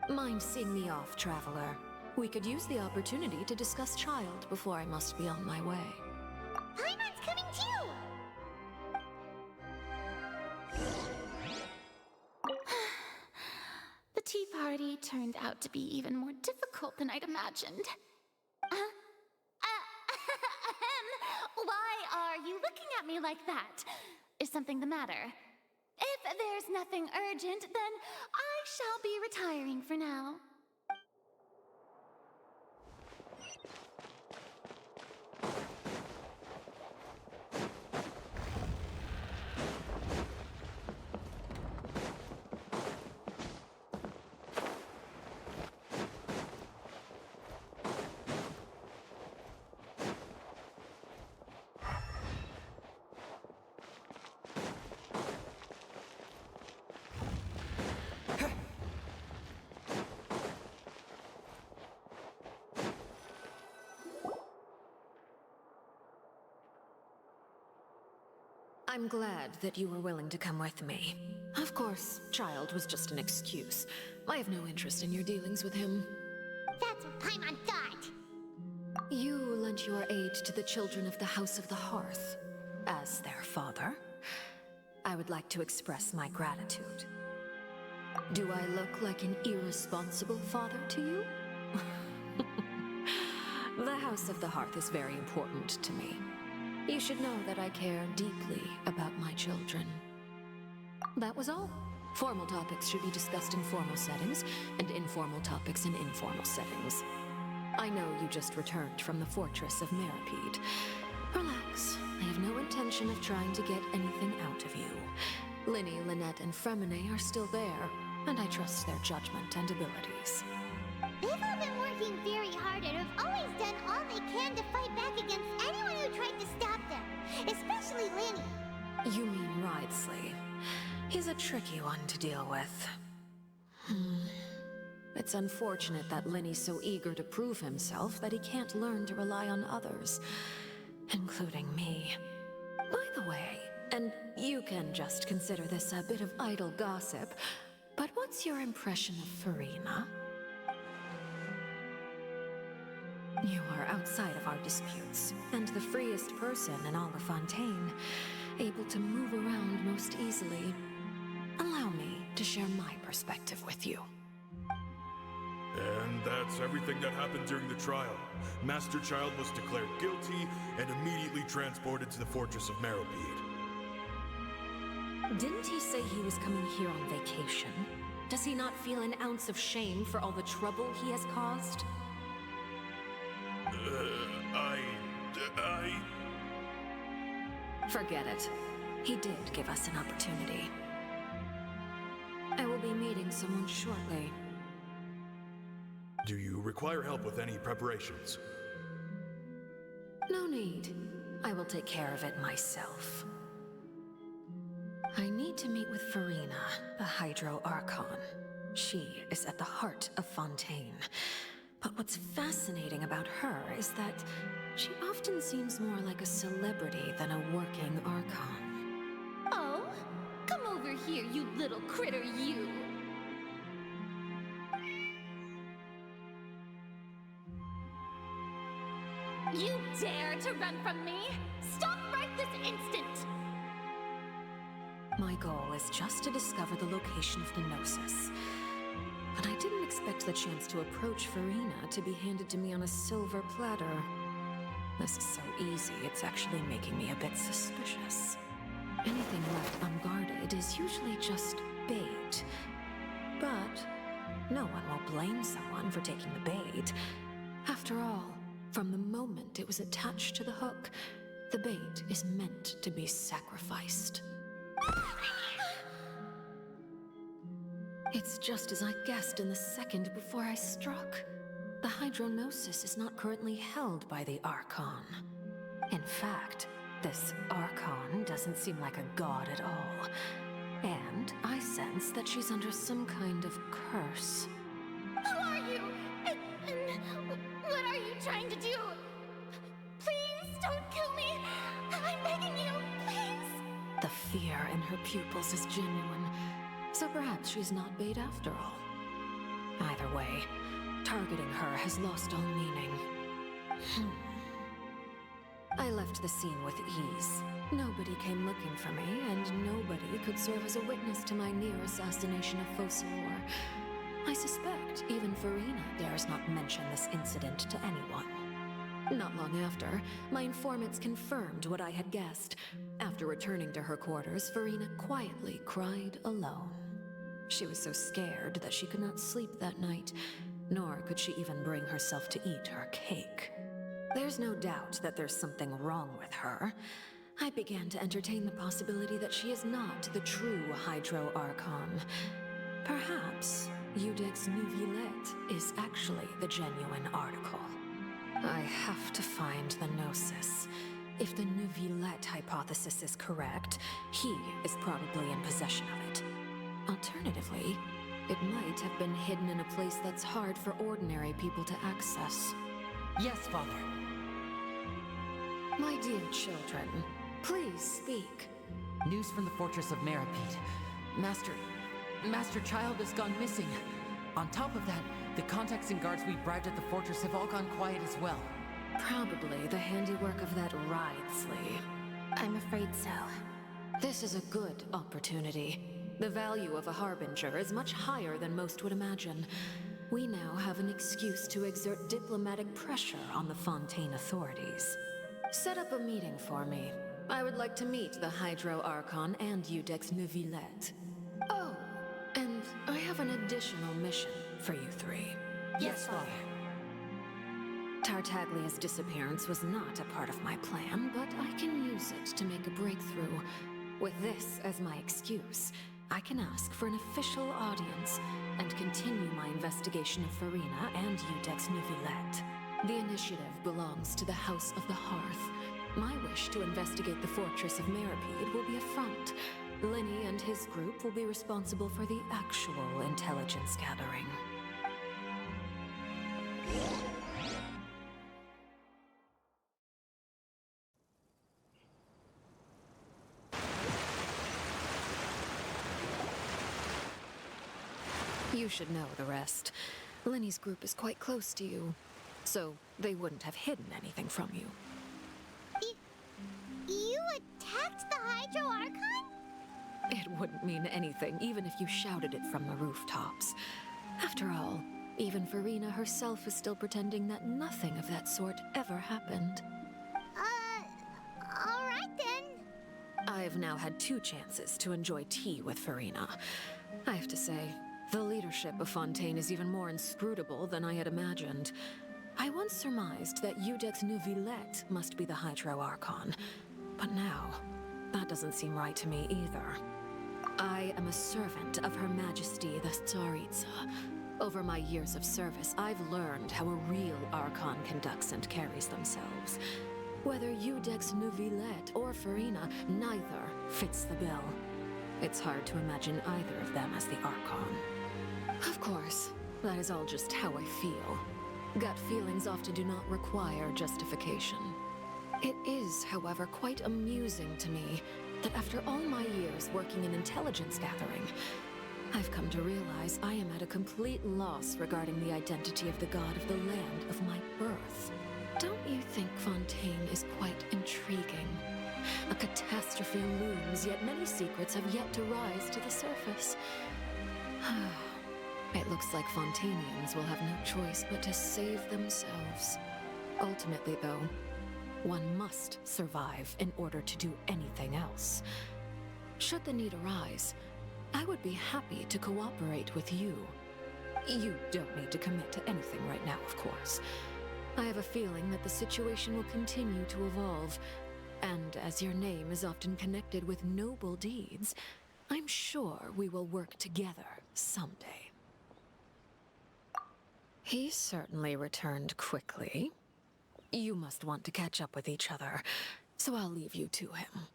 Mind seeing me off, Traveler? We could use the opportunity to discuss Child before I must be on my way. Paimon's coming too! The tea party turned out to be even more difficult than I'd imagined. Why are you looking at me like that? Is something the matter? If there's nothing urgent, then I shall be retiring for now. I'm glad that you were willing to come with me. Of course, Child was just an excuse. I have no interest in your dealings with him. That's what Paimon thought. You lent your aid to the children of the House of the Hearth. as their father, I would like to express my gratitude. Do I look like an irresponsible father to you? The House of the Hearth is very important to me. You should know that I care deeply about my children. That was all. Formal topics should be discussed in formal settings, and informal topics in informal settings. I know you just returned from the fortress of Meripede. Relax. I have no intention of trying to get anything out of you. Linny, Lynette, and Fremine are still there, and I trust their judgment and abilities. They've all been working very hard and have always done all they can to fight back against anyone who tried to stop them, especially Linny. You mean Wriothesley. He's a tricky one to deal with. It's unfortunate that Linny's so eager to prove himself that he can't learn to rely on others, including me. By the way, and you can just consider this a bit of idle gossip, but what's your impression of Furina? You are outside of our disputes, and the freest person in all of Fontaine, able to move around most easily. Allow me to share my perspective with you. And that's everything that happened during the trial. Master Child was declared guilty and immediately transported to the Fortress of Meripede. Didn't he say he was coming here on vacation? Does he not feel an ounce of shame for all the trouble he has caused? Forget it. He did give us an opportunity. I will be meeting someone shortly. Do you require help with any preparations? No need. I will take care of it myself. I need to meet with Furina, the Hydro Archon. She is at the heart of Fontaine. But what's fascinating about her is that she often seems more like a celebrity than a working Archon. Oh, come over here, you little critter, you! You dare to run from me? Stop right this instant! My goal is just to discover the location of the Gnosis. But I didn't expect the chance to approach Furina to be handed to me on a silver platter. This is so easy, it's actually making me a bit suspicious. Anything left unguarded is usually just bait. But no one will blame someone for taking the bait. After all, from the moment it was attached to the hook, the bait is meant to be sacrificed. It's just as I guessed in the second before I struck. The Hydronosis is not currently held by the Archon. In fact, this Archon doesn't seem like a god at all. And I sense that she's under some kind of curse. Who are you? And what are you trying to do? Please don't kill me! I'm begging you, please! The fear in her pupils is genuine, so perhaps she's not bait after all. Either way, targeting her has lost all meaning. I left the scene with ease. Nobody came looking for me, and nobody could serve as a witness to my near assassination of Focalor. I suspect even Furina dares not mention this incident to anyone. Not long after, my informants confirmed what I had guessed. After returning to her quarters, Furina quietly cried alone. She was so scared that she could not sleep that night, nor could she even bring herself to eat her cake. There's no doubt that there's something wrong with her. I began to entertain the possibility that she is not the true Hydro Archon. Perhaps Eudix Neuvillette is actually the genuine article. I have to find the Gnosis. If the Neuvillette hypothesis is correct, he is probably in possession of it. Alternatively, it might have been hidden in a place that's hard for ordinary people to access. Yes, Father. My dear children, please speak. News from the Fortress of Meripede. Master Child has gone missing. On top of that, the contacts and guards we bribed at the fortress have all gone quiet as well. Probably the handiwork of that Wriothesley. I'm afraid so. This is a good opportunity. The value of a harbinger is much higher than most would imagine. We now have an excuse to exert diplomatic pressure on the Fontaine authorities. Set up a meeting for me. I would like to meet the Hydro Archon and Iudex Neuvillette. Oh, and I have an additional mission for you three. Yes, Father. Tartaglia's disappearance was not a part of my plan, but I can use it to make a breakthrough. With this as my excuse, I can ask for an official audience and continue my investigation of Farina and Iudex Neuvillette. The initiative belongs to the House of the Hearth. My wish to investigate the fortress of Meripede will be a front. Lenny and his group will be responsible for the actual intelligence gathering. You should know the rest. Lenny's group is quite close to you, so they wouldn't have hidden anything from you. You attacked the Hydro Archon? It wouldn't mean anything, even if you shouted it from the rooftops. After all, even Farina herself is still pretending that nothing of that sort ever happened. Alright then. I've now had 2 chances to enjoy tea with Farina. I have to say, the leadership of Fontaine is even more inscrutable than I had imagined. I once surmised that Iudex Neuvillette must be the Hydro Archon, but now, that doesn't seem right to me either. I am a servant of Her Majesty the Tsaritsa. Over my years of service, I've learned how a real Archon conducts and carries themselves. Whether Iudex Neuvillette or Farina, neither fits the bill. It's hard to imagine either of them as the Archon. Of course, that is all just how I feel. Gut feelings often do not require justification. It is, however, quite amusing to me that after all my years working in intelligence gathering, I've come to realize I am at a complete loss regarding the identity of the god of the land of my birth. Don't you think Fontaine is quite intriguing? A catastrophe looms, yet many secrets have yet to rise to the surface. It looks like Fontainians will have no choice but to save themselves. Ultimately, though, one must survive in order to do anything else. Should the need arise, I would be happy to cooperate with you. You don't need to commit to anything right now, of course. I have a feeling that the situation will continue to evolve, and as your name is often connected with noble deeds, I'm sure we will work together someday. He certainly returned quickly. You must want to catch up with each other, so I'll leave you to him.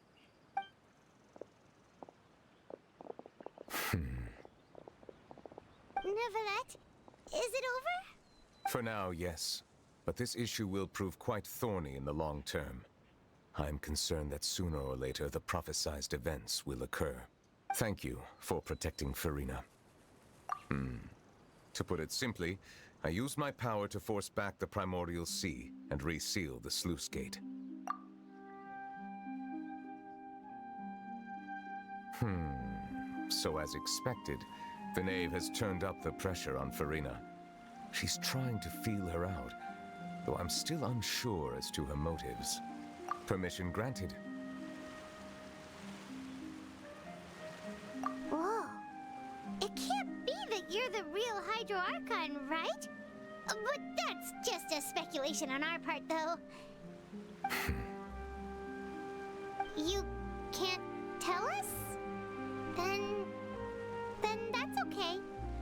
Neuvillette, is it over? For now, yes. But this issue will prove quite thorny in the long term. I'm concerned that sooner or later the prophesized events will occur. Thank you for protecting Farina. To put it simply, I used my power to force back the Primordial Sea and reseal the sluice gate. So as expected, the Knave has turned up the pressure on Farina. She's trying to feel her out, though I'm still unsure as to her motives. Permission granted. Whoa. It can't be that you're the real Hydro Archon, right? But that's just a speculation on our part, though. You can't tell us? Then that's okay.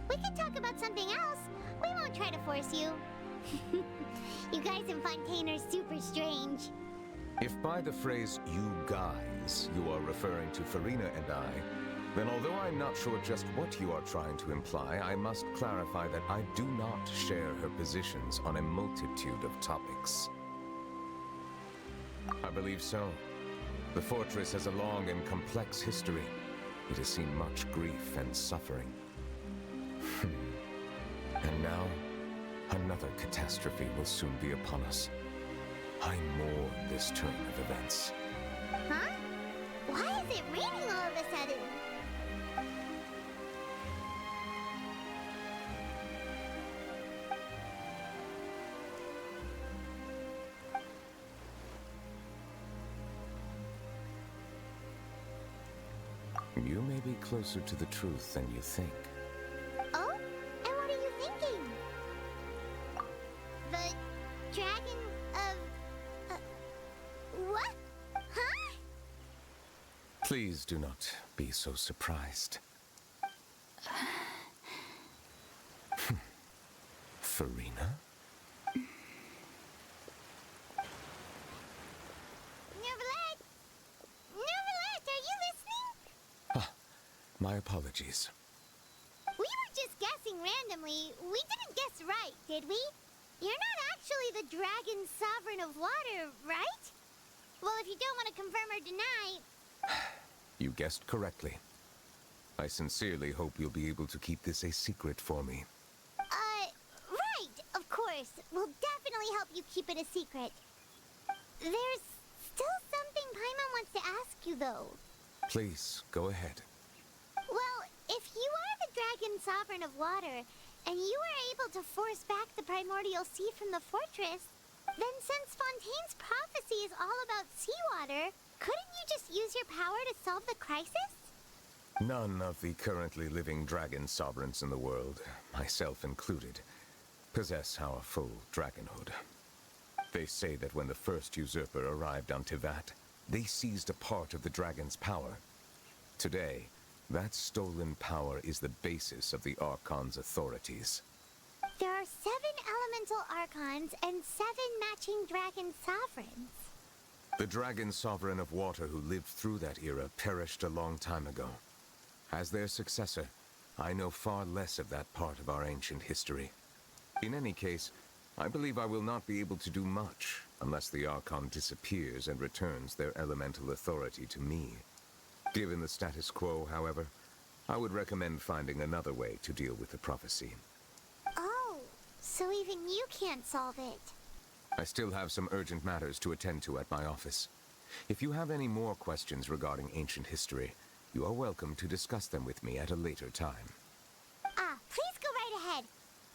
We can talk about something else. We won't try to force you. You guys in Fontaine are super strange. If by the phrase, you guys, you are referring to Farina and I, then although I'm not sure just what you are trying to imply, I must clarify that I do not share her positions on a multitude of topics. I believe so. The fortress has a long and complex history. It has seen much grief and suffering. And now, another catastrophe will soon be upon us. I mourn this turn of events. Huh? Why is it raining all of a sudden? You may be closer to the truth than you think. Oh? And what are you thinking? The dragon of... what? Huh? Please do not be so surprised. Farina? Neverlet! Neverlet, are you listening? My apologies. We were just guessing randomly. We didn't guess right, did we? You're not actually the dragon sovereign of water, right? Well, if you don't want to confirm or deny... You guessed correctly. I sincerely hope you'll be able to keep this a secret for me. Right, of course. We'll definitely help you keep it a secret. There's still something Paimon wants to ask you, though. Please, go ahead. Well, if you are the dragon sovereign of water, and you were able to force back the primordial sea from the fortress, then since Fontaine's prophecy is all about seawater, couldn't you just use your power to solve the crisis? None of the currently living dragon sovereigns in the world, myself included, possess our full dragonhood. They say that when the first usurper arrived on Tivat, they seized a part of the dragon's power. Today, that stolen power is the basis of the Archon's authorities. There are 7 elemental archons and 7 matching dragon sovereigns. The dragon sovereign of water who lived through that era perished a long time ago. As their successor, I know far less of that part of our ancient history. In any case, I believe I will not be able to do much unless the Archon disappears and returns their elemental authority to me. Given the status quo, however, I would recommend finding another way to deal with the prophecy. Oh, so even you can't solve it. I still have some urgent matters to attend to at my office. If you have any more questions regarding ancient history, you are welcome to discuss them with me at a later time. Please go right ahead.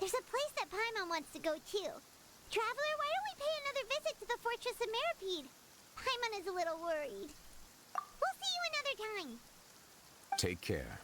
There's a place that Paimon wants to go too. Traveler, why don't we pay another visit to the Fortress of Meripede? Paimon is a little worried. We'll see you another time. Take care.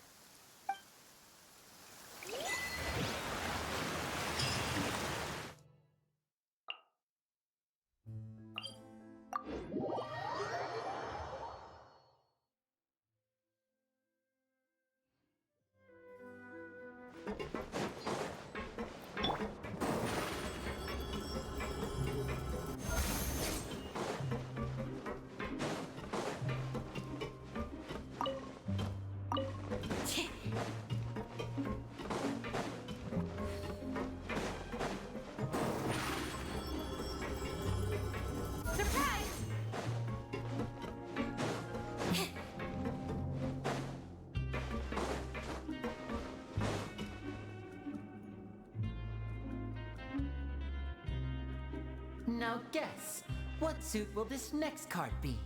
Now guess, what suit will this next card be?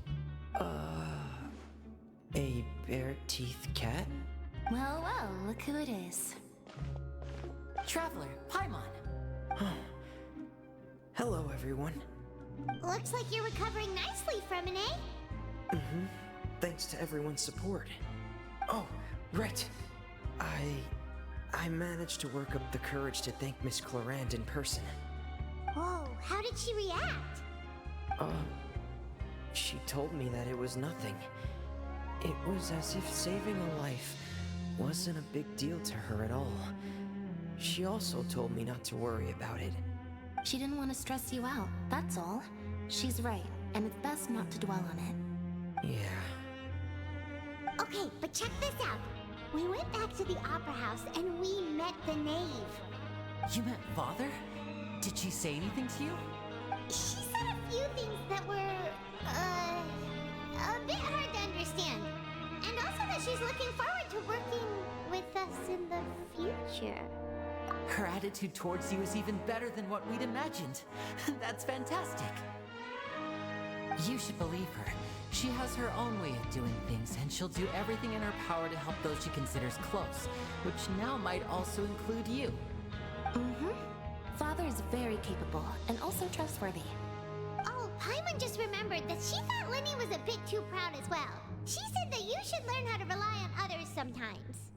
A bare-teeth cat? Well, well, look who it is. Traveler, Paimon. Hello, everyone. Looks like you're recovering nicely from it, eh? Thanks to everyone's support. Oh, right. I managed to work up the courage to thank Miss Clorand in person. Whoa, how did she react? She told me that it was nothing. It was as if saving a life wasn't a big deal to her at all. She also told me not to worry about it. She didn't want to stress you out, that's all. She's right, and it's best not to dwell on it. Yeah. Okay, but check this out. We went back to the Opera House and we met the knave. You met Father? Did she say anything to you? She said a few things that were, a bit hard to understand. And also that she's looking forward to working with us in the future. Her attitude towards you is even better than what we'd imagined. That's fantastic. You should believe her. She has her own way of doing things, and she'll do everything in her power to help those she considers close, which now might also include you. Mm-hmm. Father is very capable and also trustworthy. Oh, Paimon just remembered that she thought Lenny was a bit too proud as well. She said that you should learn how to rely on others sometimes.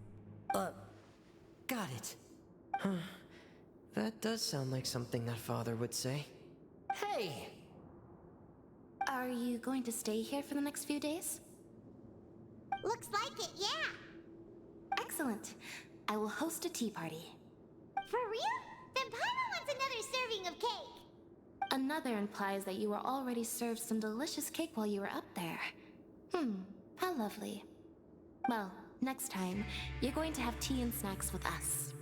Got it. Huh. That does sound like something that Father would say. Hey! Are you going to stay here for the next few days? Looks like it, yeah. Excellent. I will host a tea party. For real? Then Paimon wants another serving of cake. Another implies that you were already served some delicious cake while you were up there. How lovely. Well, next time, you're going to have tea and snacks with us.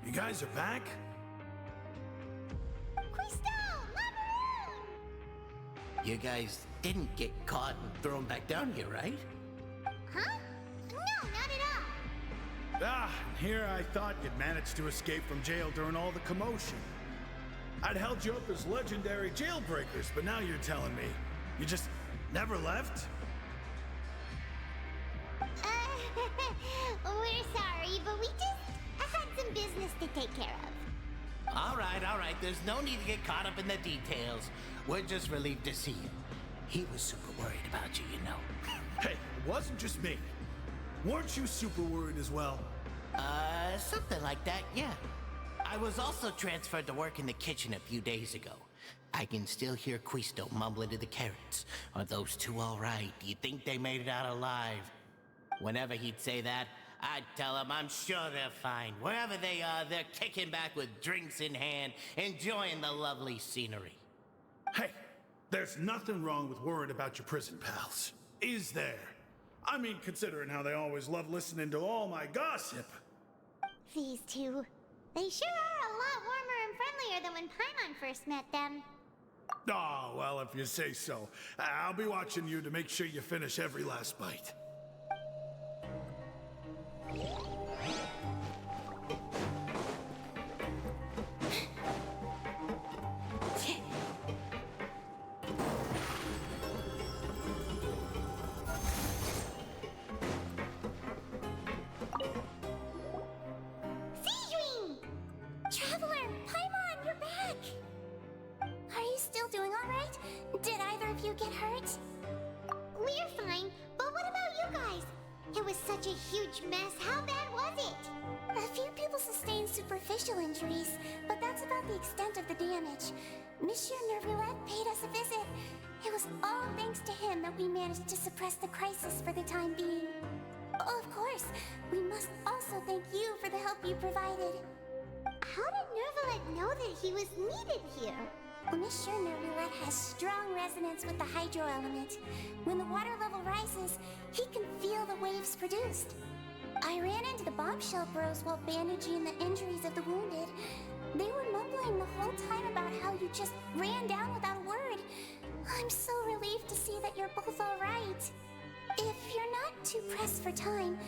You guys are back? You guys didn't get caught and thrown back down here, right? Huh? No, not at all. Ah, here I thought you'd managed to escape from jail during all the commotion. I'd held you up as legendary jailbreakers, but now you're telling me you just never left? We're sorry, but we just had some business to take care of. All right. There's no need to get caught up in the details. We're just relieved to see you. He was super worried about you, you know. Hey, it wasn't just me. Weren't you super worried as well? Something like that, yeah. I was also transferred to work in the kitchen a few days ago. I can still hear Quisto mumbling to the carrots. Are those two all right? Do you think they made it out alive? Whenever he'd say that, I'd tell him I'm sure they're fine. Wherever they are, they're kicking back with drinks in hand, enjoying the lovely scenery. Hey, there's nothing wrong with worrying about your prison pals. Is there? I mean, considering how they always love listening to all my gossip. These two. They sure are a lot warmer and friendlier than when Paimon first met them. Oh, well, if you say so. I'll be watching you to make sure you finish every last bite. Traveler, Paimon, you're back! Are you still doing alright? Did either of you get hurt? We're fine, but what about you guys? It was such a huge mess. How bad was it? A few people sustained superficial injuries, but that's about the extent of the damage. Monsieur Nervoulet paid us a visit. It was all thanks to him that we managed to suppress the crisis for the time being. Oh, of course, we must also thank you for the help you provided. How did Nervoulet know that he was needed here? Monsieur Nervoulet has strong resonance with the hydro element. When the water level rises, he can feel the waves produced. I ran into the bombshell bros while bandaging the injuries of the wounded. They were mumbling the whole time about how you just ran down without a word. I'm so relieved to see that you're both all right. If you're not too pressed for time,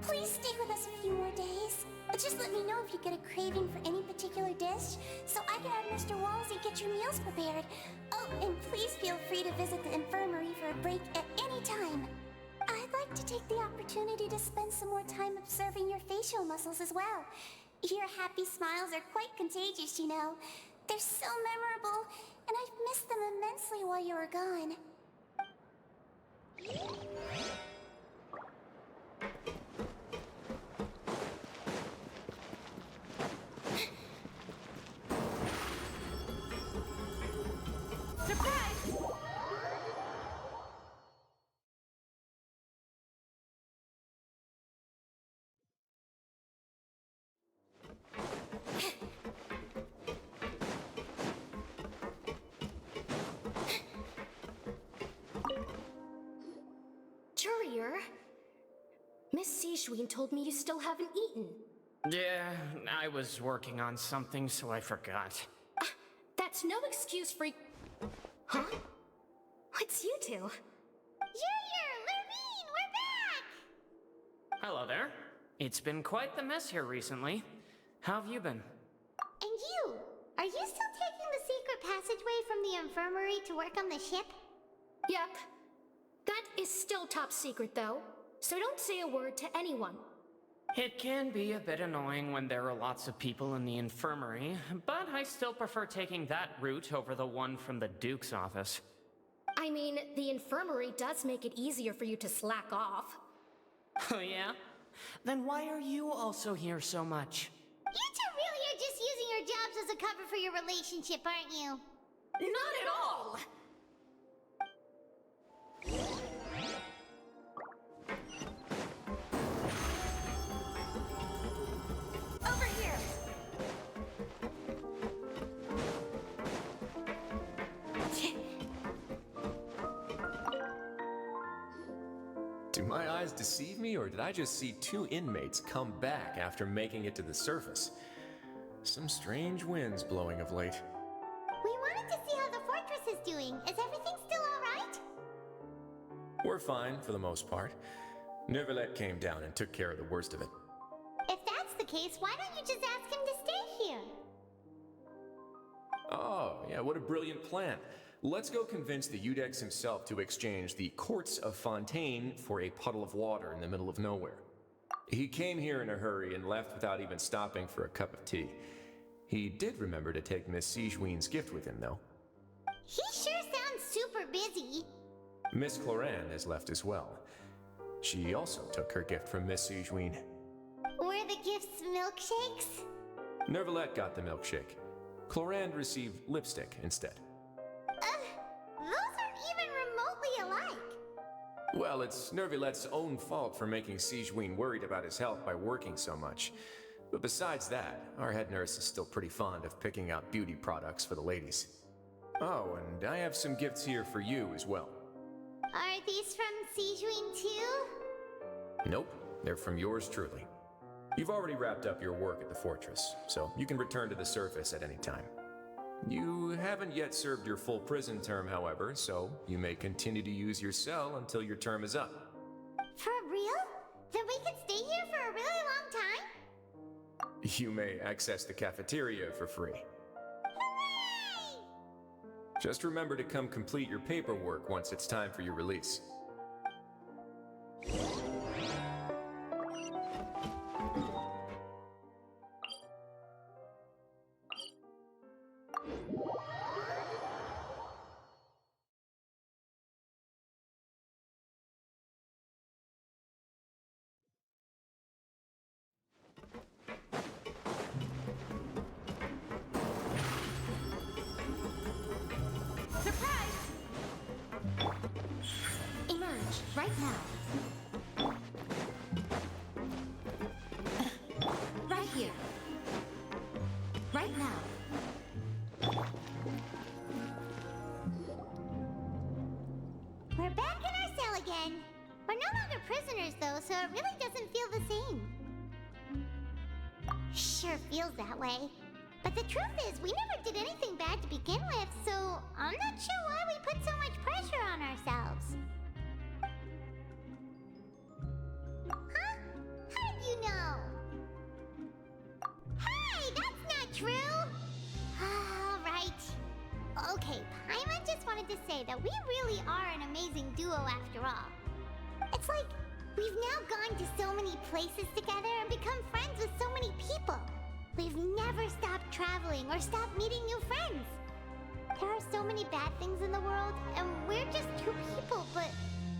please stay with us a few more days. Just let me know if you get a craving for any particular dish, so I can have Mr. Wollage get your meals prepared. Oh, and please feel free to visit the infirmary for a break at any time. I'd like to take the opportunity to spend some more time observing your facial muscles as well. Your happy smiles are quite contagious, you know. They're so memorable, and I've missed them immensely while you were gone. Surprise! hunger. Miss Ziegler told me you still haven't eaten. Yeah, I was working on something, so I forgot. That's no excuse for... Huh? It's you two. Lurleen, we're back! Hello there. It's been quite the mess here recently. How have you been? And you? Are you still taking the secret passageway from the infirmary to work on the ship? Yep. That is still top secret, though. So don't say a word to anyone. It can be a bit annoying when there are lots of people in the infirmary, but I still prefer taking that route over the one from the Duke's office. I mean, the infirmary does make it easier for you to slack off. Oh yeah? Then why are you also here so much? You two really are just using your jobs as a cover for your relationship, aren't you? Not at all! Over here! Do my eyes deceive me, or did I just see two inmates come back after making it to the surface? Some strange winds blowing of late. We wanted to see how the fortress is doing. Is everything still alright? We're fine, for the most part. Neuvillette came down and took care of the worst of it. If that's the case, why don't you just ask him to stay here? Oh, yeah, what a brilliant plan. Let's go convince the Udex himself to exchange the Courts of Fontaine for a puddle of water in the middle of nowhere. He came here in a hurry and left without even stopping for a cup of tea. He did remember to take Miss Ziegler's gift with him, though. He sure sounds super busy. Miss Cloran has left as well. She also took her gift from Miss Ziegler. Were the gifts milkshakes? Neuvillette got the milkshake. Cloran received lipstick instead. Those aren't even remotely alike. Well, it's Neuvillette's own fault for making Ziegler worried about his health by working so much. But besides that, our head nurse is still pretty fond of picking out beauty products for the ladies. Oh, and I have some gifts here for you as well. Are these from Ziegler too? Nope, they're from yours truly. You've already wrapped up your work at the fortress, so you can return to the surface at any time. You haven't yet served your full prison term, however, so you may continue to use your cell until your term is up. For real? Then we could stay here for a really long time? You may access the cafeteria for free. Hooray! Just remember to come complete your paperwork once it's time for your release. Right now. Right here. Right now. We're back in our cell again. We're no longer prisoners, though, so it really doesn't feel the same. Sure feels that way. But the truth is, we never did anything bad to begin with, so I'm not sure why we put so much pressure on ourselves. Huh? How did you know? Hey, that's not true! All right. Okay, Paimon just wanted to say that we really are an amazing duo after all. It's like we've now gone to so many places together and become friends with so many people. We've never stopped traveling or stopped meeting new friends. There are so many bad things in the world, and we're just two people, but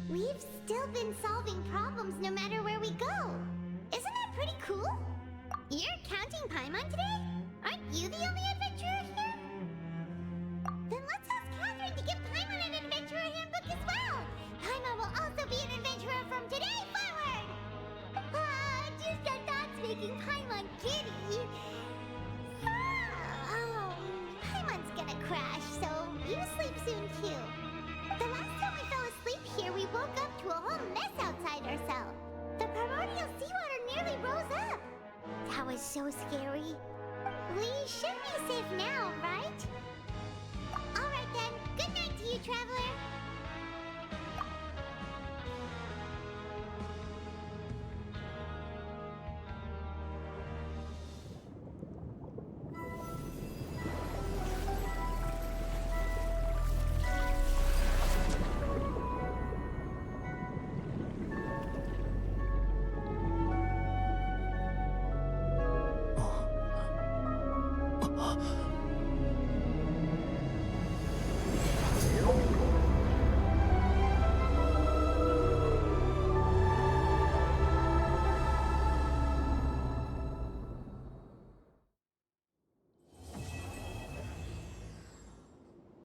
we've still been solving problems no matter where we go. Isn't that pretty cool? You're counting Paimon today? Aren't you the only adventurer here? Then let's ask Catherine to give Paimon an adventurer handbook as well. Paimon will also be an adventurer from today forward. Just our thoughts making Paimon giddy. Oh, Paimon's gonna crash, so you sleep soon too. The last time we fell asleep here, we woke up to a whole mess outside was so scary. We should be safe now, right? Alright then, good night to you, Traveler.